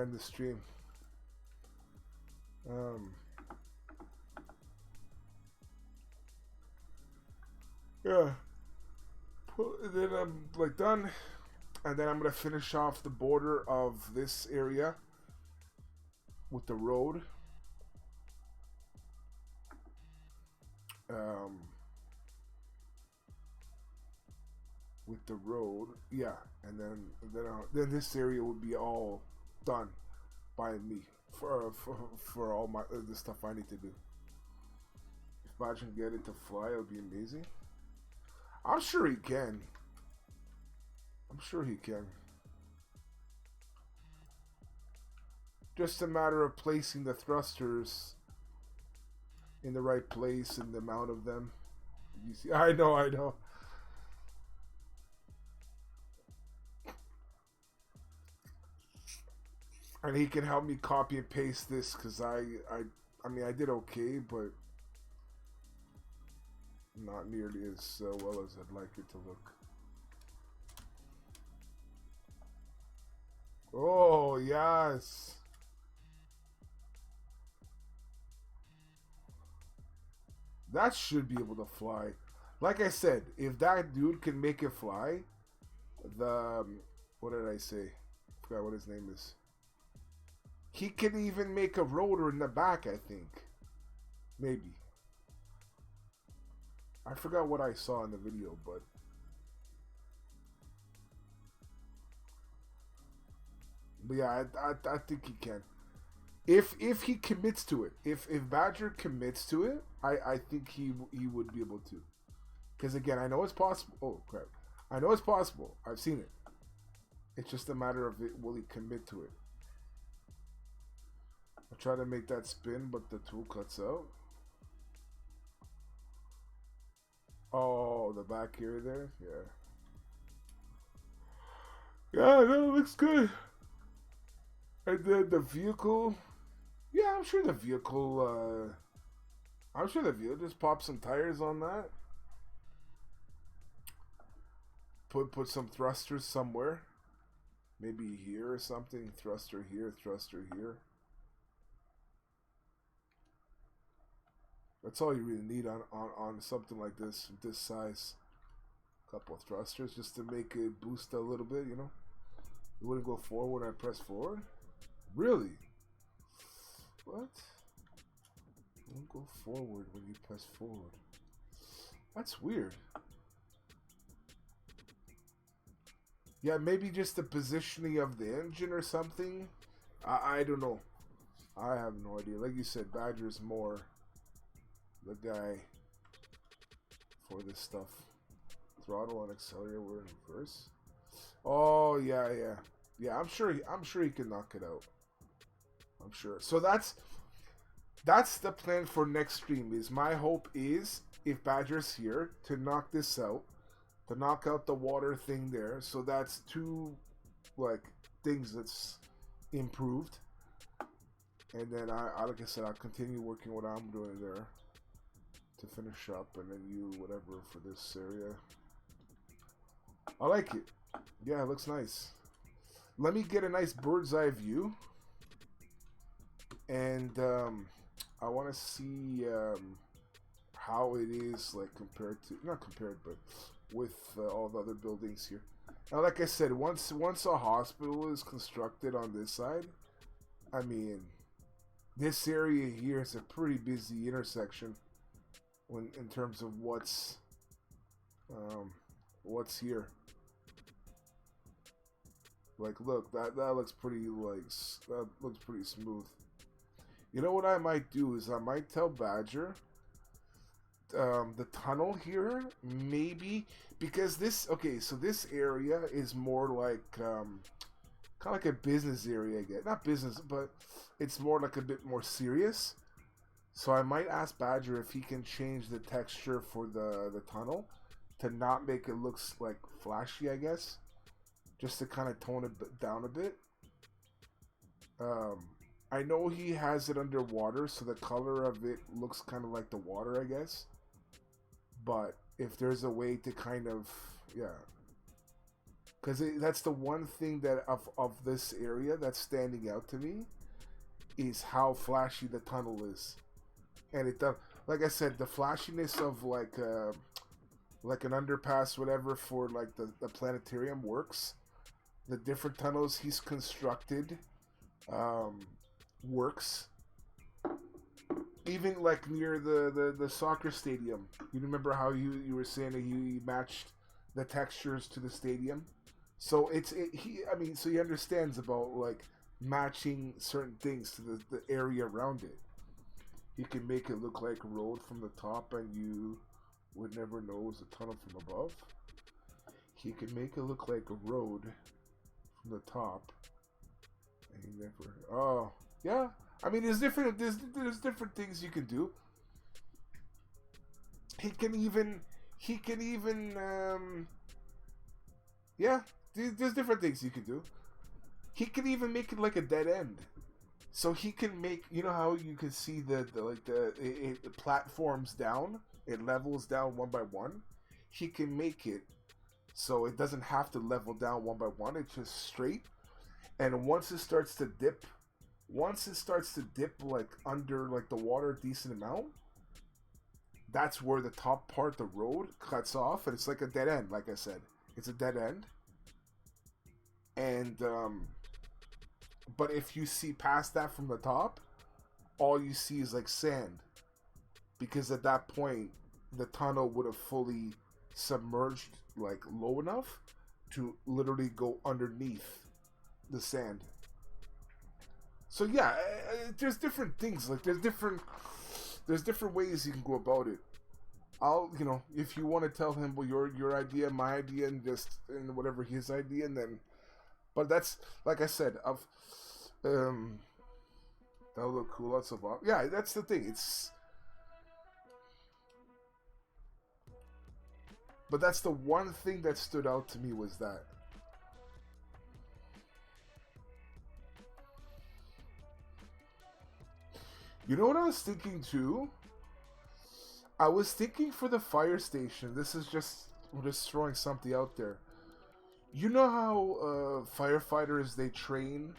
end the stream. Yeah. Then I'm, like, done, and then I'm gonna finish off the border of this area with the road. With the road, yeah, and then this area would be all done by me for all my the stuff I need to do. If I can get it to fly, it would be amazing. I'm sure he can. I'm sure he can. Just a matter of placing the thrusters in the right place and the amount of them. You see, I know. And he can help me copy and paste this, because I mean, I did okay, but not nearly as well as I'd like it to look. Oh, yes. That should be able to fly. Like I said, if that dude can make it fly, what did I say? I forgot what his name is. He can even make a rotor in the back, I think. Maybe. I forgot what I saw in the video, but yeah, I think he can. If he commits to it, if Badger commits to it, I think he would be able to. Because again, I know it's possible. Oh crap! I know it's possible. I've seen it. It's just a matter of will he commit to it. I try to make that spin, but the tool cuts out. Oh, the back here there? Yeah. Yeah, that looks good. And then the vehicle. Yeah, I'm sure the vehicle, just pop some tires on that. Put some thrusters somewhere. Maybe here or something. Thruster here, thruster here. That's all you really need on something like this size. couple of thrusters just to make it boost a little bit, you know. It wouldn't go forward when I press forward. Really? What? It won't go forward when you press forward. That's weird. Yeah, maybe just the positioning of the engine or something. I don't know. I have no idea. Like you said, Badger's more the guy for this stuff. Throttle and accelerator were in reverse. Oh yeah. Yeah, I'm sure he can knock it out. I'm sure. So that's the plan for next stream. Is my hope is if Badger's here to knock this out, to knock out the water thing there. So that's two like things that's improved. And then I like I said, I'll continue working what I'm doing there to finish up, and then you whatever for this area. I like it. Yeah, it looks nice. Let me get a nice bird's eye view, and I want to see how it is like compared to not compared, but with all the other buildings here. Now, like I said, once a hospital is constructed on this side, I mean, this area here is a pretty busy intersection when in terms of what's here. Like, look, that looks pretty that looks pretty smooth. You know what I might do is I might tell Badger the tunnel here maybe because this so this area is more like kind of like a business area again, not business, but it's more like a bit more serious. So I might ask Badger if he can change the texture for the tunnel to not make it look like flashy, I guess, just to kind of tone it down a bit. I know he has it underwater, so the color of it looks kind of like the water, I guess. But if there's a way to kind of, yeah. Because that's the one thing that of this area that's standing out to me is how flashy the tunnel is. And it does, like I said, the flashiness of like an underpass, whatever, for like the planetarium works. The different tunnels he's constructed works. Even like near the soccer stadium, you remember how you were saying that he matched the textures to the stadium. So so he understands about like matching certain things to the area around it. He can make it look like a road from the top, and you would never know it was a tunnel from above. He can make it look like a road from the top, and you never. Oh, yeah. I mean, there's different things you can do. He can even yeah, there's different things you can do. He can even make it like a dead end. So he can make, you know how you can see it platforms down, it levels down one by one. He can make it so it doesn't have to level down one by one. It's just straight. And once it starts to dip like under like the water a decent amount, that's where the top part, the road, cuts off, and it's like a dead end. Like I said, it's a dead end. And but if you see past that from the top, all you see is like sand, because at that point the tunnel would have fully submerged like low enough to literally go underneath the sand. So yeah, there's different things. Like there's different ways you can go about it. I'll, if you want to tell him, well, your idea, my idea, and whatever his idea, and then, but that's like I said, that'll look cool. Lots of yeah, that's the thing. But that's the one thing that stood out to me was that. You know what I was thinking too? I was thinking for the fire station. This is we're just throwing something out there. You know how firefighters, they train?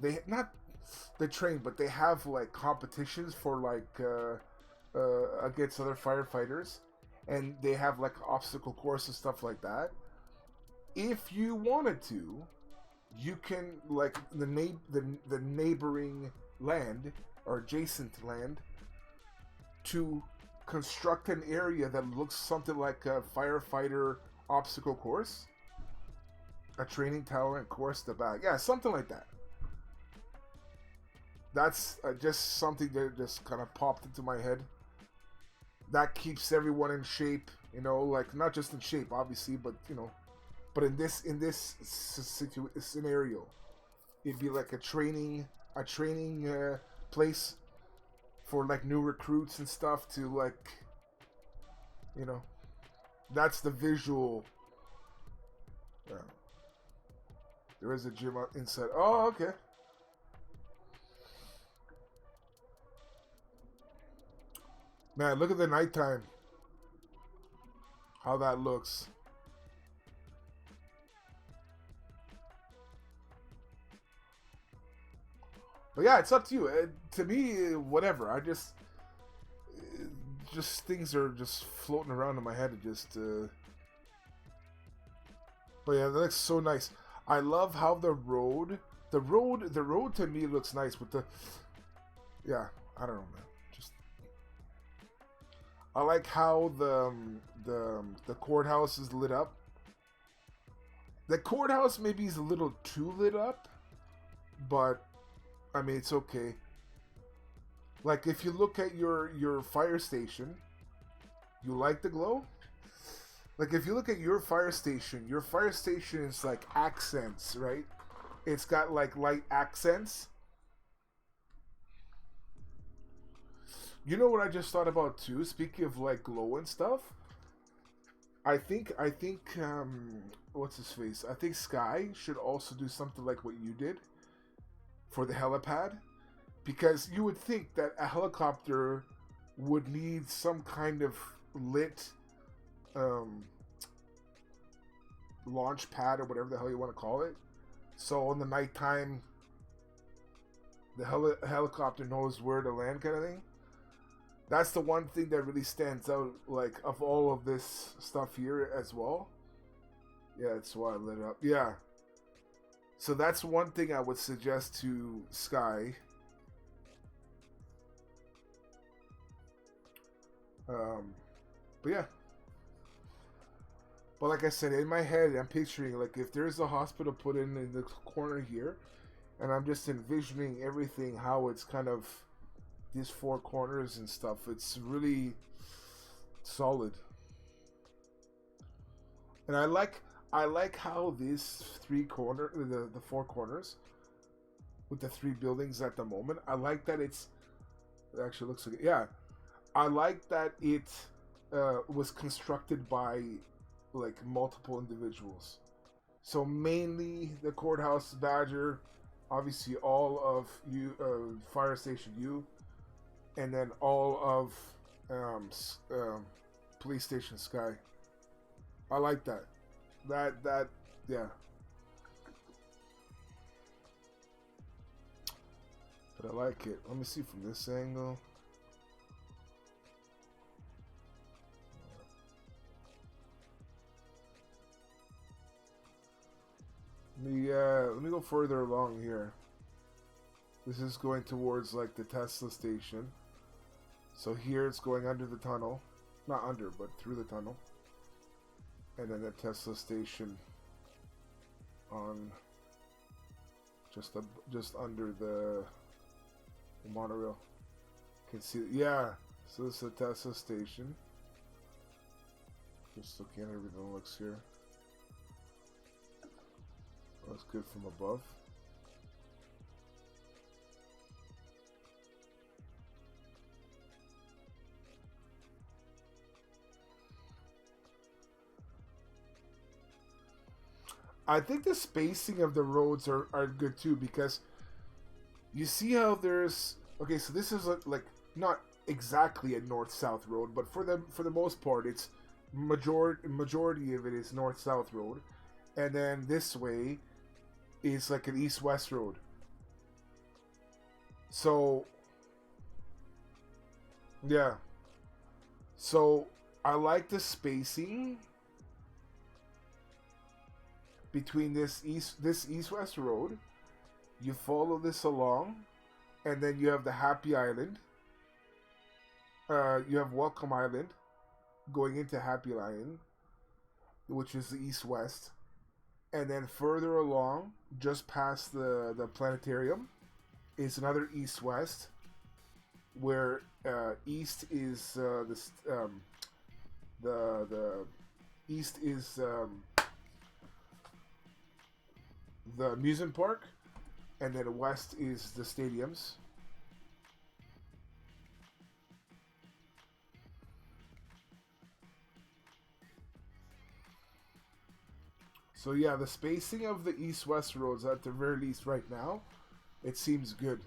But they have like competitions for like against other firefighters, and they have like obstacle course and stuff like that. If you wanted to, you can like the neighboring land or adjacent land to construct an area that looks something like a firefighter obstacle course, a training tower and course the back. Yeah, something like that. That's just something that just kind of popped into my head. That keeps everyone in shape, you know, like not just in shape, obviously, but you know, but in this scenario, it'd be like a training place for like new recruits and stuff to like, you know, that's the visual. Yeah. There is a gym inside. Oh, okay. Man, look at the nighttime. How that looks. But yeah, it's up to you. To me, whatever. Just things are just floating around in my head. But yeah, that looks so nice. I love how the road to me looks nice with the, yeah, I don't know, man. Just, I like how the courthouse is lit up. The courthouse maybe is a little too lit up, but I mean, it's okay. Like, if you look at your fire station, you like the glow? Like, if you look at your fire station is like accents, right? It's got like light accents. You know what I just thought about too? Speaking of like glow and stuff, I think what's his face? I think Sky should also do something like what you did for the helipad, because you would think that a helicopter would need some kind of lit launch pad or whatever the hell you want to call it. So in the nighttime, the helicopter knows where to land, kind of thing. That's the one thing that really stands out, like, of all of this stuff here as well. Yeah, that's why I lit it up. Yeah. So that's one thing I would suggest to Sky. But yeah. But like I said, in my head, I'm picturing, like, if there's a hospital put in the corner here, and I'm just envisioning everything, how it's kind of these four corners and stuff. It's really solid. And I like how these the four corners with the three buildings at the moment. I like that it actually looks like, yeah. I like that it was constructed by like multiple individuals. So mainly the courthouse Badger, obviously all of Fire Station U, and then all of Police Station Sky. I like that. That yeah. But I like it. Let me see from this angle. Let me go further along here. This is going towards like the Tesla station. So here it's going under the tunnel. Not under, but through the tunnel. And then the Tesla station on just under the monorail. You can see, yeah. So this is the Tesla station. Just looking at everything looks here. Looks good from above. I think the spacing of the roads are good too, because you see how there's, okay, so this is like not exactly a north-south road, but for the most part it's majority of it is north-south road, and then this way is like an east-west road. So yeah, so I like the spacing between this east-west road. You follow this along, and then you have the Happy Island. You have Welcome Island going into Happy Island, which is the east-west, and then further along, just past the planetarium, is another east-west, where east is the east is the amusement park, and then west is the stadiums. So yeah, the spacing of the east-west roads, at the very least right now, it seems good.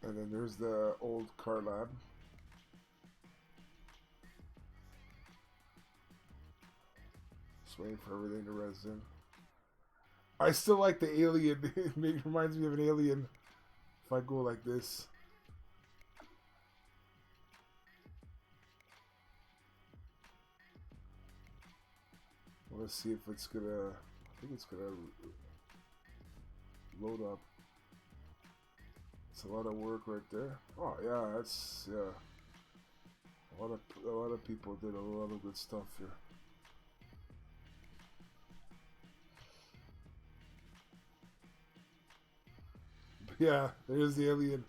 And then there's the old car lab. Just waiting for everything to res in. I still like the alien. It reminds me of an alien if I go like this. Let's see if it's gonna... I think it's gonna load up. It's a lot of work right there. Oh yeah, that's... yeah. A lot of people did a lot of good stuff here. Yeah, there's the alien.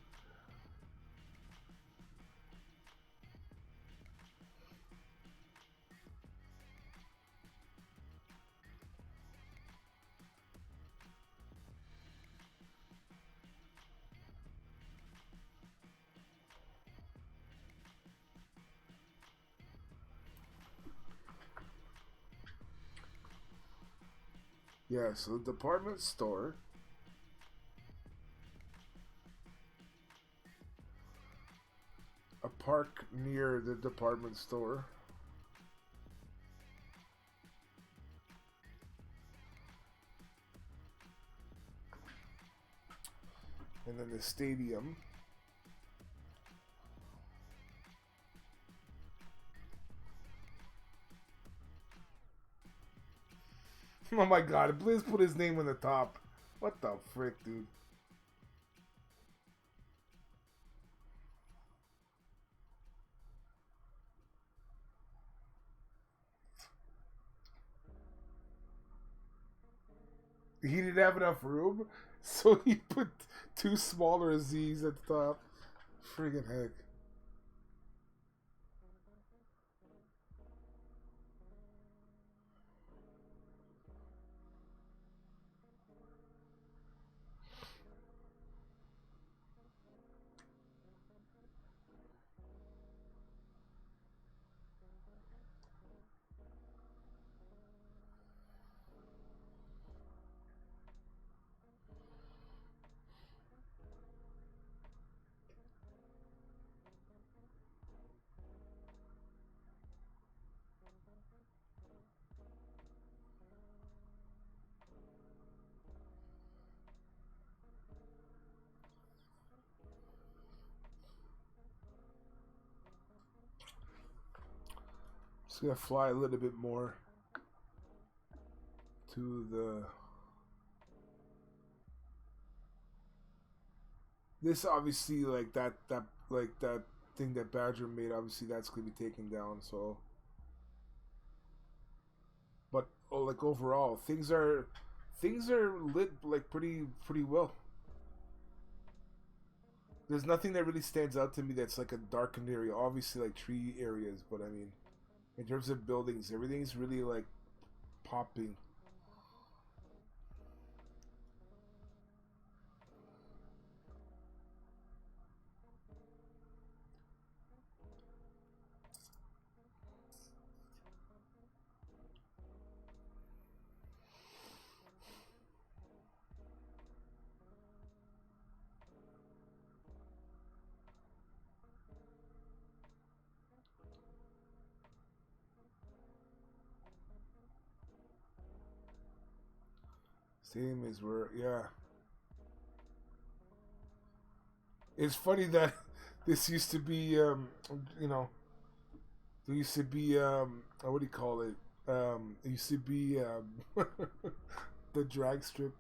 Yeah, so the department store. A park near the department store. And then the stadium. Oh my god, please put his name on the top. What the frick, dude? He didn't have enough room, so he put two smaller Z's at the top. Friggin' heck. Just gonna fly a little bit more to the... This obviously, like that thing that Badger made, obviously that's gonna be taken down, so... But like overall, things are lit like pretty well. There's nothing that really stands out to me that's like a darkened area. Obviously, like tree areas, but I mean, in terms of buildings, everything's really like popping. Stadium is where, yeah. It's funny that this used to be, you know, there used to be, what do you call it? It used to be the drag strip.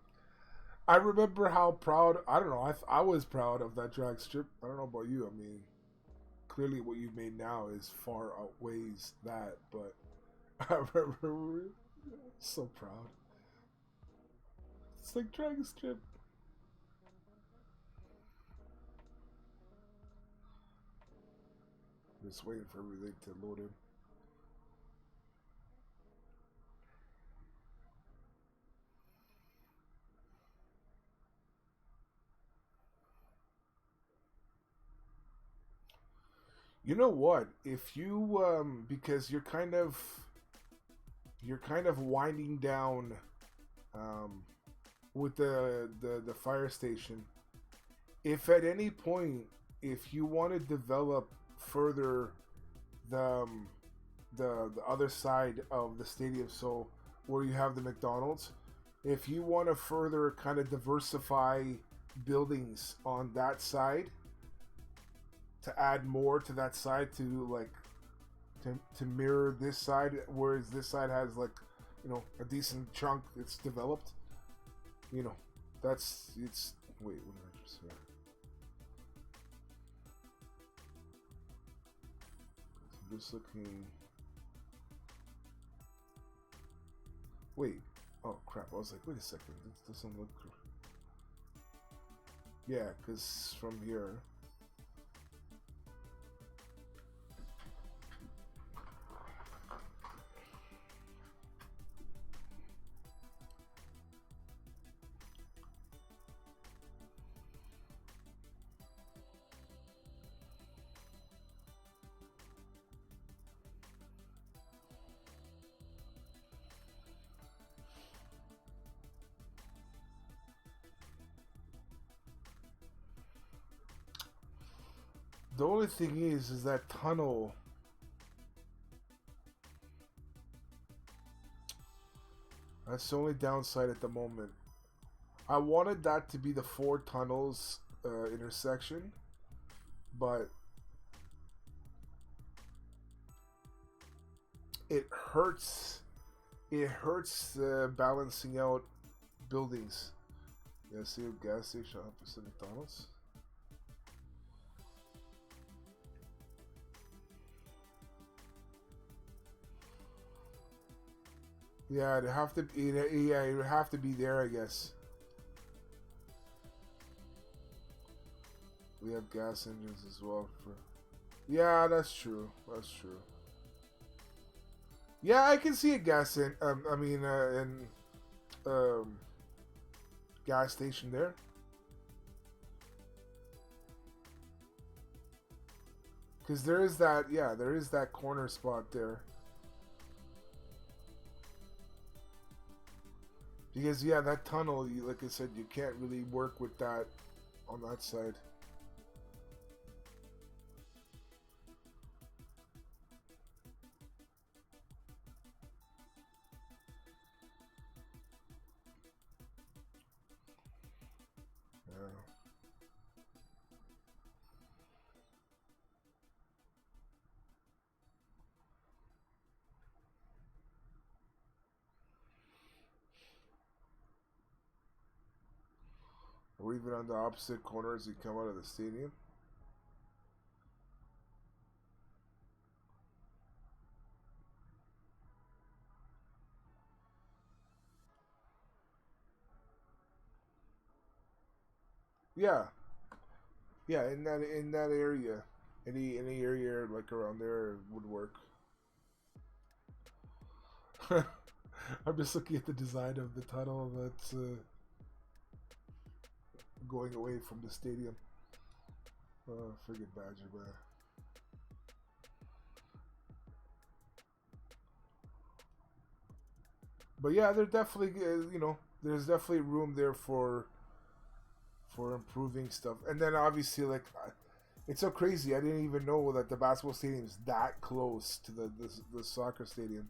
I remember how proud, I don't know, I was proud of that drag strip. I don't know about you. I mean, clearly what you've made now is far outweighs that, but I remember so proud. It's like drag strip. Just waiting for everything to load in. You know what? If you because you're kind of winding down um, with the fire station. If at any point, if you want to develop further the the other side of the stadium, so where you have the McDonald's, if you want to further kind of diversify buildings on that side to add more to that side to like to mirror this side, whereas this side has like, you know, a decent chunk it's developed, you know, that's it's wait, what did I just say? I'm just looking. Wait, oh crap, I was like, wait a second, this doesn't look, yeah, because from here, the only thing is that tunnel. That's the only downside at the moment. I wanted that to be the four tunnels intersection, but it hurts. It hurts balancing out buildings. Yeah, see a gas station opposite McDonald's. Yeah, it'd have to. Yeah, it would have to be there, I guess. We have gas engines as well. For yeah, that's true. That's true. Yeah, I can see a gas in. I mean, in um, gas station there. Because there is that. Yeah, there is that corner spot there. Because yeah, that tunnel, like I said, you can't really work with that on that side. Yeah. Or even on the opposite corner as you come out of the stadium. Yeah, yeah, in that area, any area like around there would work. I'm just looking at the design of the tunnel that's going away from the stadium. Oh, friggin' Badger, man. But yeah, there definitely, you know, there's definitely room there for improving stuff. And then obviously, like, it's so crazy. I didn't even know that the basketball stadium is that close to the soccer stadium.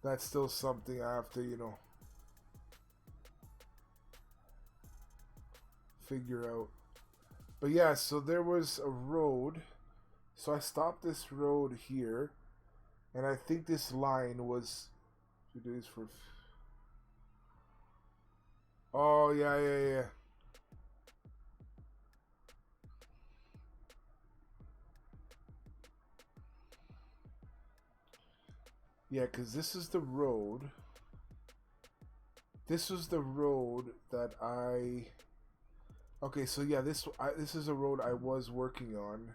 That's still something I have to, you know, figure out. But yeah, so there was a road. So I stopped this road here, and I think this line was 2 days for. Oh yeah, yeah, yeah. Yeah, because this is the road. This was the road that I. Okay, so yeah, this is a road I was working on.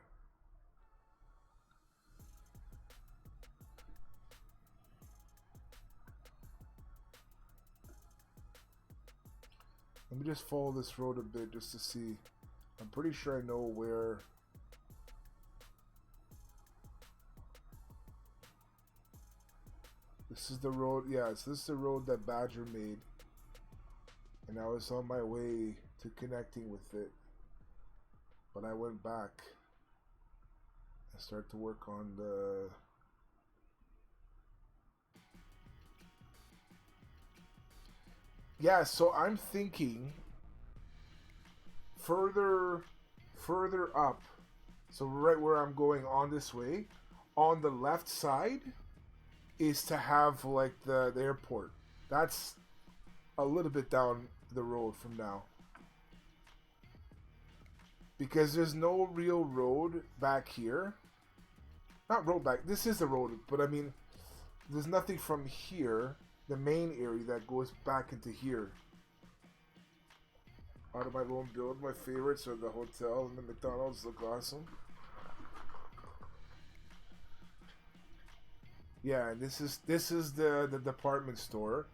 Let me just follow this road a bit just to see. I'm pretty sure I know where. This is the road. Yeah, so this is the road that Badger made. And I was on my way to connecting with it. But I went back and started to work on the. Yeah, so I'm thinking further up. So right where I'm going on this way, on the left side is to have like the airport. That's a little bit down the road from now. Because there's no real road back here. Not road back. This is the road, but I mean, there's nothing from here, the main area, that goes back into here. Out of my own build, my favorites are the hotel and the McDonald's. Look awesome. Yeah, and this is the department store.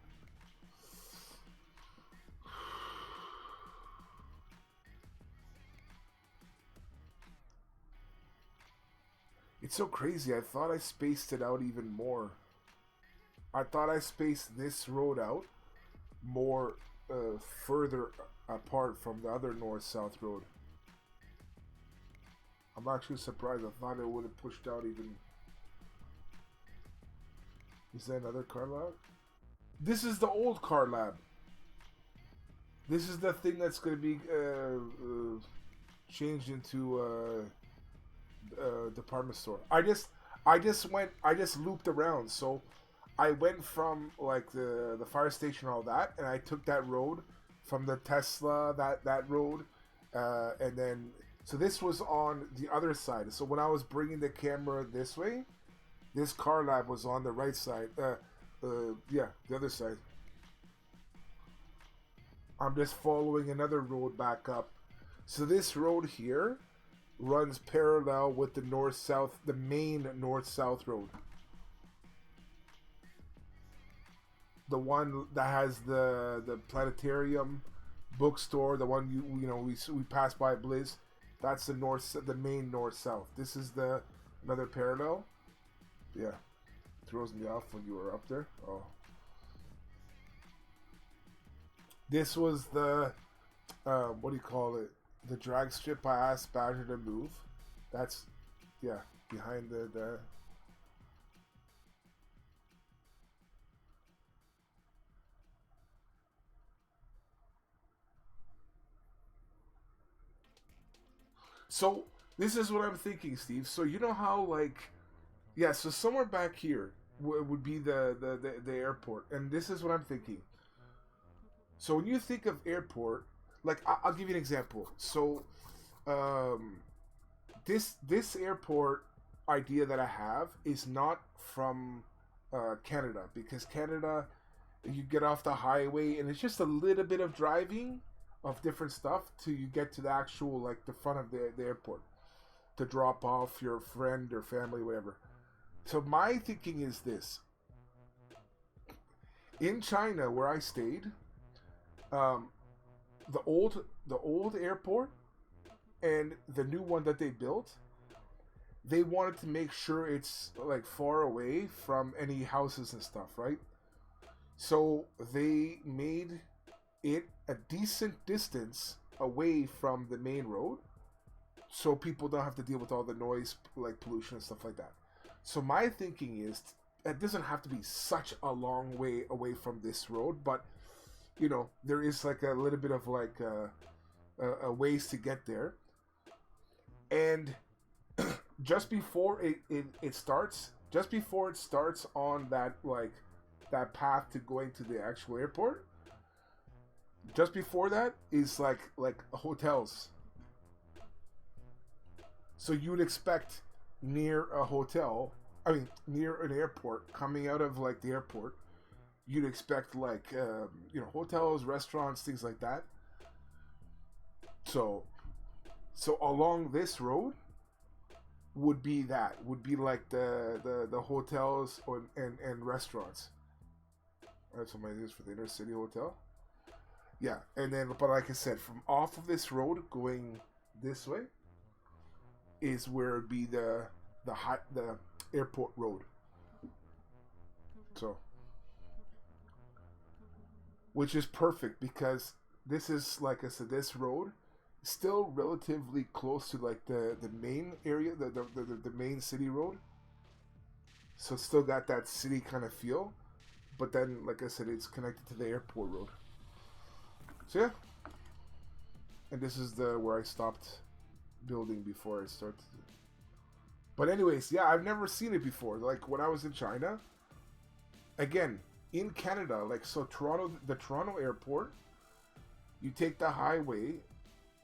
It's so crazy. I thought I spaced it out even more. I thought I spaced this road out more further apart from the other north-south road. I'm actually surprised. I thought it would have pushed out even. Is that another car lab? This is the old car lab. This is the thing that's going to be changed into department store. I just looped around. So I went from like the fire station and all that, and I took that road from the Tesla, that road, and then so this was on the other side. So when I was bringing the camera this way, this car lab was on the right side. Yeah, the other side. I'm just following another road back up. So this road here runs parallel with the north-south, the main north-south road. The one that has the planetarium bookstore, the one you know we passed by Blizz. That's the main north-south. This is the another parallel. Yeah, throws me off when you were up there. Oh, this was the what do you call it? The drag strip I asked Badger to move. That's yeah, behind the So this is what I'm thinking, Steve. So you know how like yeah, so somewhere back here would be the airport, and this is what I'm thinking. So when you think of airport, like I'll give you an example. So um, this airport idea that I have is not from Canada, because Canada, you get off the highway and it's just a little bit of driving of different stuff till you get to the actual like the front of the airport to drop off your friend or family, whatever. So my thinking is this: in China, where I stayed, um, the old airport and the new one that they built, they wanted to make sure it's like far away from any houses and stuff, right? So they made it a decent distance away from the main road, so people don't have to deal with all the noise, like pollution and stuff like that. So my thinking is, it doesn't have to be such a long way away from this road, but you know, there is like a little bit of like a ways to get there. And just before it starts, just before it starts on that like that path to going to the actual airport, just before that is like hotels. So you would expect near a hotel, I mean near an airport, coming out of like the airport, you'd expect like you know, hotels, restaurants, things like that. So along this road would be like the hotels and restaurants. That's what mine is for the inner city hotel. Yeah, and then but like I said, from off of this road going this way is where it'd be the airport road. So, which is perfect because this is, like I said, this road is still relatively close to like the main area, the main city road. So it's still got that city kind of feel, but then like I said, it's connected to the airport road. So yeah, and this is the where I stopped building before I started. But anyways, yeah, I've never seen it before. Like when I was in China, again in Canada, like so Toronto, the Toronto airport, you take the highway,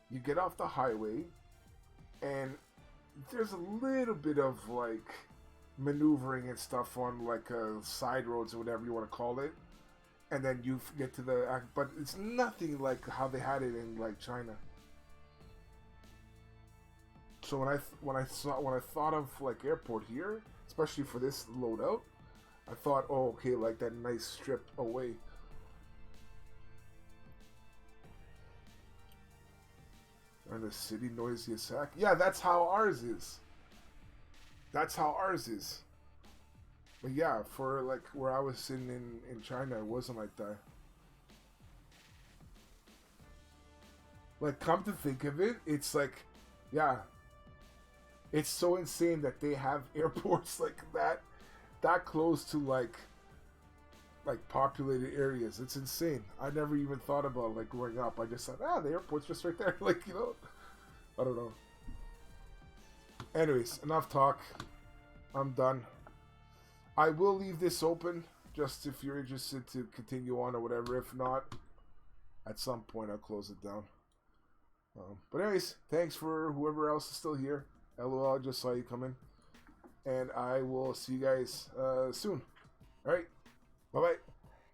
you get off the highway, and there's a little bit of like maneuvering and stuff on like side roads or whatever you want to call it, and then you get to the, but it's nothing like how they had it in like China. So when I thought of like airport here, especially for this loadout, I thought, oh, okay, like that nice strip away. And the city noisiest hack. Yeah, that's how ours is. That's how ours is. But yeah, for like where I was sitting in China, it wasn't like that. Like, come to think of it, it's like, yeah, it's so insane that they have airports like that close to like populated areas. It's insane. I never even thought about like growing up. I just thought, the airport's just right there. Like, you know, I don't know. Anyways, enough talk. I'm done. I will leave this open just if you're interested to continue on or whatever. If not, at some point I'll close it down. But anyways, thanks for whoever else is still here. LOL, I just saw you come in. And I will see you guys soon. Alright, bye-bye.